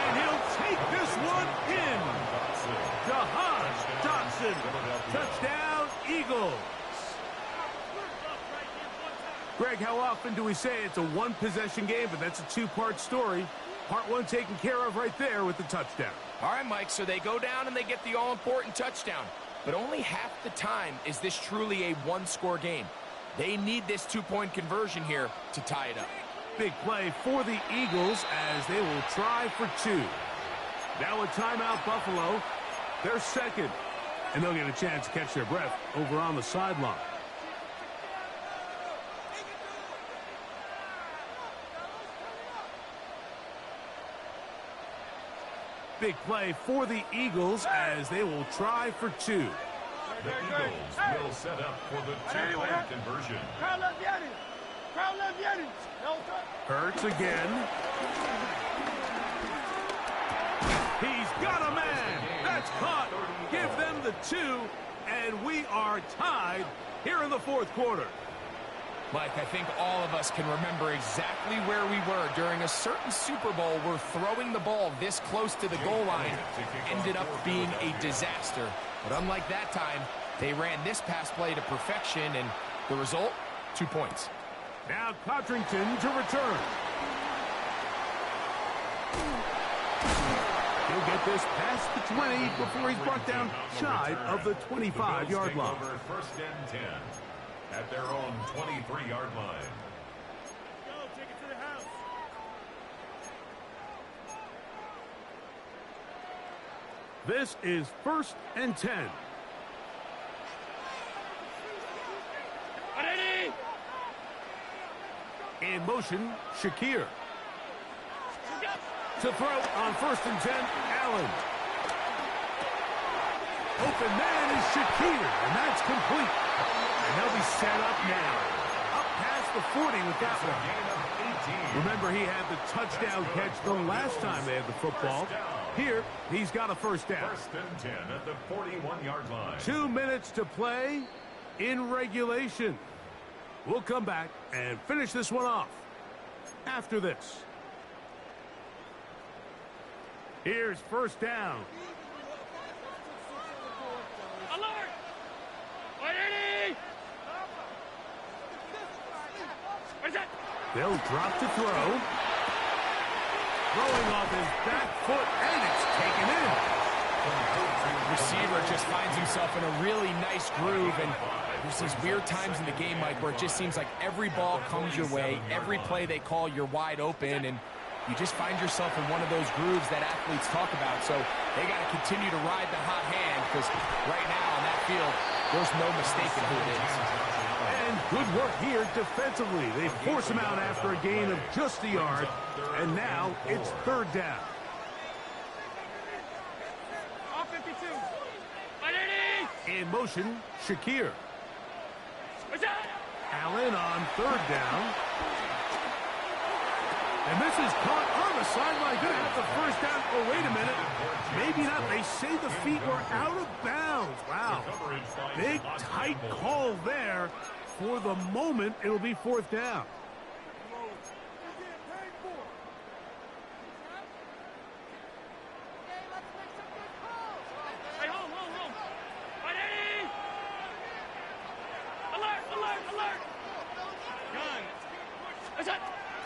And he'll take this one in. Jahan Dotson. Touchdown, Eagles. Greg, how often do we say it's a one-possession game, but that's a two-part story? Part 1 taken care of right there with the touchdown. All right, Mike, so they go down and they get the all-important touchdown. But only half the time is this truly a one-score game. They need this two-point conversion here to tie it up. Big play for the Eagles as they will try for 2. Now a timeout, Buffalo. They're second. And they'll get a chance to catch their breath over on the sideline. Big play for the Eagles as they will try for two. The Eagles will set up for the two-point conversion. Hurts again. He's got a man. That's caught. Give them the two, and we are tied here in the fourth quarter. Mike, I think all of us can remember exactly where we were during a certain Super Bowl where throwing the ball this close to the goal line ended up being a disaster. But unlike that time, they ran this pass play to perfection, and the result, 2 points. Now Codrington to return. He'll get this past the 20 before he's brought down shy of the 25-yard line. First and 10 at their own 23-yard line. Go, take it to the house. This is first and 10. Ready? In motion, Shakir. To throw on first and 10, Allen. Open man is Shakir, and that's complete. And they'll be set up now. Up past the 40 with that one. Remember, he had the touchdown catch the last time they had the football. Here, he's got a first down. First and 10 at the 41-yard line. 2 minutes to play in regulation. We'll come back and finish this one off after this. Here's first down. Alert! Ready? What is that? They'll drop to throw. Throwing off his back foot, and it's taken in. Receiver just finds himself in a really nice groove, and there's these weird times in the game, Mike, where it just seems like every ball comes your way, every play they call, you're wide open, and you just find yourself in one of those grooves that athletes talk about. So they got to continue to ride the hot hand, because right now on that field, there's no mistaking who it is. And good work here defensively. They force him out after a gain of just a yard, and now it's third down. All 52. Ready? In motion, Shakir. What's that? Allen on third down. And this is caught on the sideline. Going to have the first down. Oh, wait a minute. Maybe not. They say the feet were out of bounds. Wow. Big, tight call there. For the moment, it'll be fourth down. Hey, hold. Ready? Alert! Gun. What's that?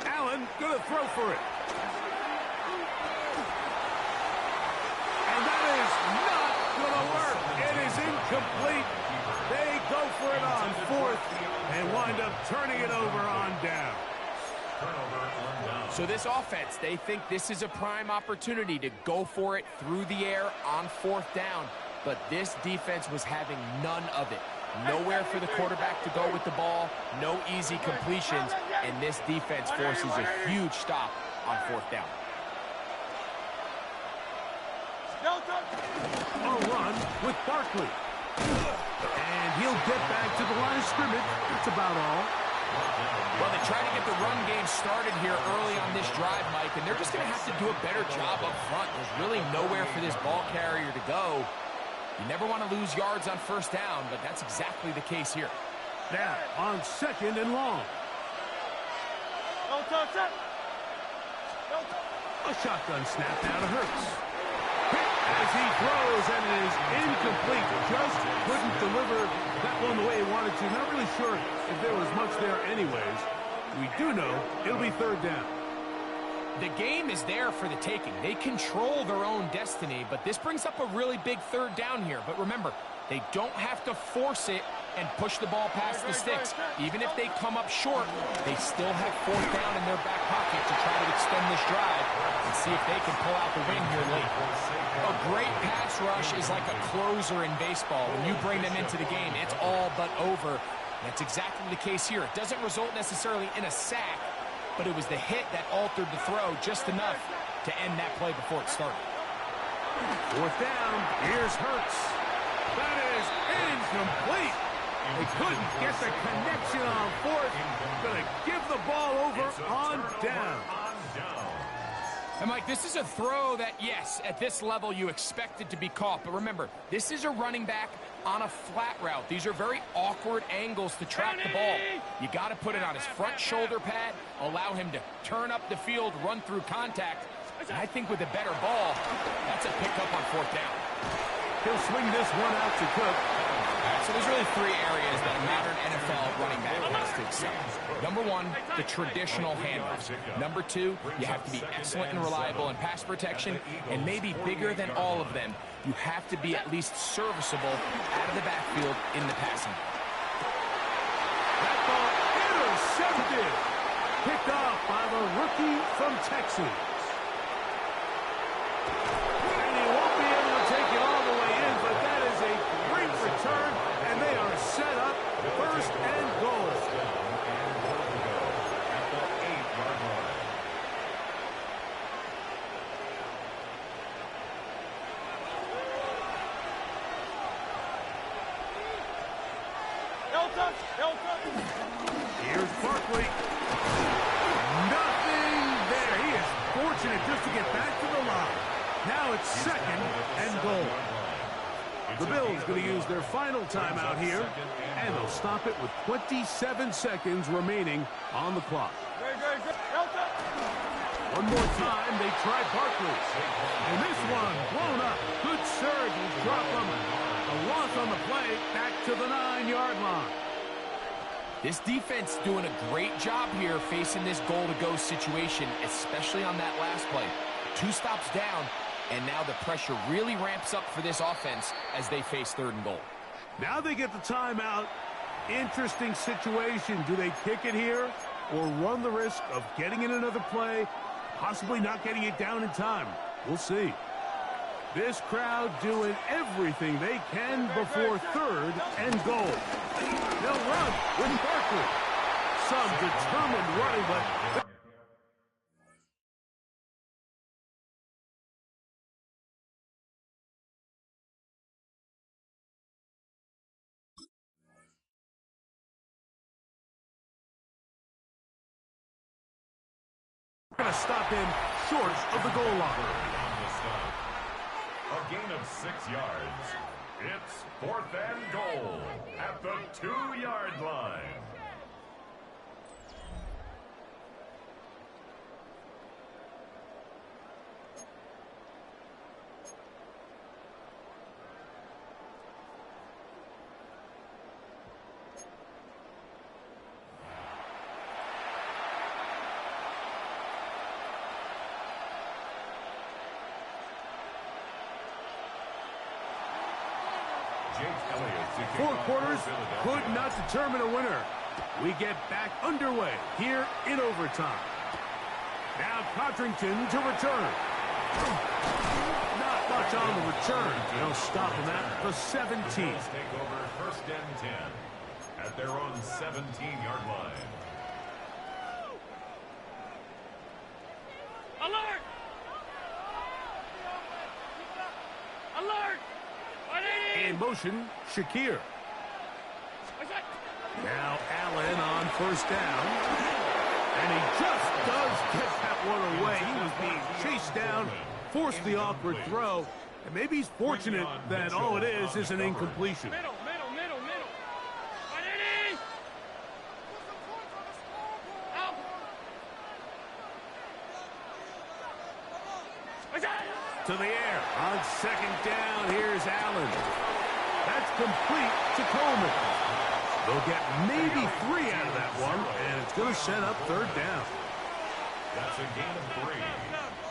Allen going to throw for it. And that is not going to work. It is incomplete. They go for it on fourth and wind up turning it over on down. So this offense, they think this is a prime opportunity to go for it through the air on fourth down. But this defense was having none of it. Nowhere for the quarterback to go with the ball, no easy completions, and this defense forces a huge stop on fourth down. A run with Barkley. And he'll get back to the line of scrimmage. That's about all. Well, they try to get the run game started here early on this drive, Mike, and they're just going to have to do a better job up front. There's really nowhere for this ball carrier to go. You never want to lose yards on first down, but that's exactly the case here. Now, on second and long. A shotgun snap now to Hurts. Hit as he throws, and it is incomplete. Just couldn't deliver that one the way he wanted to. Not really sure if there was much there anyways. We do know it'll be third down. The game is there for the taking. They control their own destiny, but this brings up a really big third down here. But remember, they don't have to force it and push the ball past the sticks. Even if they come up short, they still have fourth down in their back pocket to try to extend this drive and see if they can pull out the win here late. A great pass rush is like a closer in baseball. When you bring them into the game, it's all but over. That's exactly the case here. It doesn't result necessarily in a sack, but it was the hit that altered the throw just enough to end that play before it started. Fourth down. Here's Hurts. That is incomplete. They couldn't get the connection on fourth. Going to give the ball over on down. And, Mike, this is a throw that, yes, at this level you expect it to be caught. But remember, this is a running back on a flat route. These are very awkward angles to track the ball. You got to put it on his front shoulder pad, allow him to turn up the field, run through contact. And I think with a better ball, that's a pickup on fourth down. He'll swing this one out to Cook. So there's really three areas that a modern NFL running back has to excel. Number one, the traditional handoffs. Number two, you have to be excellent and reliable in pass protection. And maybe bigger than all of them, you have to be at least serviceable out of the backfield in the passing game. That ball intercepted. Picked off by the rookie from Texas. And he won't be able to take it all the way in, but that is a great return. And they are set up first and goal. At the 8-yard line. Here's Barkley. Nothing there. He is fortunate just to get back to the line. Now it's second and goal. The Bills going to use their final timeout here, and they'll stop it with 27 seconds remaining on the clock. One more time, they try Barkley. And this one blown up. Good surge will drop him. A loss on the play, back to the 9-yard line. This defense doing a great job here facing this goal-to-go situation, especially on that last play. 2 stops down, and now the pressure really ramps up for this offense as they face third and goal. Now they get the timeout. Interesting situation. Do they kick it here or run the risk of getting in another play, possibly not getting it down in time? We'll see. This crowd doing everything they can before third and goal. They'll run with Barkley. Some determined running, but going to stop him short of the goal line. A gain of 6 yards. It's 4th and goal at the 2-yard line. Four quarters could not determine a winner. We get back underway here in overtime. Now Codrington to return. Not much on the return. They'll stop him at the 17. Take over 1st and 10 at their own 17-yard line. Alert! Alert! In motion, Shakir. Now Allen on 1st down. And he just does get that one away. He was being chased down, forced the awkward throw. And maybe he's fortunate that all it is an incompletion. Middle. Out. To the air. On 2nd down, here's Allen. That's complete to Coleman. They'll get maybe 3 out of that one, and it's going to set up 3rd down. That's a gain of 3.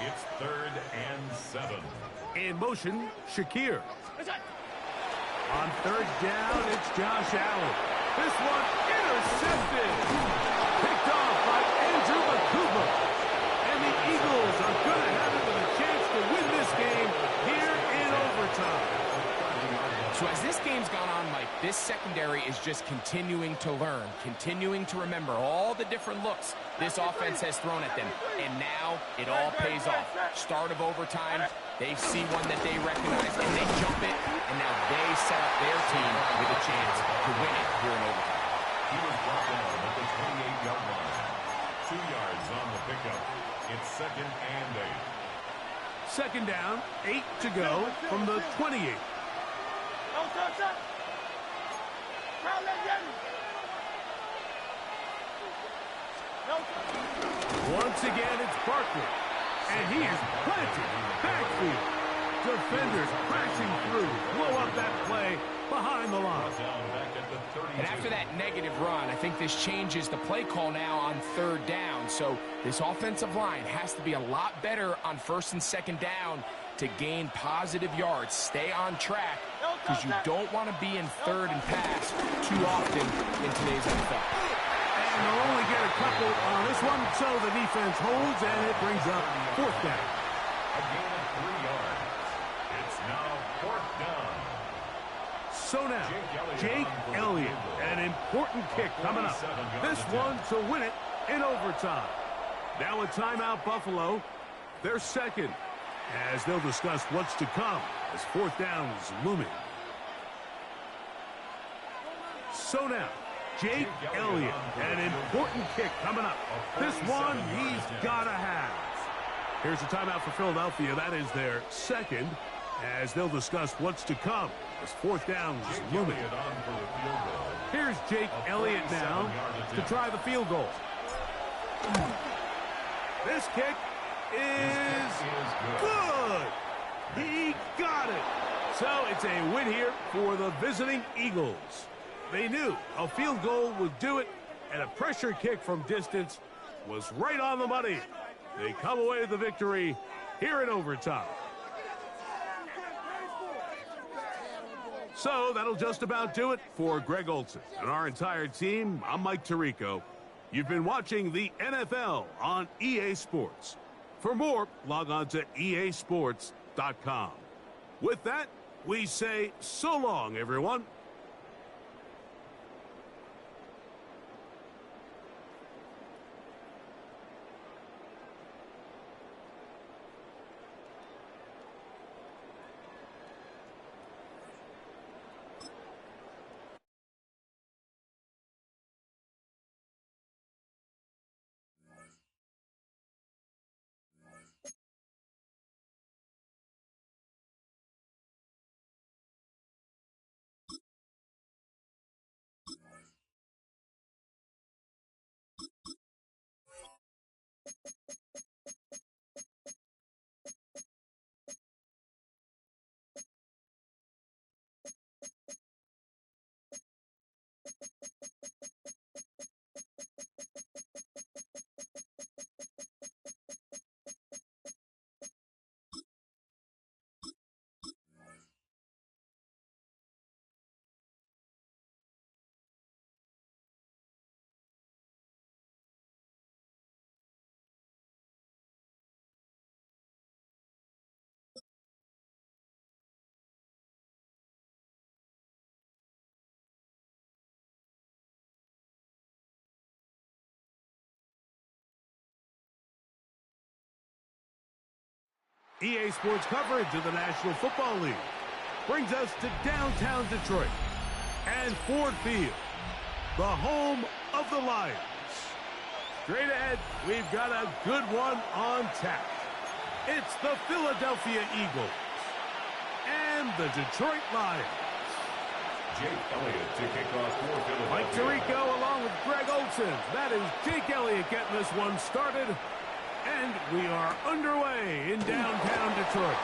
It's 3rd and 7. In motion, Shakir. On 3rd down, it's Josh Allen. This one intercepted. Picked off by Andrew Bakuba. And the this secondary is just continuing to learn, continuing to remember all the different looks this offense has thrown at them. And now it all pays off. Start of overtime, they see one that they recognize, and they jump it, and now they set up their team with a chance to win it here in overtime. He was brought down at the 28-yard line. 2 yards on the pickup. It's 2nd and 8. Second down, 8 to go from the 28. Once again, it's Barkley. And he is planted backfield. Defenders crashing through. Blow up that play behind the line. And after that negative run, I think this changes the play call now on 3rd down. So this offensive line has to be a lot better on 1st and 2nd down to gain positive yards. Stay on track because you don't want to be in 3rd and pass too often in today's NFL. And they'll only get a couple on this one, so the defense holds, and it brings up 4th down. A gain of 3 yards. It's now 4th down. So now, Jake Elliott, an important kick coming up. This one to win it in overtime. Now a timeout, Buffalo. They're second, as they'll discuss what's to come as 4th down is looming. So now, Jake Elliott, an important kick coming up. This one he's got to have. Here's a timeout for Philadelphia. That is their second, as they'll discuss what's to come as 4th down is looming. Here's Jake Elliott now to try the field goal. This kick is good. He got it. So it's a win here for the visiting Eagles. They knew a field goal would do it, and a pressure kick from distance was right on the money. They come away with the victory here in overtime. So that'll just about do it for Greg Olsen and our entire team. I'm Mike Tirico. You've been watching the NFL on EA Sports. For more, log on to easports.com. With that, we say so long, everyone. EA Sports coverage of the National Football League brings us to downtown Detroit and Ford Field, the home of the Lions. Straight ahead, we've got a good one on tap. It's the Philadelphia Eagles and the Detroit Lions. Jake Elliott to kick off for Philadelphia. Mike Tirico along with Greg Olsen. That is Jake Elliott getting this one started. And we are underway in downtown Detroit.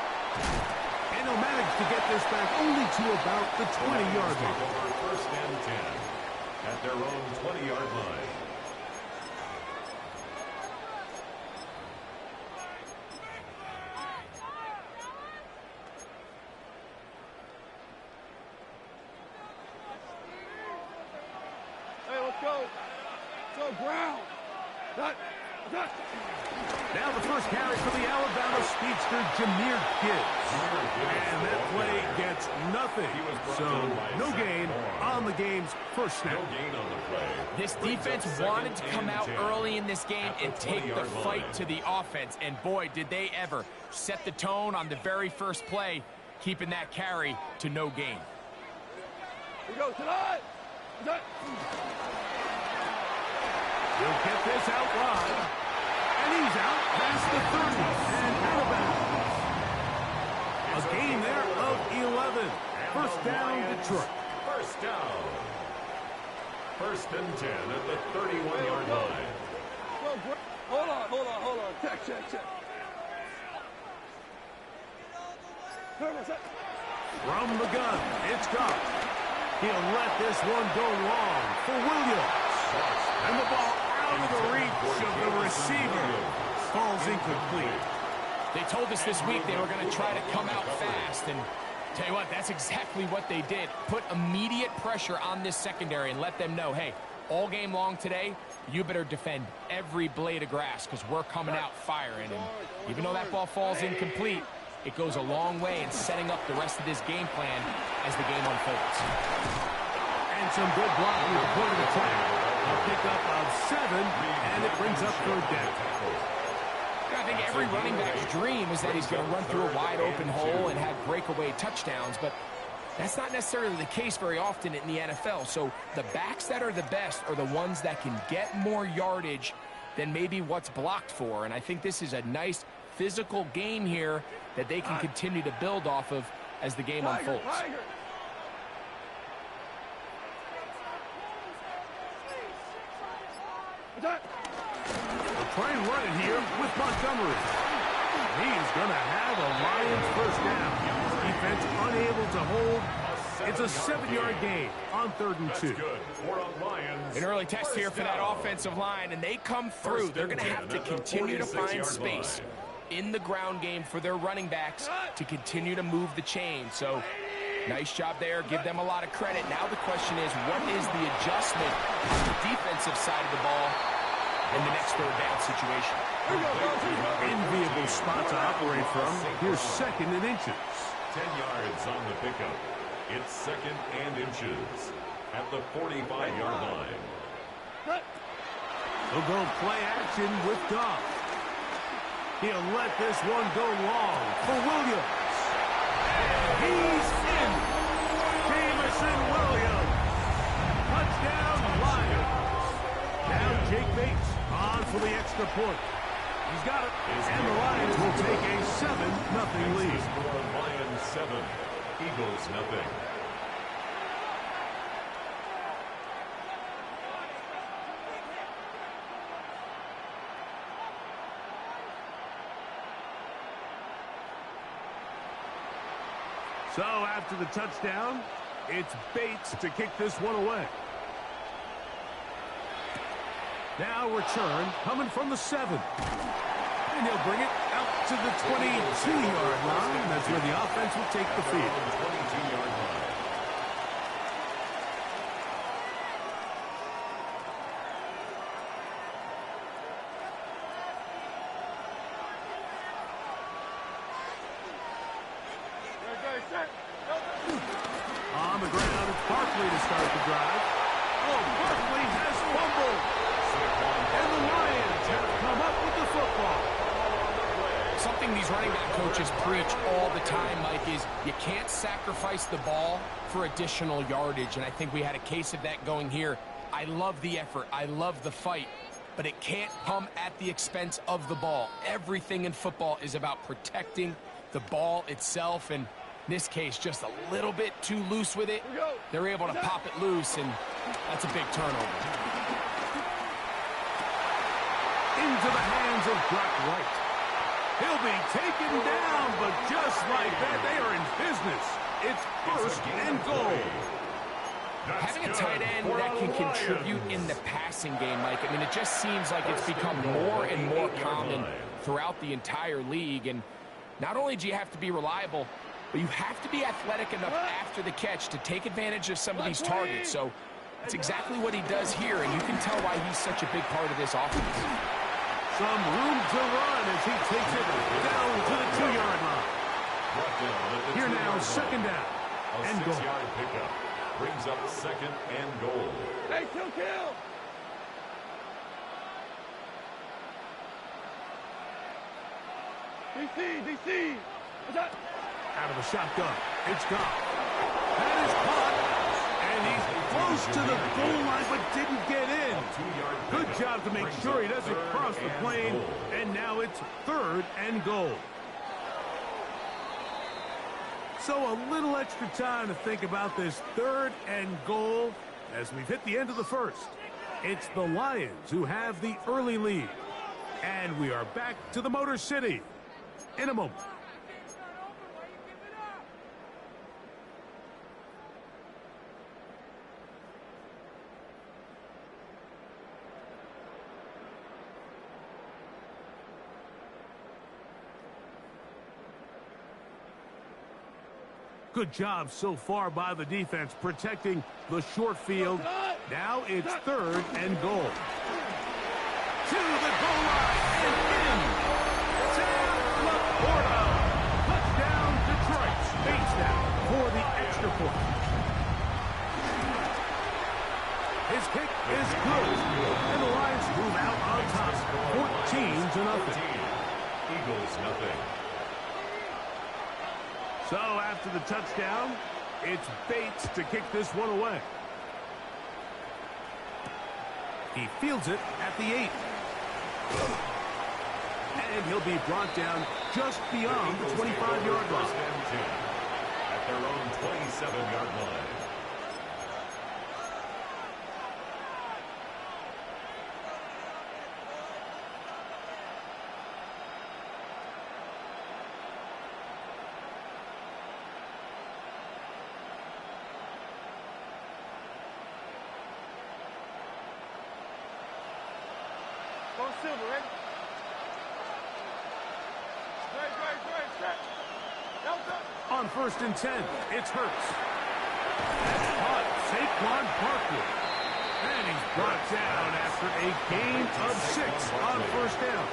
And they'll manage to get this back only to about the 20-yard line. Over 1st and 10 at their own 20-yard line. Hey, let's go. So Brown. Now the first carry for the Alabama speedster, Jahmyr Gibbs. And that play gets nothing. So no gain on the game's first snap. This defense wanted to come out early in this game and take the fight to the offense. And boy, did they ever set the tone on the very first play, keeping that carry to no gain. We go tonight. He'll get this out wide. And he's out past the 30 and out of bounds. A gain there of 11. First down, Detroit. First down. First and 10 at the 31-yard line. Hold on. Check. From the gun, it's Goff. He'll let this one go long for Williams. And the ball out of the reach of the receiver. Falls incomplete. They told us this week they were going to try to come out fast, and tell you what, that's exactly what they did. Put immediate pressure on this secondary and let them know, hey, all game long today, you better defend every blade of grass because we're coming out firing. And even though that ball falls incomplete, it goes a long way in setting up the rest of this game plan as the game unfolds. And some good blocking at the point of attack. A pickup of 7, and it brings up third down. I think every running back's dream is that he's going to run through a wide open hole and have breakaway touchdowns, but that's not necessarily the case very often in the NFL. So the backs that are the best are the ones that can get more yardage than maybe what's blocked for. And I think this is a nice physical game here that they can continue to build off of as the game unfolds. They'll try and run it here with Montgomery. He's going to have a Lions first down. Defense unable to hold. It's a 7-yard gain on 3rd and 2. An early test here for that offensive line, and they come through. They're going to have to continue to find space in the ground game for their running backs to continue to move the chain. So nice job there. Give them a lot of credit. Now the question is, what is the adjustment on the defensive side of the ball in the next third down situation? Enviable spot to operate from. Here's 2nd and inches. 10 yards on the pickup. It's 2nd and inches at the 45-yard line. They'll go play action with Goff. He'll let this one go long for Williams. And he's in. Jameson Williams. Touchdown, Lions. Now Jake Bates on for the extra point. He's got it. And the Lions will take a 7-0 lead. Lions 7, Eagles nothing. So after the touchdown, it's Bates to kick this one away. Now return coming from the 7. And he'll bring it out to the 22-yard line. That's where the offense will take the field. 22-yard line. On the ground, it's Barkley to start the drive. Oh, Barkley has fumbled. And the Lions have come up with the football. Something these running back coaches preach all the time, Mike, is you can't sacrifice the ball for additional yardage. And I think we had a case of that going here. I love the effort. I love the fight. But it can't come at the expense of the ball. Everything in football is about protecting the ball itself. And in this case, just a little bit too loose with it. They're able to pop it loose, and that's a big turnover. Into the hands of Brock Wright. He'll be taken down, but just like that, they are in business. It's 1st and goal. Having a tight end that can contribute in the passing game, Mike, I mean, it just seems like it's become more and more common throughout the entire league. And not only do you have to be reliable, but you have to be athletic enough after the catch to take advantage of some of these targets. So that's exactly what he does here, and you can tell why he's such a big part of this offense. Some room to run as he takes it down to the 2-yard line. Here now, second down. And goal. 6-yard pickup brings up second and goal. Hey, kill! DC! What's that? Out of the shotgun. It's gone. That is caught. And he's close to the goal line but didn't get in. Good job to make sure he doesn't cross the plane. And now it's third and goal. So a little extra time to think about this third and goal as we've hit the end of the first. It's the Lions who have the early lead. And we are back to the Motor City in a moment. Good job so far by the defense protecting the short field. Now it's third and goal. To the goal line and in. Sam Laporta. Touchdown Detroit. Bates now for the extra point. His kick is good. And the Lions move out on top. 14-0. Eagles nothing. So after the touchdown, it's Bates to kick this one away. He fields it at the 8. And he'll be brought down just beyond the 25-yard line. At their own 27-yard line. Go Silver, ready? Straight. On 1st and 10, it's Hurts. That's caught. Saquon Barkley. And he's brought down after a gain of 6 on 1st down.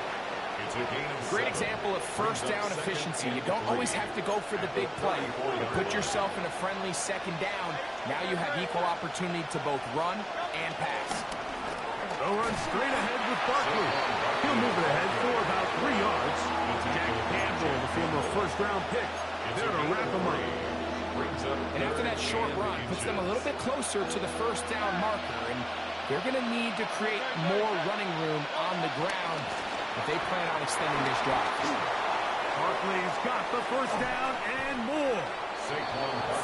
It's a gain of 7. Great example of first down efficiency. You don't always have to go for the big play. You put yourself in a friendly second down. Now you have equal opportunity to both run and pass. They'll run straight ahead with Barkley. He'll move it ahead for about 3 yards. Jack Campbell, the former first-round pick, there to wrap him up. And after that short run, puts them a little bit closer to the first down marker. And they're going to need to create more running room on the ground if they plan on extending this drive. Barkley's got the first down and more.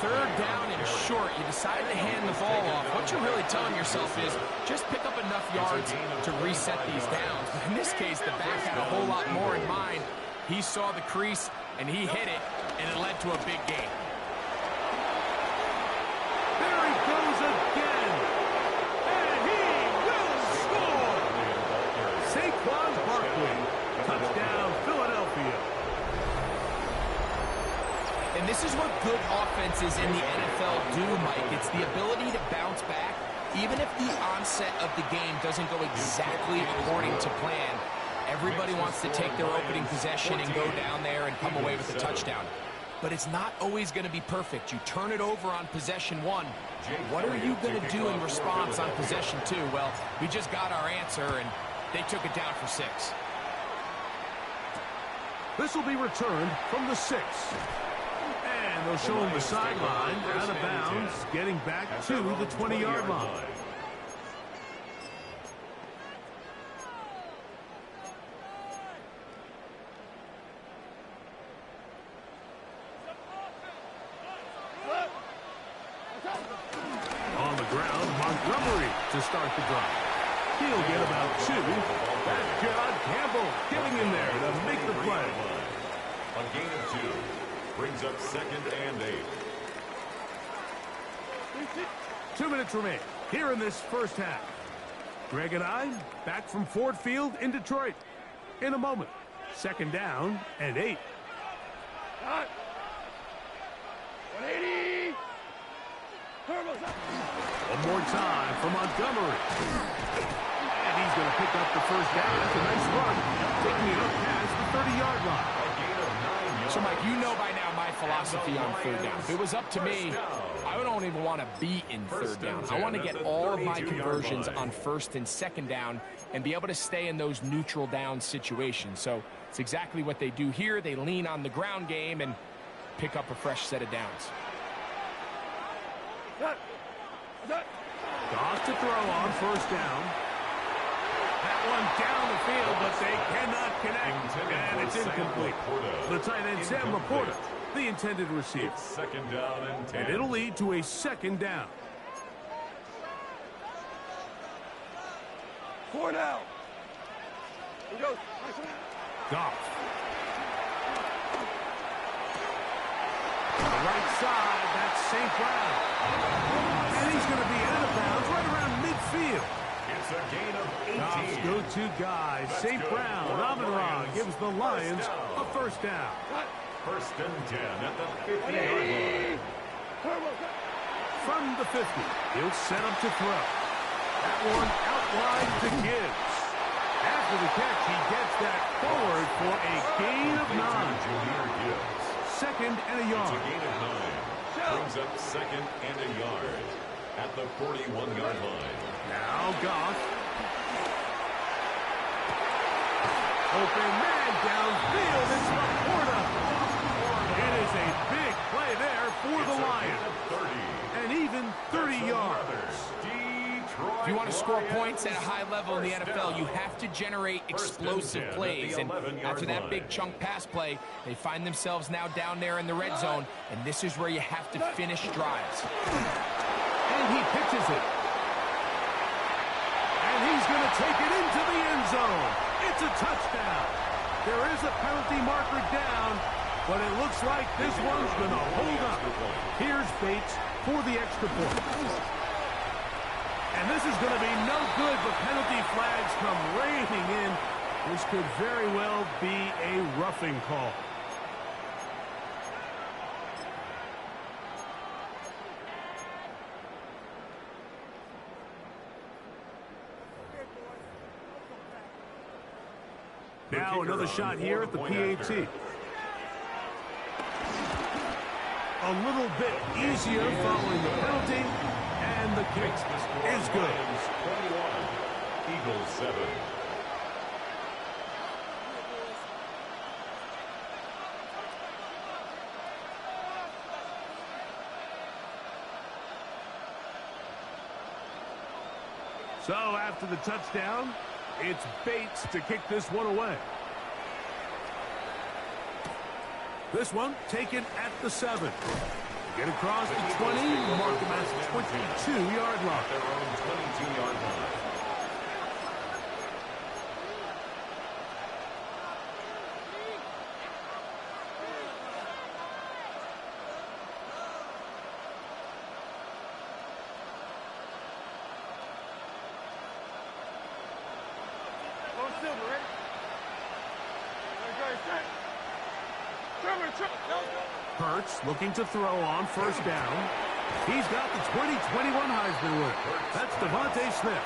Third down and short. You decide to hand the ball off. What you're really telling yourself is just pick up enough yards to reset these downs. But in this case, the back had a whole lot more in mind. He saw the crease, and he hit it, and it led to a big gain. There he goes again. And he will score. Saquon Barkley. Touchdown, Philadelphia. And this is what good offenses in the NFL do, Mike. It's the ability to bounce back, even if the onset of the game doesn't go exactly according to plan. Everybody wants to take their opening possession and go down there and come away with a touchdown. But it's not always going to be perfect. You turn it over on possession 1. What are you going to do in response on possession 2? Well, we just got our answer, and they took it down for 6. This will be returned from the 6. And they'll show him the sideline, out of bounds, getting back to the 20-yard line. On the ground, Montgomery to start the drive. He'll get about 2. That's John Campbell getting in there to make the play. A gain of 2 brings up second and 8. 2 minutes remain here in this first half. Greg and I back from Ford Field in Detroit in a moment. Second down and 8. 180. One more time for Montgomery. And he's going to pick up the first down. That's a nice run, taking it up past the 30-yard line. So, Mike, you know by now my philosophy on third down. If it was up to me, I don't even want to be in third down. I want to get all of my conversions on first and second down and be able to stay in those neutral down situations. So it's exactly what they do here. They lean on the ground game and pick up a fresh set of downs. Goff to throw on first down. That one down the field, but they cannot connect, and it's incomplete. The tight end, Sam Laporta, the intended receiver. Second down and 10. And it'll lead to a second down. 4 now. Goff. On the right side, that's St. Brown. And he's going to be out of bounds right around midfield. It's a gain of 18. Goff's go-to guy, St. Brown. Amon-Ra gives the Lions a first down. First and 10 at the 50-yard line. From the 50, he'll set up to throw. That one out wide to Gibbs. After the catch, he gets that forward for a gain of 9. Jahmyr Gibbs. Second and a It's yard. a gain of 9. Brings up second and a yard at the 41-yard line. Now Goff. Open man downfield. It's Laporta. It is a big play there for the Lions. 30. And even 30 yards. If you want to score points at a high level in the NFL, you have to generate explosive plays. And after that big chunk pass play, they find themselves now down there in the red zone. And this is where you have to finish drives. And he pitches it. And he's going to take it into the end zone. It's a touchdown. There is a penalty marker down, but it looks like this one's going to hold up. Here's Bates for the extra point. And this is going to be no good, but penalty flags come raining in. This could very well be a roughing call. Now another shot here at the PAT. A little bit easier following the penalty, and the kick is good. 21, Eagles 7. So after the touchdown, it's Bates to kick this one away. This one taken at the 7. Get across the 20, mark him at the 22-yard line. Their own 22-yard line. Hurts looking to throw on first down. He's got the 2021 Heisman winner. That's Devontae Smith.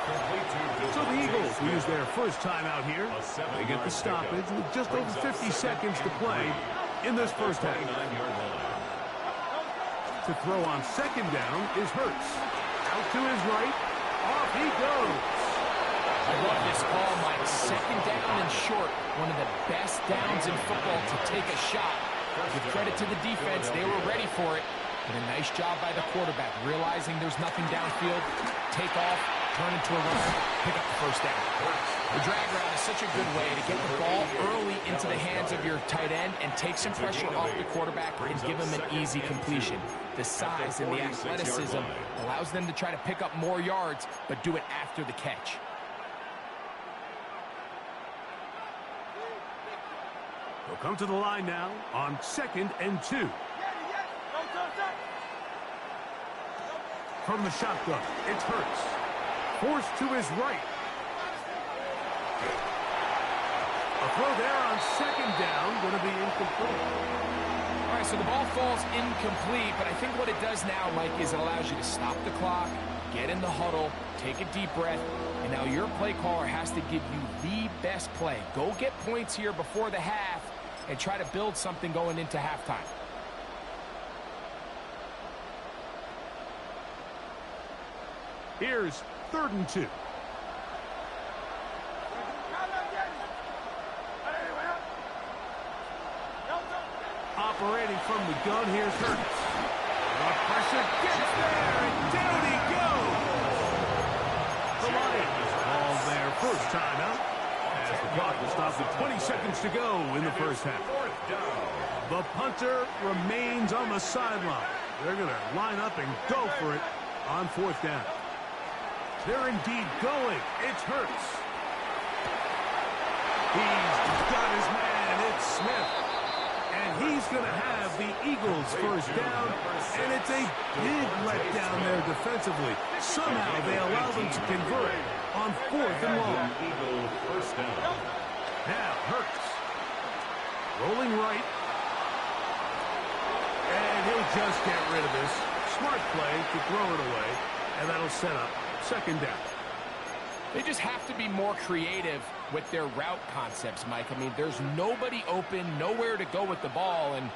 So the Eagles will use their first time out here. They get the stoppage with just over 50 seconds to play in this first half. To throw on second down is Hurts. Out to his right. Off he goes. I love this call, Mike. Second down and short. One of the best downs in football to take a shot. Give credit to the defense. They were ready for it. And a nice job by the quarterback, realizing there's nothing downfield. Take off, turn into a runner, pick up the first down. The drag route is such a good way to get the ball early into the hands of your tight end and take some pressure off the quarterback and give him an easy completion. The size and the athleticism allows them to try to pick up more yards, but do it after the catch. They'll come to the line now on 2nd and 2. From the shotgun, it's Hurts. Forced to his right. A throw there on second down, going to be incomplete. All right, so the ball falls incomplete, but I think what it does now, Mike, is it allows you to stop the clock, get in the huddle, take a deep breath, and now your play caller has to give you the best play. Go get points here before the half and try to build something going into halftime. Here's 3rd and 2. Operating from the gun, here's Hurts. Pressure gets there, and down he goes. The Lions called their first timeout as the clock will stop with 20 seconds to go in the first half. The punter remains on the sideline. They're going to line up and go for it on 4th down. They're indeed going. It's Hurts. He's got his man. It's Smith. And he's going to have the Eagles first down, and it's a big letdown there defensively. Somehow they allow them to convert on 4th and long. Now Hurts rolling right, and he'll just get rid of this. Smart play to throw it away, and that'll set up 2nd down. They just have to be more creative with their route concepts, Mike. I mean, there's nobody open, nowhere to go with the ball, and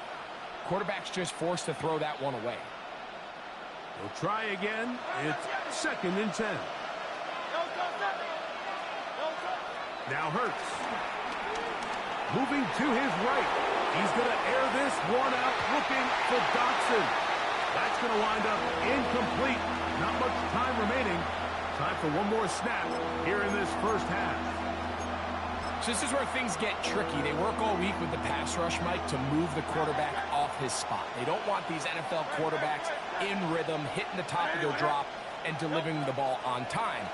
quarterback's just forced to throw that one away. They'll try again. It's 2nd and 10. Now Hurts. Moving to his right. He's going to air this one out, looking for Dotson. That's going to wind up incomplete. Not much time remaining. Time for one more snap here in this first half. So this is where things get tricky. They work all week with the pass rush, Mike, to move the quarterback off his spot. They don't want these NFL quarterbacks in rhythm, hitting the top of their drop, and delivering the ball on time.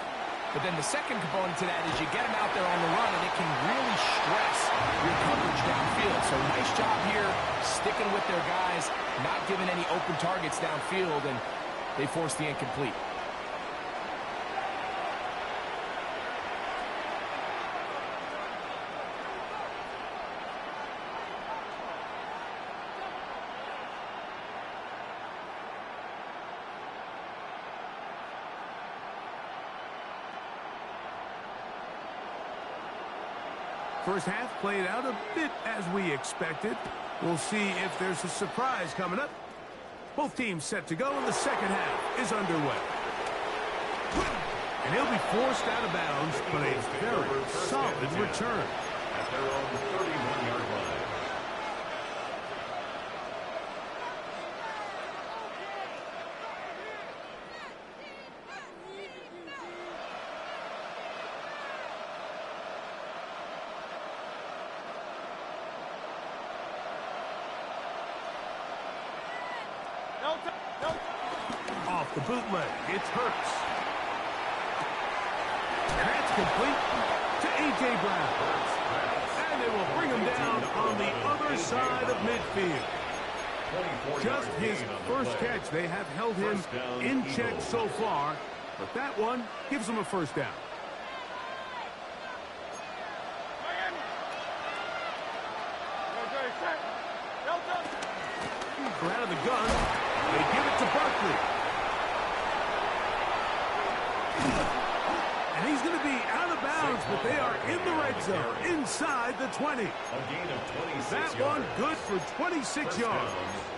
But then the second component to that is you get them out there on the run, and it can really stress your coverage downfield. So nice job here, sticking with their guys, not giving any open targets downfield, and they force the incomplete. First half played out a bit as we expected. We'll see if there's a surprise coming up. Both teams set to go, and the second half is underway. And he'll be forced out of bounds, but a very solid return. At their own 31-yard line. Off the bootleg, it's Hurts. And that's complete to A.J. Brown. And they will bring him down on the other side of midfield. Just his first catch. They have held him in check so far, but that one gives him a first down. Out of the gun, they give it to Barkley. And he's going to be out of bounds, but they are in the red zone, inside the 20. A gain of 26 that yards. one good for 26 yards.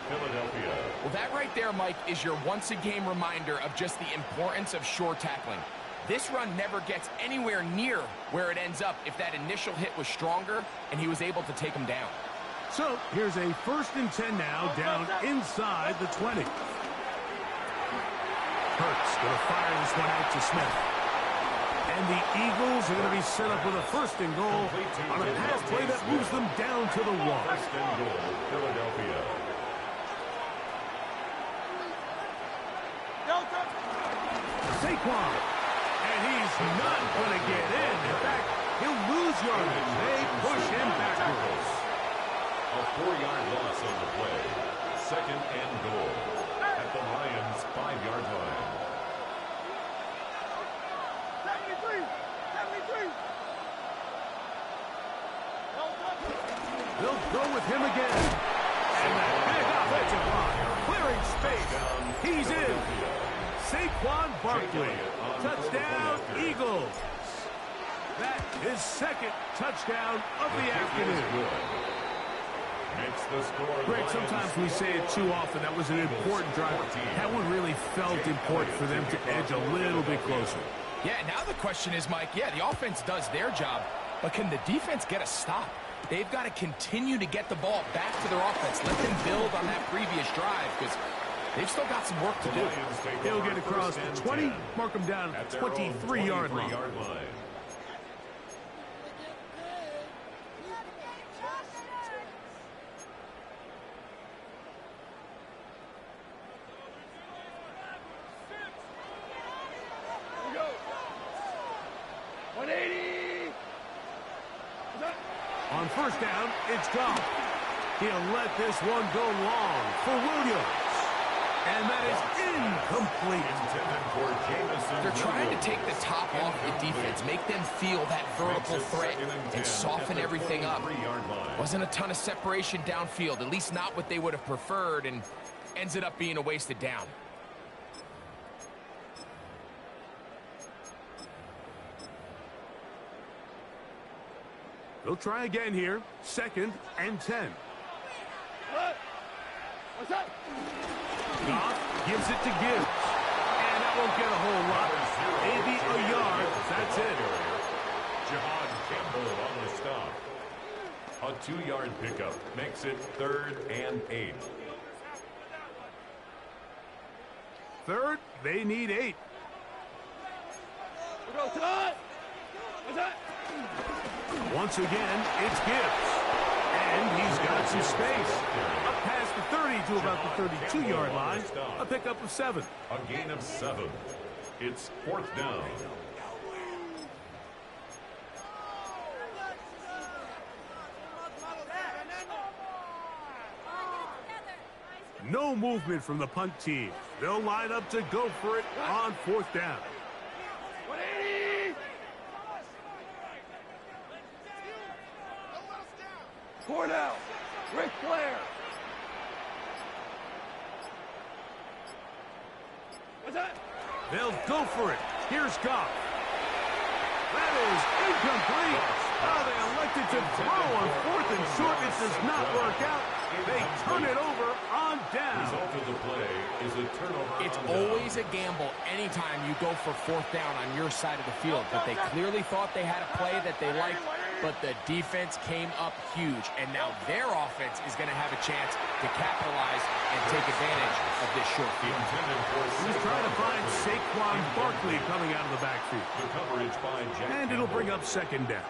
Philadelphia. Well, that right there, Mike, is your once-a-game reminder of just the importance of short tackling. This run never gets anywhere near where it ends up if that initial hit was stronger and he was able to take him down. So here's a 1st and 10 now, down inside the 20. Hurts going to fire this one out to Smith. And the Eagles are going to be set up with a 1st and goal on a pass play that moves them down to the 1. 1st and goal, Philadelphia. Saquon. And he's not going to get in. In fact, he'll lose yardage. They push him backwards. A 4-yard loss on the play. 2nd and goal at the Lions' 5-yard line. 73! They'll go with him again. And that big offensive line clearing space. He's in. Saquon Barkley. Touchdown, Eagles. That is second touchdown of the afternoon. Greg, sometimes we say it too often. That was an important drive. That one really felt important for them to edge a little bit closer. Yeah, now the question is, Mike, yeah, the offense does their job, but can the defense get a stop? They've got to continue to get the ball back to their offense. Let them build on that previous drive because they've still got some work to do. They'll get across the 20, mark them down at the 23-yard line. On first down, it's Goff. He'll let this one go long for Williams. And that is incomplete. They're trying to take the top off the defense, make them feel that vertical threat, and soften everything up. Wasn't a ton of separation downfield, at least not what they would have preferred, and ends it up being a wasted down. They'll try again here. 2nd and 10. What's that? Goff gives it to Gibbs. And that won't get a whole lot. Maybe a yard. That's it. Jahan Campbell on the stop. A 2-yard pickup makes it 3rd and 8. 3rd, they need 8. We go tonight. What's that? Once again, it's Gibbs. And he's got some space. Up past the 30 to about the 32-yard line. A pickup of 7. A gain of 7. It's 4th down. No movement from the punt team. They'll line up to go for it on 4th down. 180! Cornell, Ric Flair. What's that? They'll go for it. Here's Goff. That is incomplete. Oh, they elected to throw on 4th and short. It does not work out. They turn it over on down. Result of the play is a turnover. It's always a gamble anytime you go for 4th down on your side of the field. But they clearly thought they had a play that they liked, but the defense came up huge. And now their offense is going to have a chance to capitalize and take advantage of this short field. He's trying to find Saquon Barkley coming out of the backfield. The coverage by Jack And it'll bring up 2nd down.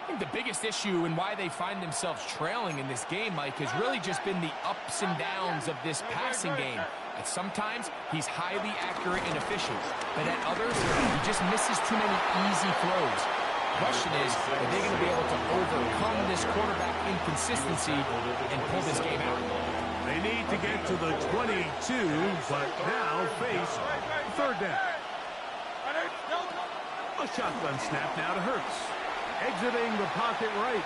I think the biggest issue and why they find themselves trailing in this game, Mike, has really just been the ups and downs of this passing game. At sometimes, he's highly accurate and efficient, but at others, he just misses too many easy throws. The question is, are they going to be able to overcome this quarterback inconsistency and pull this game out? They need to get to the 22, but now face 3rd down. A shotgun snap now to Hurts. Exiting the pocket right.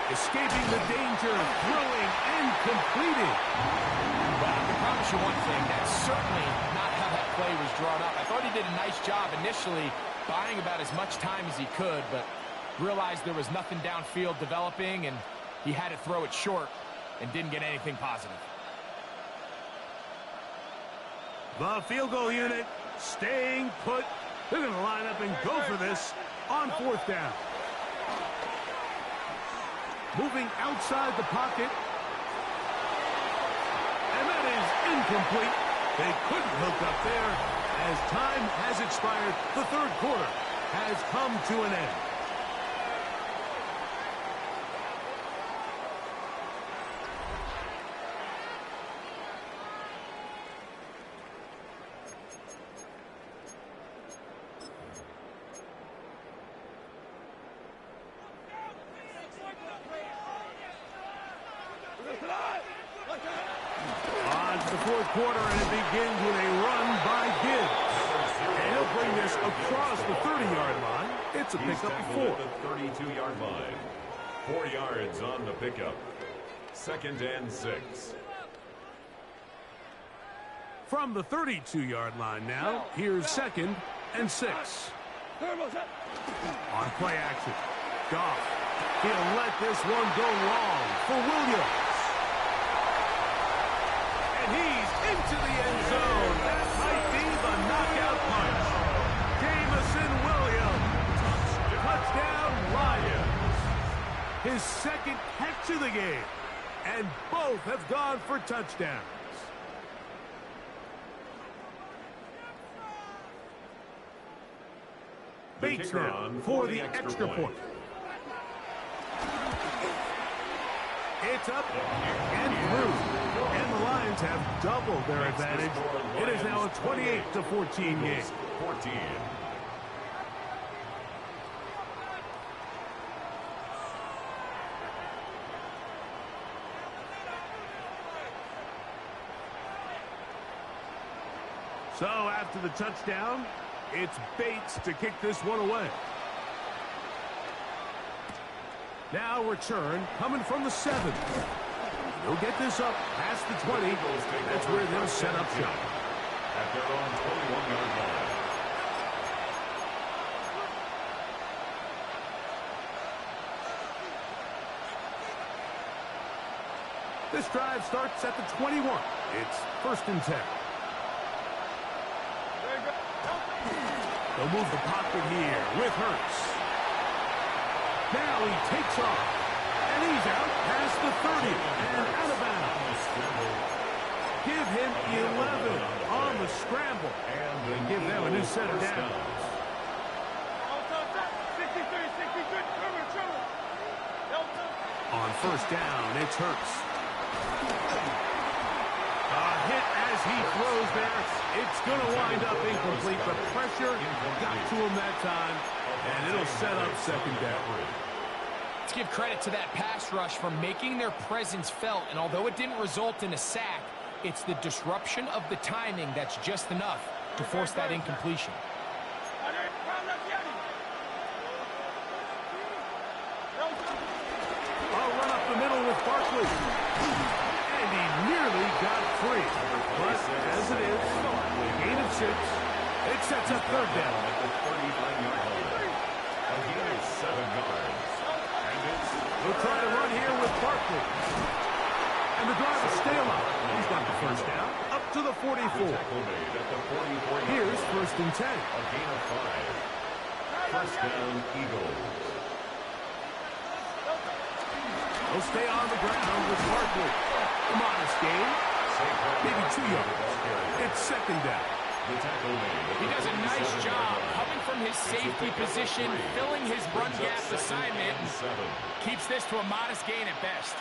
Escaping the danger, throwing and completing. Well, I can promise you one thing, that's certainly not how that play was drawn up. I thought he did a nice job initially buying about as much time as he could, but realized there was nothing downfield developing, and he had to throw it short and didn't get anything positive. The field goal unit staying put. They're going to line up and go for this on 4th down. Moving outside the pocket. And that is incomplete. They couldn't hook up there as time has expired. The 3rd quarter has come to an end. On to the 4th quarter, and it begins with a run by Gibbs. And he'll bring this across the 30-yard line. It's a pickup of 4. The 32-yard line. 4 yards on the pickup. 2nd and 6. From the 32-yard line now, here's 2nd and 6. On play action, Goff. He'll let this one go long for Williams. And he's into the end zone. That might be the knockout punch. Jameson Williams. Touchdown, Lions. His 2nd catch of the game. And both have gone for touchdowns. Bates now for the extra point. It's up and through. And the Lions have doubled their advantage. It is now a 28-14 game. 14. So after the touchdown, it's Bates to kick this one away. Now return coming from the 7. He'll get this up past the 20. That's where they'll set up shop. At their own 21-yard line. This drive starts at the 21. It's 1st and 10. They'll move the pocket here with Hurts. Now he takes off. And he's out past the 30 and out of bounds. Give him 11 on the scramble. And give them a new set of downs. On 1st down, it's Hurts. A hit as he throws there. It's going to wind up incomplete. The pressure got to him that time, and it'll set up 2nd down. Let's give credit to that pass rush for making their presence felt, and although it didn't result in a sack, it's the disruption of the timing that's just enough to force that incompletion. I'll run up the middle with Barkley. And he nearly got free. But as it is, a gain of 6. It sets up 3rd down. At the 39-yard line. A gain of 7 yards. We'll try to run here with Barkley. And the drive will stay alive. He's got the 1st down up to the 44. Here's 1st and 10. A gain of 5. 1st down, Eagles. They'll stay on the ground with Barkley. A modest gain. Maybe 2 yards. It's 2nd down. He does a nice job coming from his safety position, filling his run gap assignment, and keeps this to a modest gain at best.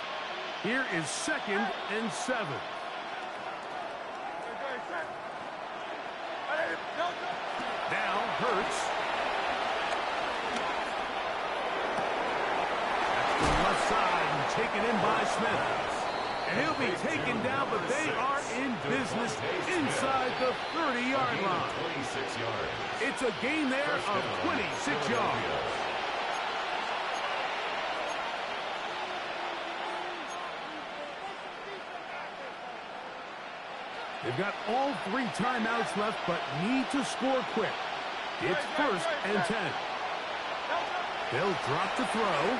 Here is 2nd and 7. Now Hurts. That's the left side and taken in by Smith. And he'll be taken down, but they are in business inside the 30-yard line. It's a gain there of 26 yards. They've got all 3 timeouts left, but need to score quick. It's 1st and 10. They'll drop to throw.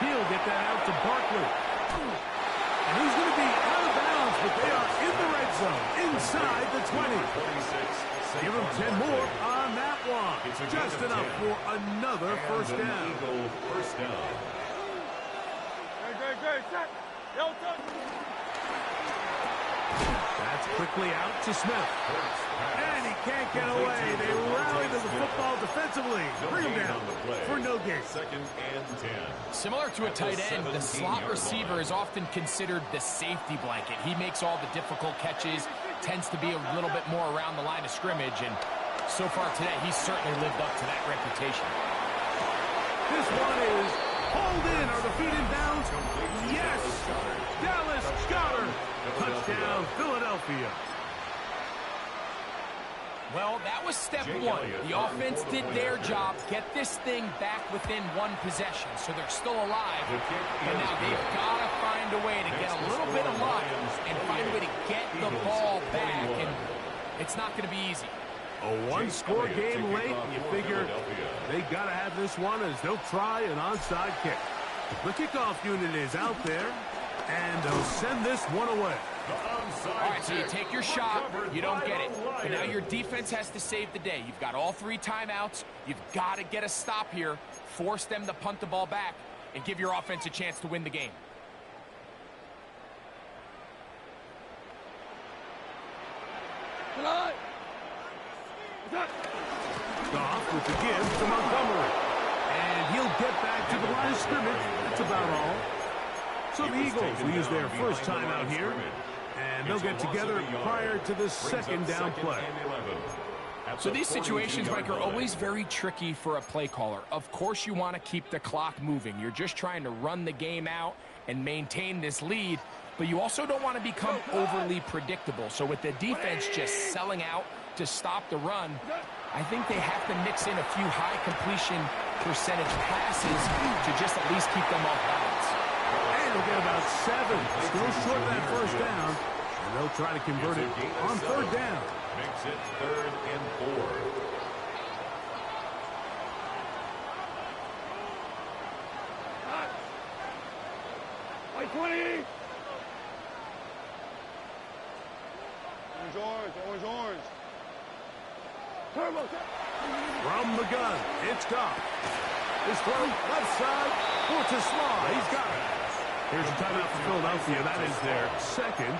He'll get that out to Barkley. And he's going to be out of bounds, but they are in the red zone, inside the 20. Give him 10 more on that one. Just enough for another 1st down. First down. That's quickly out to Smith. And he can't get away. They rally to the football defensively. Bring him down for no gain. 2nd and 10. Similar to a tight end, the slot receiver is often considered the safety blanket. He makes all the difficult catches, tends to be a little bit more around the line of scrimmage, and so far today, he's certainly lived up to that reputation. This one is hauled in. Are the feet in bounds? Yes! Dallas Goedert. Touchdown, Philadelphia. Well, that was step one. The offense did their job, get this thing back within one possession, so they're still alive. But now they've got to find a way to get a little bit of luck and find a way to get the ball back, and it's not going to be easy. A one-score game late, and you figure they got to have this one as they'll try an onside kick. The kickoff unit is out there, and they'll send this one away. All right, so you take your shot, you don't get it. But now your defense has to save the day. You've got all 3 timeouts. You've got to get a stop here, force them to punt the ball back, and give your offense a chance to win the game. Goff with the give to Montgomery. And he'll get back to the line of scrimmage. That's about all. So the Eagles will use their first timeout here. And they'll get together prior to the second down play. So these situations, Mike, are always very tricky for a play caller. Of course you want to keep the clock moving. You're just trying to run the game out and maintain this lead. But you also don't want to become overly predictable. So with the defense just selling out to stop the run, I think they have to mix in a few high completion percentage passes to just at least keep them off balance. And they'll get about 7. Still short of that first down. And they'll try to convert it on third down. Makes it 3rd and 4. Like 20. Orange. Turbo. From the gun, it's Goff. His throw, left side, for Tasma. He's got it. Here's a timeout for Philadelphia. That is their second.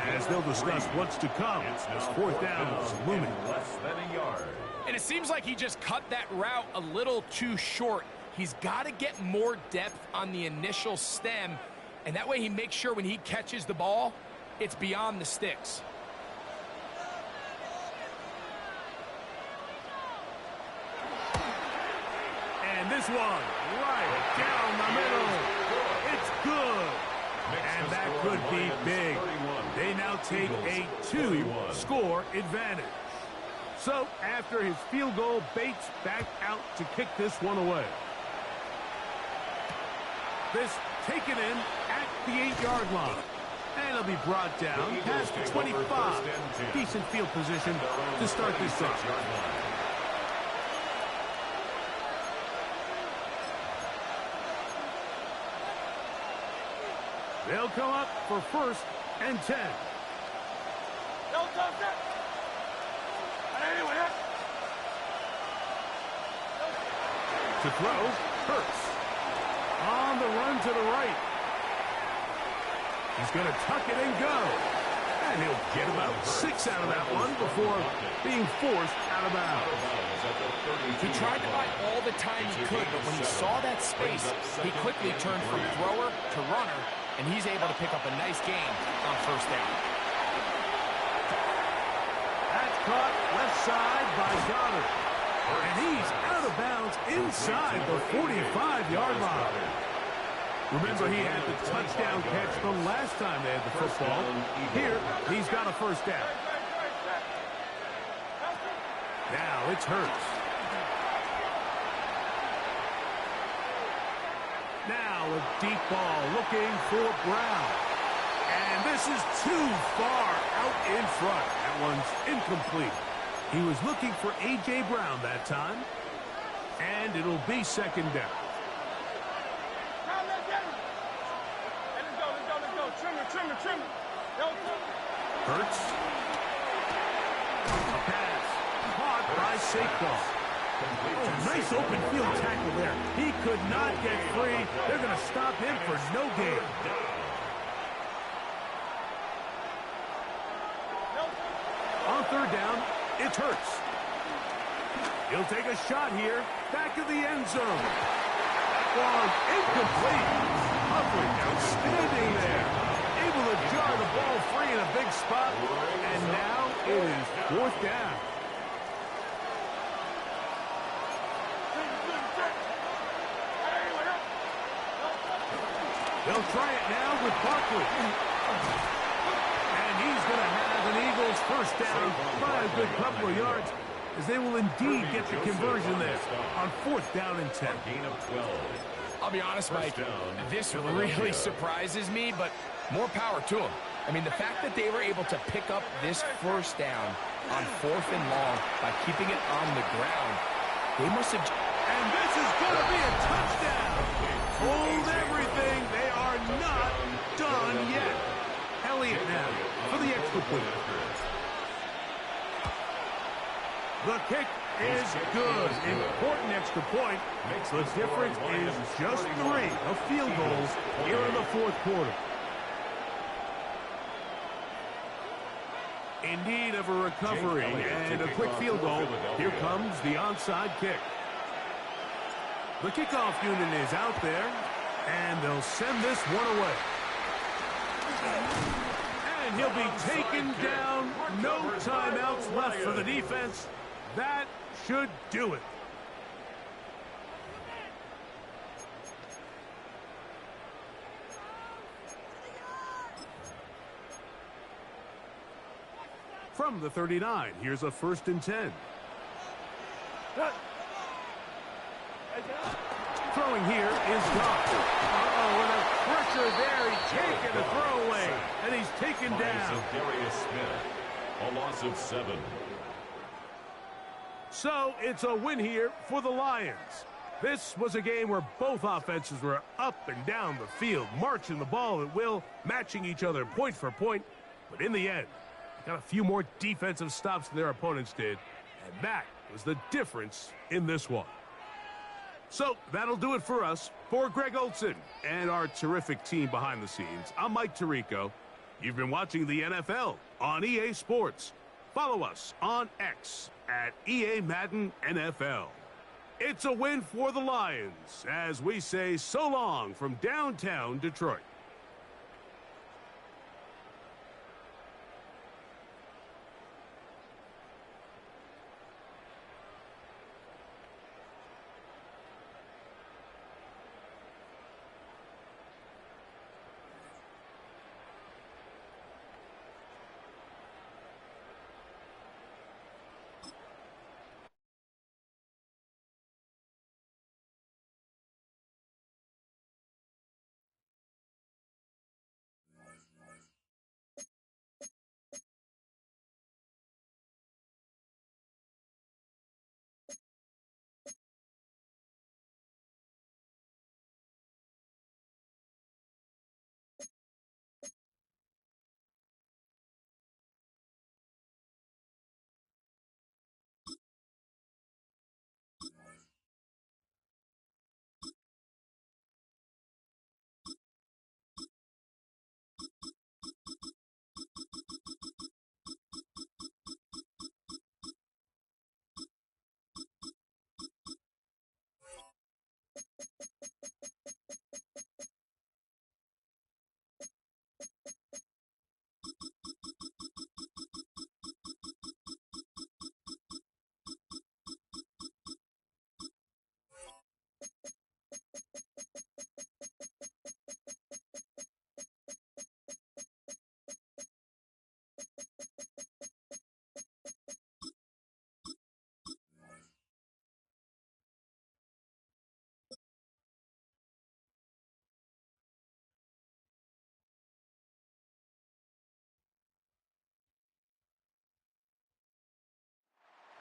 As they'll discuss what's to come. This fourth down is looming. Less than a yard. And it seems like he just cut that route a little too short. He's got to get more depth on the initial stem, and that way he makes sure when he catches the ball, it's beyond the sticks. And this one, right down the middle. It's good. And that could be big. They now take a 2-score advantage. So after his field goal, Bates back out to kick this one away. This taken in at the 8-yard line. And it'll be brought down past the 25. Decent field position to start this drive. They'll come up for 1st and 10. To throw, Hurts. On the run to the right. He's going to tuck it and go. And he'll get about 6 out of that one before being forced out of bounds. He tried to buy all the time he could, but when he saw that space, he quickly turned from thrower to runner, and he's able to pick up a nice gain on 1st down. That's caught left side by Goddard. And he's out of bounds inside the 45-yard line. Remember, he had the touchdown catch the last time they had the football. Here, he's got a 1st down. Now it's Hurts. Now a deep ball looking for Brown. And this is too far out in front. That one's incomplete. He was looking for A.J. Brown that time. And it'll be 2nd down. Trim it. Hurts. A pass. Caught by Saquon. Oh, nice open field tackle there. He could not get free. They're going to stop him for no gain. On 3rd down, it's Hurts. He'll take a shot here. Back of the end zone. That was incomplete. Humphrey outstanding there. Able to jar the ball free in a big spot. And now it is 4th down. They'll try it now with Barkley. And He's going to have an Eagles first down by a good couple of yards, as they will indeed get the conversion there on 4th down and 10. Gain of 12. I'll be honest, Mike, this really surprises me, but more power to them. I mean, the fact that they were able to pick up this first down on 4th and long by keeping it on the ground, they must have... And this is going to be a touchdown. Hold everything. They are not done yet. Elliott now for the extra point. The kick is good. Important extra point. The difference is just 3 of field goals here in the 4th quarter. In need of a recovery and a quick field goal. Here comes the onside kick. The kickoff unit is out there, and they'll send this one away. And he'll be taken down. No timeouts left for the defense. That should do it. From the 39, here's a 1st and 10. Throwing here is Goff. And a pressure there. He's taken a throwaway, and he's taken down. Darius Smith, a loss of 7. So it's a win here for the Lions. This was a game where both offenses were up and down the field, marching the ball at will, matching each other point for point. But in the end, they got a few more defensive stops than their opponents did, and that was the difference in this one. So that'll do it for us. For Greg Olsen and our terrific team behind the scenes, I'm Mike Tirico. You've been watching the NFL on EA Sports. Follow us on X at EA Madden NFL. It's a win for the Lions as we say so long from downtown Detroit.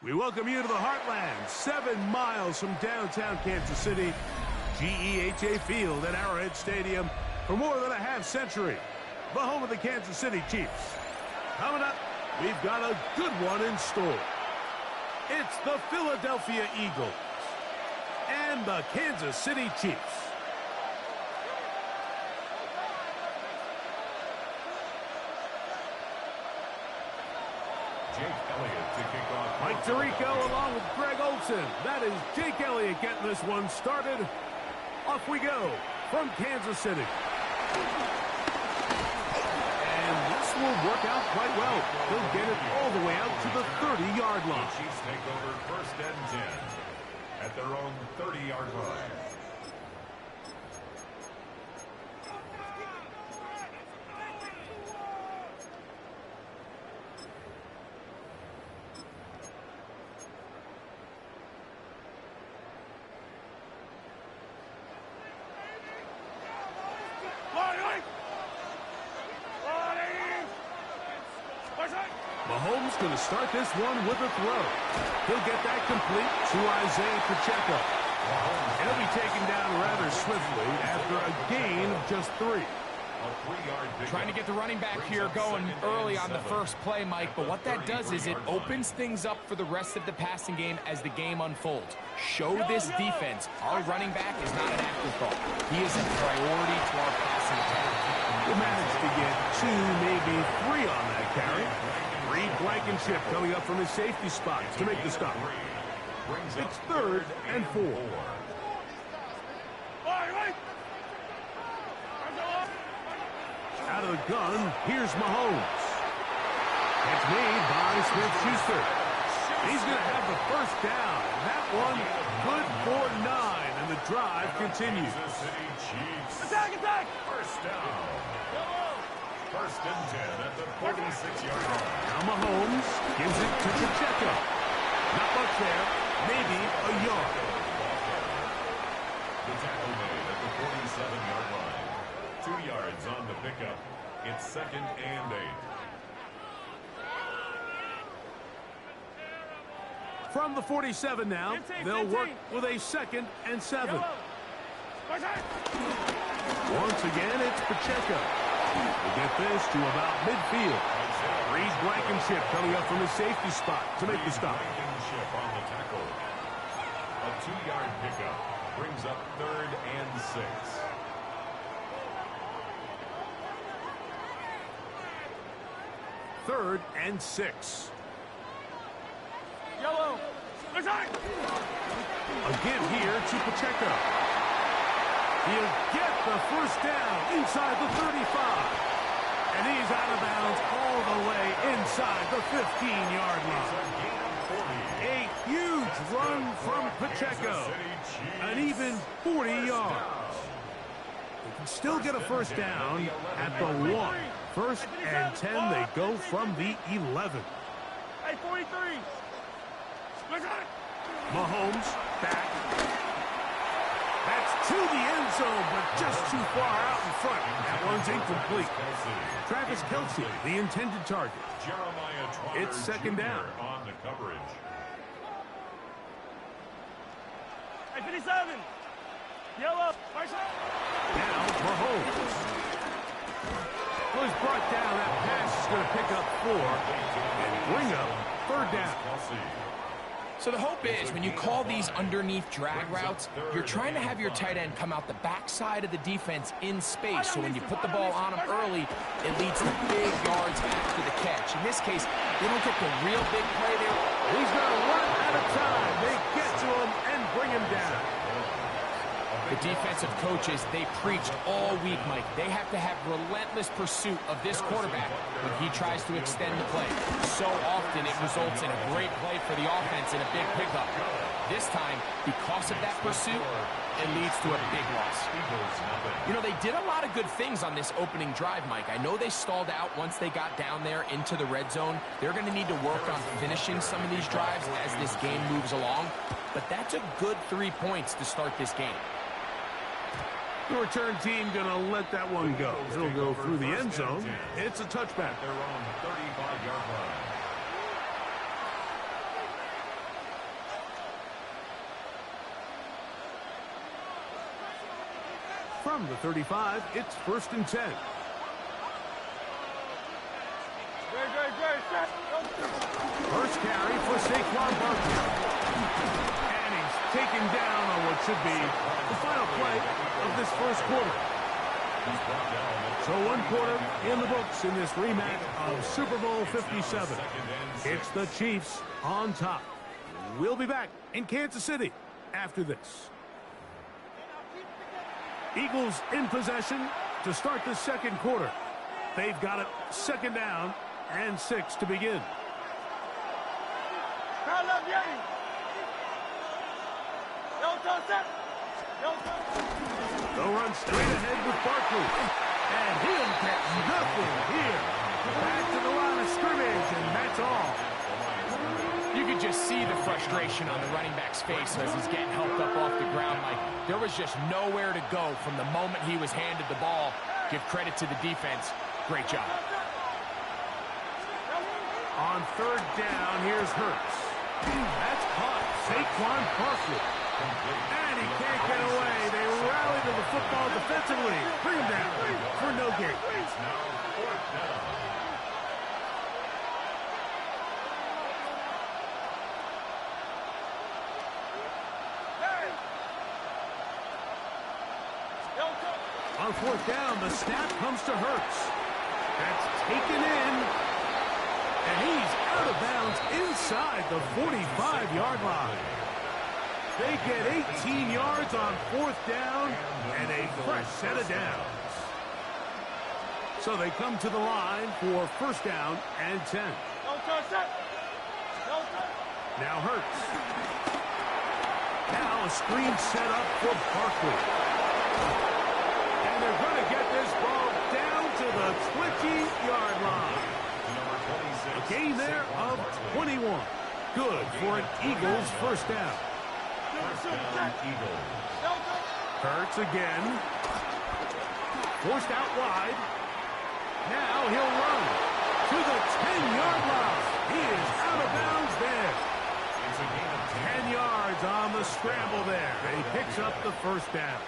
We welcome you to the Heartland, 7 miles from downtown Kansas City, GEHA Field at Arrowhead Stadium for more than a half-century, the home of the Kansas City Chiefs. Coming up, we've got a good one in store. It's the Philadelphia Eagles and the Kansas City Chiefs. Jake Elliott to kick off. Mike Tirico along with Greg Olsen. That is Jake Elliott getting this one started. Off we go from Kansas City. And this will work out quite well. He'll get it all the way out to the 30-yard line. The Chiefs take over 1st and 10 at their own 30-yard line. Mahomes going to start this one with a throw. He'll get that complete to Isaiah Pacheco. He'll be taken down rather swiftly after a gain of just 3. Trying to get the running back here going early on the first play, Mike, but what that does is it opens things up for the rest of the passing game as the game unfolds. Show this defense our running back is not an afterthought. He is a priority to our passing attack. He managed to get 2, maybe 3 on that carry. Reed Blankenship coming up from his safety spot to make the stop. It's 3rd and 4. Out of the gun, here's Mahomes. It's made by Smith-Schuster. He's going to have the first down. That one good for 9, and the drive continues. Attack, attack! First down. First and 10 at the 46-yard line. Now Mahomes gives it to Pacheco. Not much there, maybe a yard. The tackle made at the 47-yard line. 2 yards on the pickup. It's 2nd and 8. From the 47 now, they'll work with a 2nd and 7. Once again, it's Pacheco. They get this to about midfield. Reed Blankenship coming up from his safety spot to make the stop. Blankenship on the tackle. A 2-yard pickup brings up 3rd and 6. Third and 6. Yellow. Attack! A give here to Pacheco. He'll get the first down inside the 35. And he's out of bounds all the way inside the 15-yard line. A huge run from Pacheco. An even 40 yards. They can still get a first down at the 1. 1st and 10, they go from the 11. Hey, 43. Mahomes back. That's to the end zone, but just too far out in front. That one's incomplete. Travis Kelce, the intended target. It's 2nd down. On the coverage. Hey, 57. Yellow. Now Mahomes. Well, he's brought down. That pass is going to pick up 4 and bring up 3rd down. So the hope is when you call these underneath drag routes, you're trying to have your tight end come out the backside of the defense in space. So when you put the ball on him early, it leads to big yards after the catch. In this case, they don't get the real big play there. He's going to run out of time. They get to him and bring him down. The defensive coaches, they preached all week, Mike. They have to have relentless pursuit of this quarterback when he tries to extend the play. So often it results in a great play for the offense and a big pickup. This time, because of that pursuit, it leads to a big loss. You know, they did a lot of good things on this opening drive, Mike. I know they stalled out once they got down there into the red zone. They're going to need to work on finishing some of these drives as this game moves along. But that's a good 3 points to start this game. The return team going to let that one go. It'll go through the end zone. It's a touchback. Their own 35-yard line. From the 35, it's 1st and 10. First carry for Saquon Barkley. And he's taken down on what should be the final play of this first quarter. So 1 quarter in the books in this rematch of Super Bowl 57. It's the Chiefs on top. We'll be back in Kansas City after this. Eagles in possession to start the 2nd quarter. They've got it 2nd down and 6 to begin. They'll run straight ahead with Barkley. And he'll get nothing here. Back to the line of scrimmage, and that's all. You could just see the frustration on the running back's face as he's getting helped up off the ground. Like, there was just nowhere to go from the moment he was handed the ball. Give credit to the defense. Great job. On third down, here's Hurts. That's caught. Saquon Barkley. And he can't get away. They rally to the football defensively. Bring him down for no gain. It's now fourth down. On fourth down, the snap comes to Hurts. That's taken in. And he's out of bounds inside the 45-yard line. They get 18 yards on fourth down and a fresh set of downs. So they come to the line for first down and 10. Now Hurts. Now a screen set up for Barkley. And they're going to get this ball down to the 20-yard line. A gain there of 21. Good for an Eagles first down. Hurts again. Forced out wide. Now he'll run to the 10-yard line. He is out of bounds there. 10 yards on the scramble there. And he picks up the first down.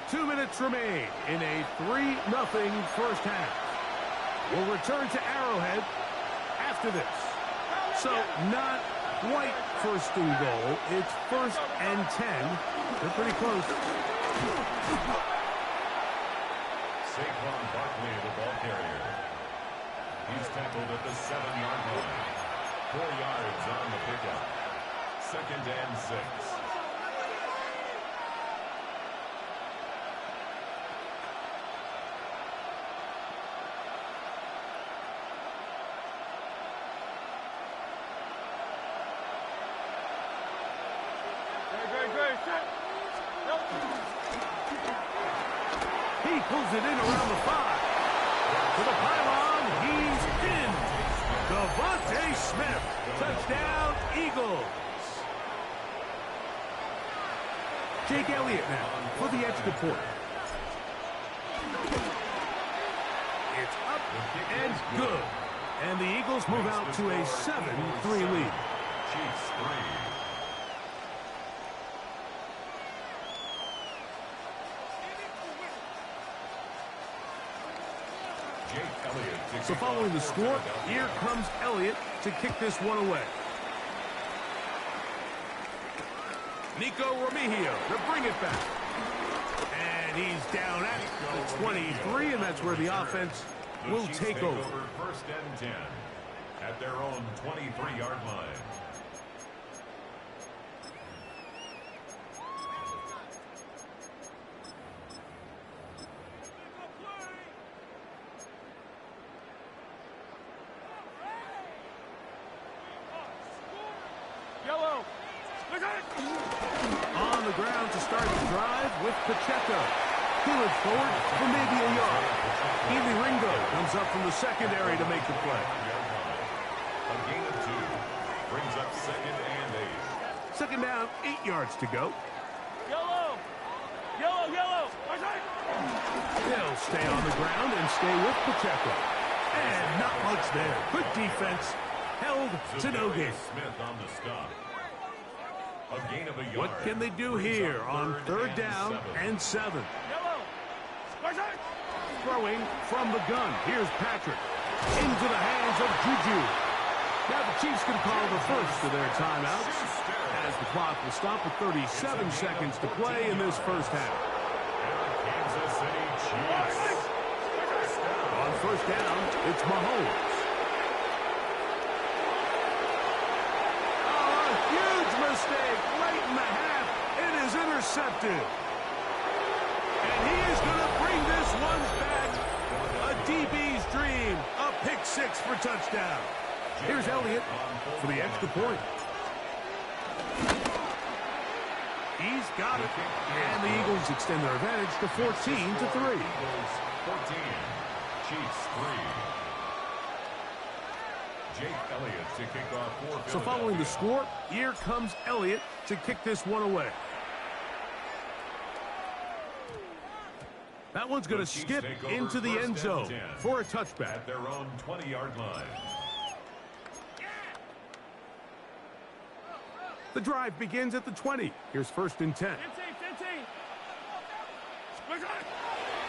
2 minutes remain in a 3-0 first half. We'll return to Arrowhead after this. So not quite first and goal. It's first and 10. They're pretty close. Saquon Barkley, the ball carrier. He's tackled at the 7-yard line. 4 yards on the pickup. Second and 6. He pulls it in around the 5. To the pylon, he's in. Devontae Smith. Touchdown, Eagles. Jake Elliott now for the extra point. It's up and good. And the Eagles move out to a 7-3 lead. Chiefs 3. So following the score, here comes Elliott to kick this one away. Nico Remigio to bring it back. And he's down at the 23, and that's where the offense will take over. First and 10 at their own 23-yard line. On the ground to start the drive with Pacheco. He looks forward for maybe a yard. Keely Ringo comes up from the secondary to make the play. A gain of 2 brings up second and 8. Second down, 8 yards to go. Yellow! Yellow, yellow! They'll stay on the ground and stay with Pacheco. And not much there. Good defense. Held to no gain. Smith on the stop. A gain of a yard. What can they do here on third down and 7? Throwing from the gun. Here's Patrick. Into the hands of Juju. Now the Chiefs can call the first of their timeouts, as the clock will stop with 37 seconds to play in this first half. Kansas City Chiefs. On first down, it's Mahomes. Mistake late in the half. It is intercepted. And he is going to bring this one back. A DB's dream. A pick 6 for touchdown. Here's Elliott for the extra point. He's got it. And the Eagles extend their advantage to 14-3. 14. Chiefs 3. Jake Elliott to kick off for So following the score, here comes Elliott to kick this one away. That one's going to skip into the end zone for a touchback. At their own 20-yard line. The drive begins at the 20. Here's 1st and 10. 15.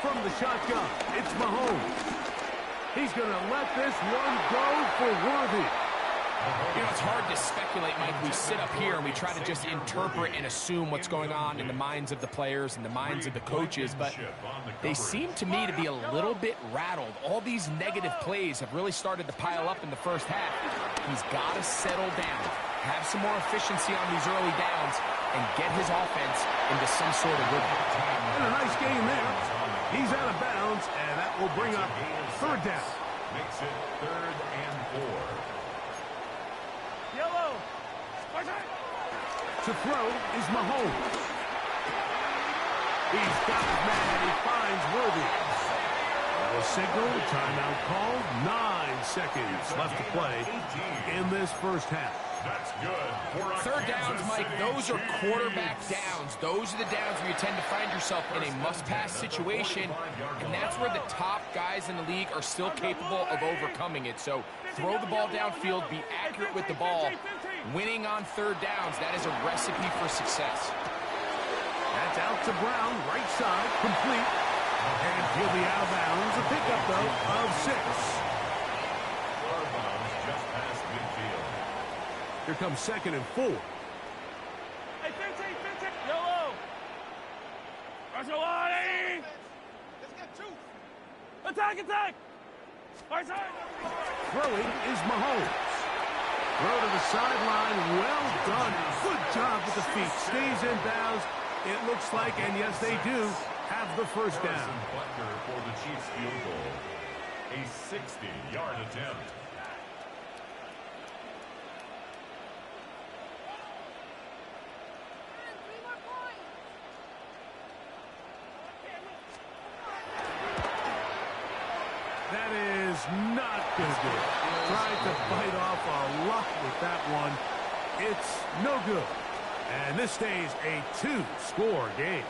From the shotgun, it's Mahomes. He's going to let this one go for Worthy. You know, it's hard to speculate, Mike. We sit up here and we try to just interpret and assume what's going on in the minds of the players and the minds of the coaches, but they seem to me to be a little bit rattled. All these negative plays have really started to pile up in the first half. He's got to settle down, have some more efficiency on these early downs, and get his offense into some sort of rhythm. And a nice game there. He's out of bounds, and that will bring up 3rd down. Makes it 3rd and 4. Yellow. To throw is Mahomes. He's got his man. He finds Worthy. A signal, timeout called. 9 seconds left to play in this first half. That's good. 3rd downs, Mike, those are quarterback downs. Those are the downs where you tend to find yourself in a must-pass situation, and that's where the top guys in the league are still capable of overcoming it. So throw the ball downfield, be accurate with the ball. Winning on 3rd downs, that is a recipe for success. That's out to Brown, right side, complete. And he'll be out of bounds. A pickup, though, of 6. Just past midfield. Here comes 2nd and 4. Hey, 15. Yellow. Pressure line. Let's get 2. Attack. Right side. Throwing is Mahomes. Throw to the sideline. Well done. Good job with the feet. Stays in bounds. It looks like, and yes, they do, have the 1st down. Butker for the Chiefs field goal. A 60-yard attempt. That is not good. Tried to bite off a lot with that one. It's no good. And this stays a 2-score game.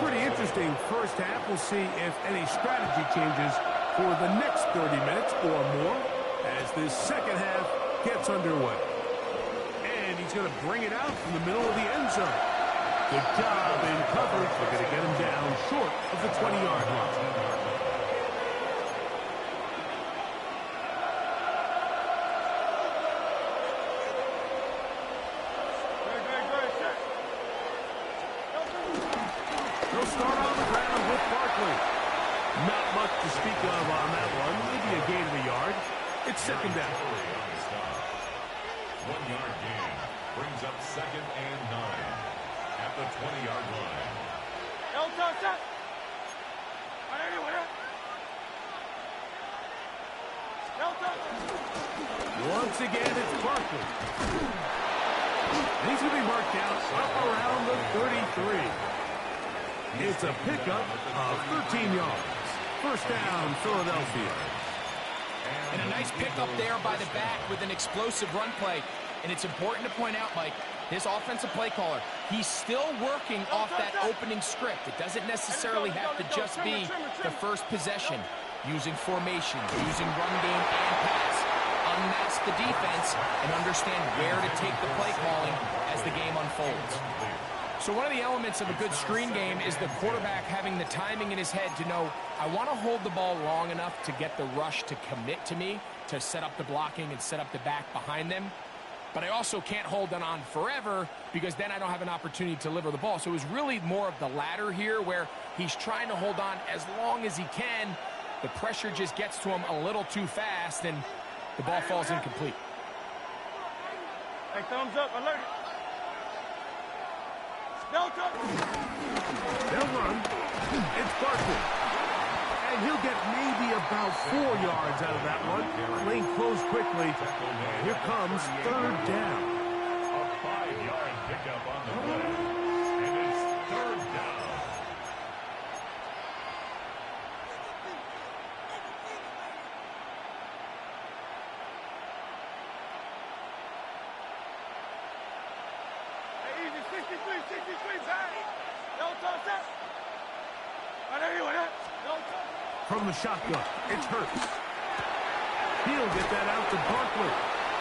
Pretty interesting first half. We'll see if any strategy changes for the next 30 minutes or more as this second half gets underway. And he's going to bring it out from the middle of the end zone. Good job in coverage. We're going to get him down short of the 20-yard line. They'll start on the ground with Barkley. Not much to speak of on that one. Maybe a gain of a yard. It's 2nd down. 1-yard gain brings up 2nd and 9 at the 20-yard line. Once again, it's Barkley. And he's going to be marked down up around the 33. It's a pickup of 13 yards. 1st down, Philadelphia. And a nice pickup there by the back with an explosive run play. And it's important to point out, Mike, this offensive play caller, he's still working off that opening script. It doesn't necessarily have to just be the first possession. Using formations, using run game and pass. Unmask the defense and understand where to take the play calling as the game unfolds. So one of the elements of a good screen game is the quarterback having the timing in his head to know, I want to hold the ball long enough to get the rush to commit to me, to set up the blocking and set up the back behind them. But I also can't hold it on forever because then I don't have an opportunity to deliver the ball. So it was really more of the latter here where he's trying to hold on as long as he can. The pressure just gets to him a little too fast and the ball falls incomplete. Hey, thumbs up, alert it. They'll run. It's Barkley. And he'll get maybe about 4 yards out of that one. Lane closed quickly. And here comes 3rd down. A 5-yard pickup on the play. And it's 3rd down. Hey, easy, 63, Zach. Don't touch that. Right there, you want that? Don't touch. from the shotgun. It's Hurts. He'll get that out to Barkley.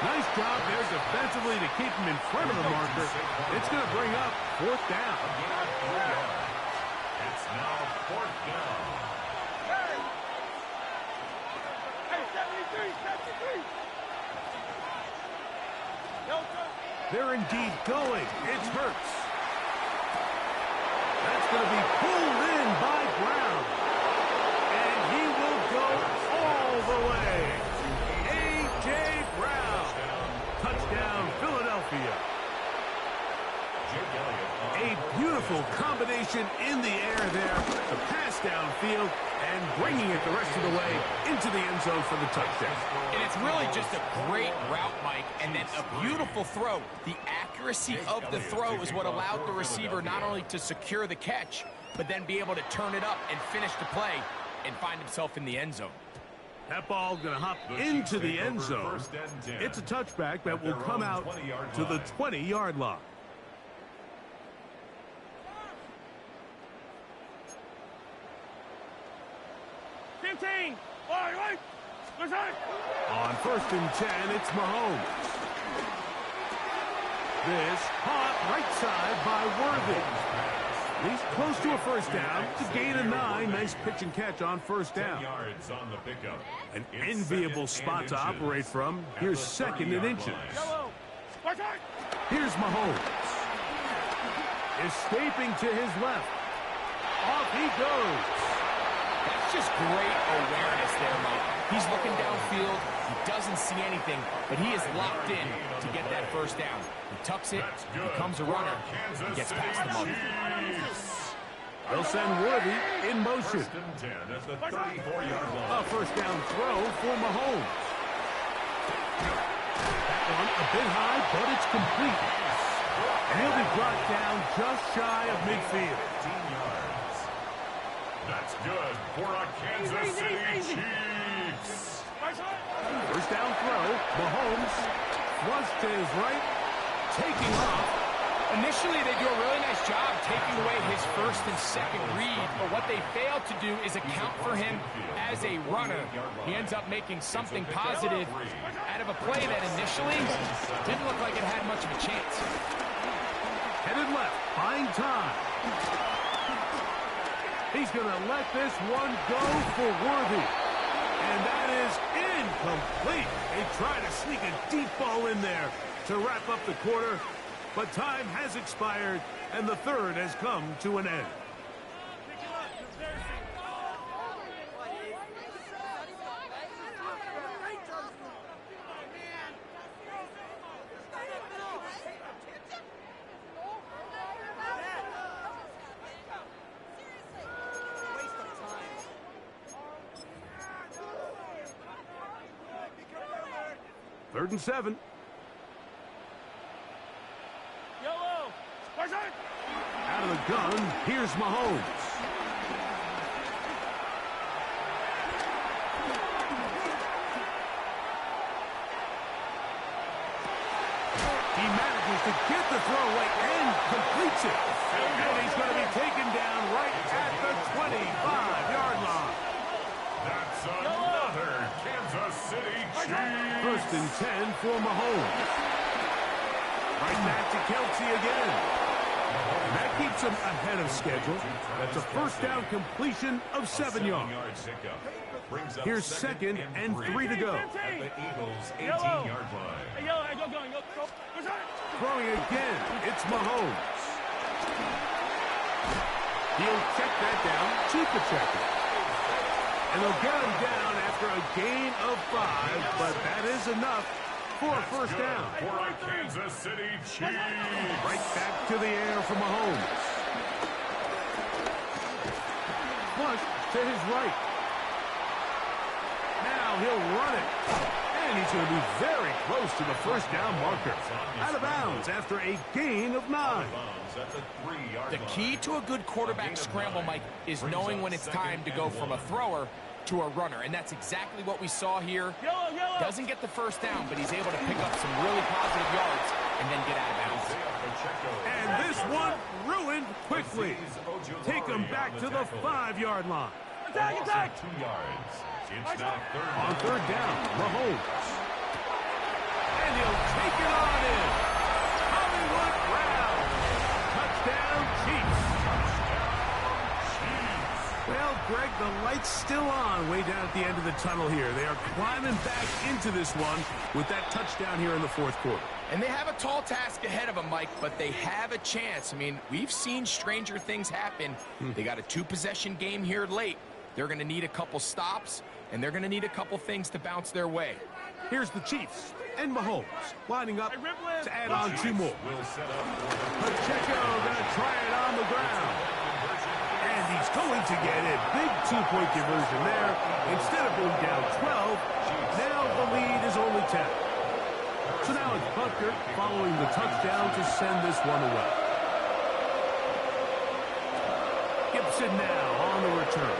Nice job there defensively to keep him in front of the marker. It's going to bring up 4th down. It's now 4th down. Hey, 73. They're indeed going. It's Hurts. That's going to be pulled in by Brown. And he will go all the way. A.J. Brown. Touchdown, Philadelphia. A beautiful combination in the air there. The pass downfield and bringing it the rest of the way into the end zone for the touchdown. And it's really just a great route, Mike, and then a beautiful throw. The accuracy of the throw is what allowed the receiver not only to secure the catch, but then be able to turn it up and finish the play and find himself in the end zone. That ball going to hop into the end zone. It's a touchback that will come out to the 20-yard line. On 1st and 10, it's Mahomes. This caught right side by Worthy. He's close to a 1st down to gain a 9. Nice pitch and catch on 1st down. An enviable spot to operate from. Here's 2nd and inches. Here's Mahomes. Escaping to his left. Off he goes. That's just great awareness there, Mike. He's looking downfield. He doesn't see anything, but he is locked in to get that 1st down. He tucks it, becomes a runner, and gets past the mother. They'll send Worthy in motion. A 1st down throw for Mahomes. That one a bit high, but it's complete. And he'll be brought down just shy of midfield. That's good for a Kansas City Chiefs. 1st down throw. Mahomes flush to his right, taking off. Initially, they do a really nice job taking away his 1st and 2nd read, but what they fail to do is account for him as a runner. He ends up making something positive out of a play that initially didn't look like it had much of a chance. Headed left, buying time. He's going to let this one go for Worthy. And that is incomplete. They try to sneak a deep ball in there to wrap up the quarter. But time has expired, and the 3rd has come to an end. Third and 7. Out of the gun, here's Mahomes. He manages to get the throwaway and completes it. And he's going to be taken down right at the 25-yard line. That's another Kansas City Chiefs. 1st and 10 for Mahomes. Right back to Kelce again. And that keeps him ahead of schedule. That's a 1st down completion of 7 yards. Here's 2nd and 3 to go. At the Eagles' 18-yard line. Throwing again, it's Mahomes. He'll check that down to Pacheco. And they'll get him down after a gain of 5, but that is enough for a 1st down. For a Kansas City Chiefs. Right back to the air for Mahomes. Flush to his right. Now he'll run it. And he's going to be very close to the 1st down marker. Out of bounds after a gain of 9. The key to a good quarterback scramble, Mike, is knowing when it's time to go from a thrower to a runner, and that's exactly what we saw here. Doesn't get the 1st down, but he's able to pick up some really positive yards and then get out of bounds. And this one ruined quickly. Take him back to the 5-yard line. Attack, attack! 2 yards. It's now On third down, Mahomes. And he'll take it on in. Hollywood Brown. Touchdown, Chiefs. Well, Greg, the light's still on way down at the end of the tunnel here. They are climbing back into this one with that touchdown here in the fourth quarter. And they have a tall task ahead of them, Mike, but they have a chance. I mean, we've seen stranger things happen. They got a 2-possession game here late. They're going to need a couple stops, and they're going to need a couple things to bounce their way. Here's the Chiefs and Mahomes lining up to add on 2 more. Pacheco going to try it on the ground. And he's going to get it. Big 2-point conversion there. Instead of being down 12, now the lead is only 10. So now it's Butker following the touchdown to send this one away. Gibson now on the return.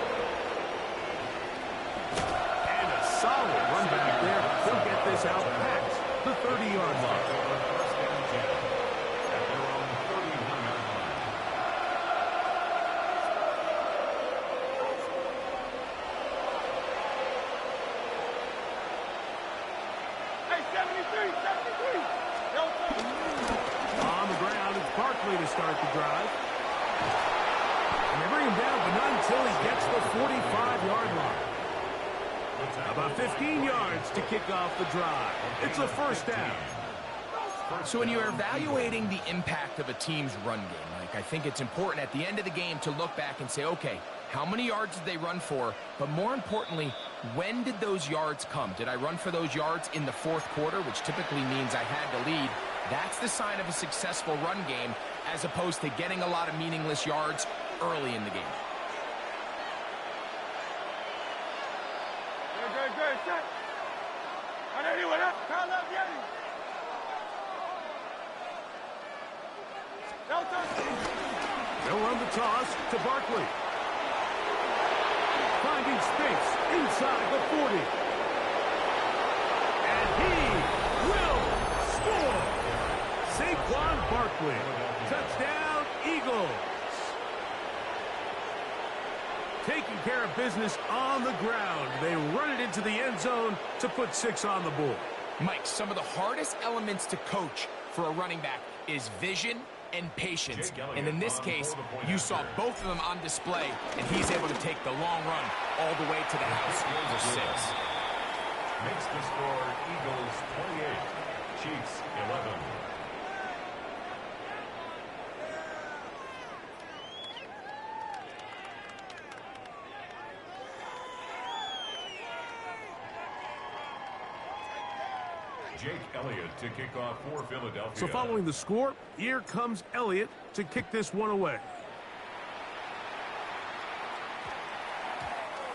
And a solid run back there. He'll get this out past the 30-yard line. On the ground, it's Barkley to start the drive. And they bring him down, but not until he gets the 45-yard line. About 15 yards to kick off the drive. It's a first down. So when you're evaluating the impact of a team's run game, Mike, I think it's important at the end of the game to look back and say, okay, how many yards did they run for? But more importantly, when did those yards come? Did I run for those yards in the fourth quarter, which typically means I had to lead? That's the sign of a successful run game, as opposed to getting a lot of meaningless yards early in the game. They'll run the toss to Barkley. Finding space inside the 40. And he will score. Saquon Barkley. Touchdown, Eagles. Taking care of business on the ground. They run it into the end zone to put 6 on the board. Mike, some of the hardest elements to coach for a running back is vision and patience. And in this case, you saw both of them on display, and he's able to take the long run all the way to the house for 6. Makes the score Eagles 28, Chiefs 11. Jake Elliott to kick off for Philadelphia. So following the score, here comes Elliott to kick this one away.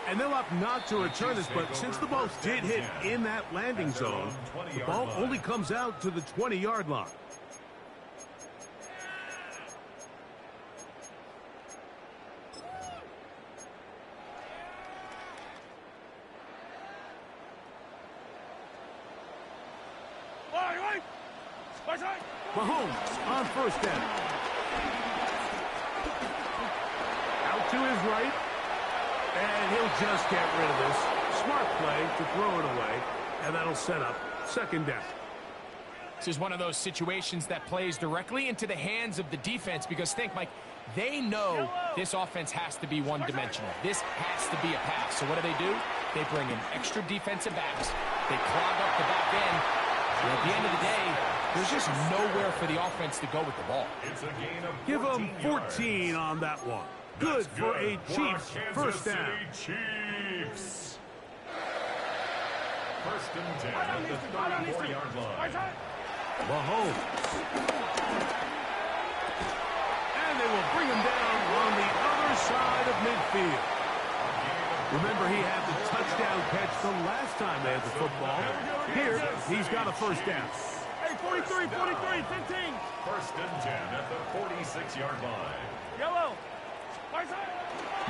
And they'll opt not to return this, but since the ball did hit in that landing zone, the ball only comes out to the 20-yard line. Mahomes on first down. Out to his right. And he'll just get rid of this. Smart play to throw it away. And that'll set up second down. This is one of those situations that plays directly into the hands of the defense, because think, Mike, they know this offense has to be one-dimensional. This has to be a pass. So what do? They bring in extra defensive backs. They clog up the back end. And at the end of the day, there's just nowhere for the offense to go with the ball. Give them 14 on that one. Good for a Chiefs first down. Chiefs. First and 10 at the 34-yard line. Mahomes. And they will bring him down on the other side of midfield. Remember, he had the touchdown catch the last time they had the football. Here, he's got a first down. Hey, 43, 15. First and 10 at the 46-yard line. Yellow.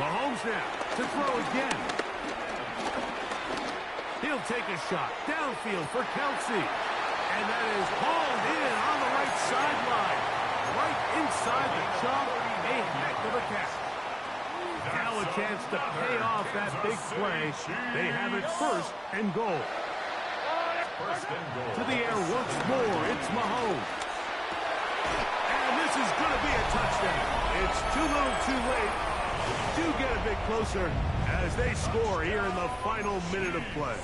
Mahomes now to throw again. He'll take a shot downfield for Kelsey. And that is hauled in on the right sideline. Right inside the chalk. A heck of a catch. Now a chance chance to pay off that big play. They have it first and goal. First and goal. To the air once more. It's Mahomes. And this is going to be a touchdown. It's too little too late. Do get a bit closer as they score here in the final minute of play.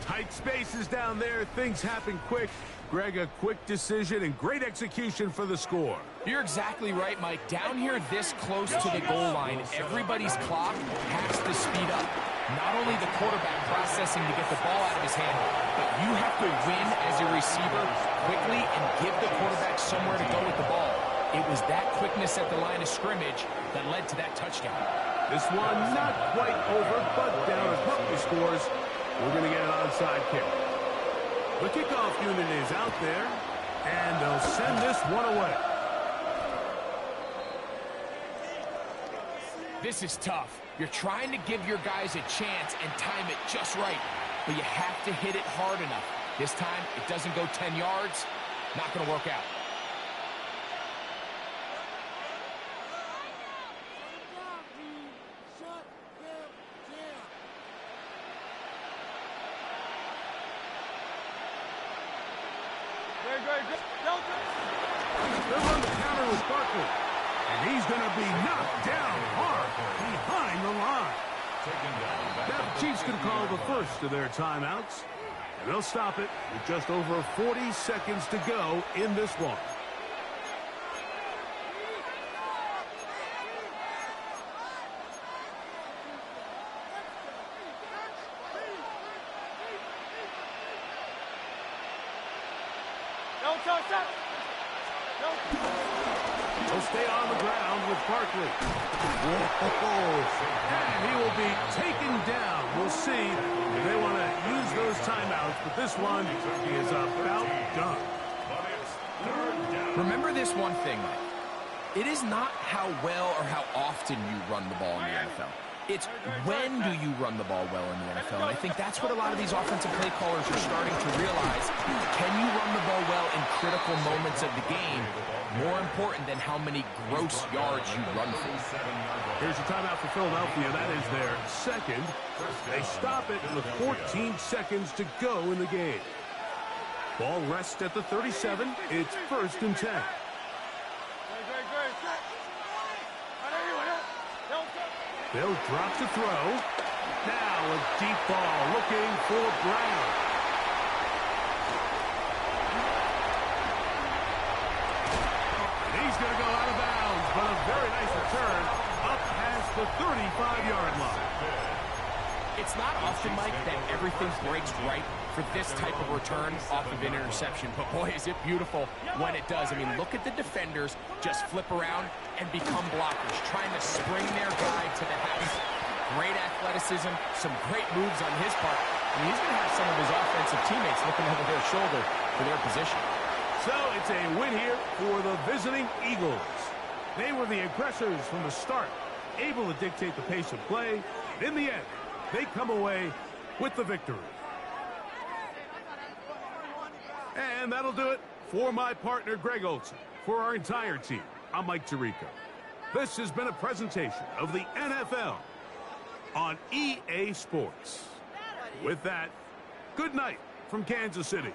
Tight spaces down there. Things happen quick. Greg, a quick decision and great execution for the score. You're exactly right, Mike. Down here this close to the goal line, everybody's clock has to speed up. Not only the quarterback processing to get the ball out of his hand, but you have to win as a receiver quickly and give the quarterback somewhere to go with the ball. It was that quickness at the line of scrimmage that led to that touchdown. This one not quite over, but down a couple of scores. We're going to get an onside kick. The kickoff unit is out there, and they'll send this one away. This is tough. You're trying to give your guys a chance and time it just right, but you have to hit it hard enough. This time, it doesn't go 10 yards. Not going to work out. They'll run the counter with Barkley. And he's going to be knocked down hard behind the line. Now the Chiefs can call the first of their timeouts. And they'll stop it with just over 40 seconds to go in this one. He'll stay on the ground with Barkley. And he will be taken down. We'll see if they want to use those timeouts, but this one is about done. Remember this one thing, Mike. It is not how well or how often you run the ball in the NFL. It's when do you run the ball well in the NFL. And I think that's what a lot of these offensive play callers are starting to realize. Can you run the ball well in critical moments of the game? More important than how many gross yards you run for. Here's a timeout for Philadelphia. That is their second. They stop it with 14 seconds to go in the game. Ball rests at the 37. It's first and 10. They'll drop to throw. Now a deep ball looking for Brown. And he's going to go out of bounds, but a very nice return up past the 35-yard line. It's not often, Mike, that everything breaks right for this type of return off of an interception. But, boy, is it beautiful when it does. I mean, look at the defenders just flip around and become blockers, trying to spring their guy to the house. Great athleticism, some great moves on his part. And he's going to have some of his offensive teammates looking over their shoulder for their position. So it's a win here for the visiting Eagles. They were the aggressors from the start, able to dictate the pace of play. In the end, they come away with the victory. And that'll do it for my partner, Greg Olsen. For our entire team, I'm Mike Tirico. This has been a presentation of the NFL on EA Sports. With that, good night from Kansas City.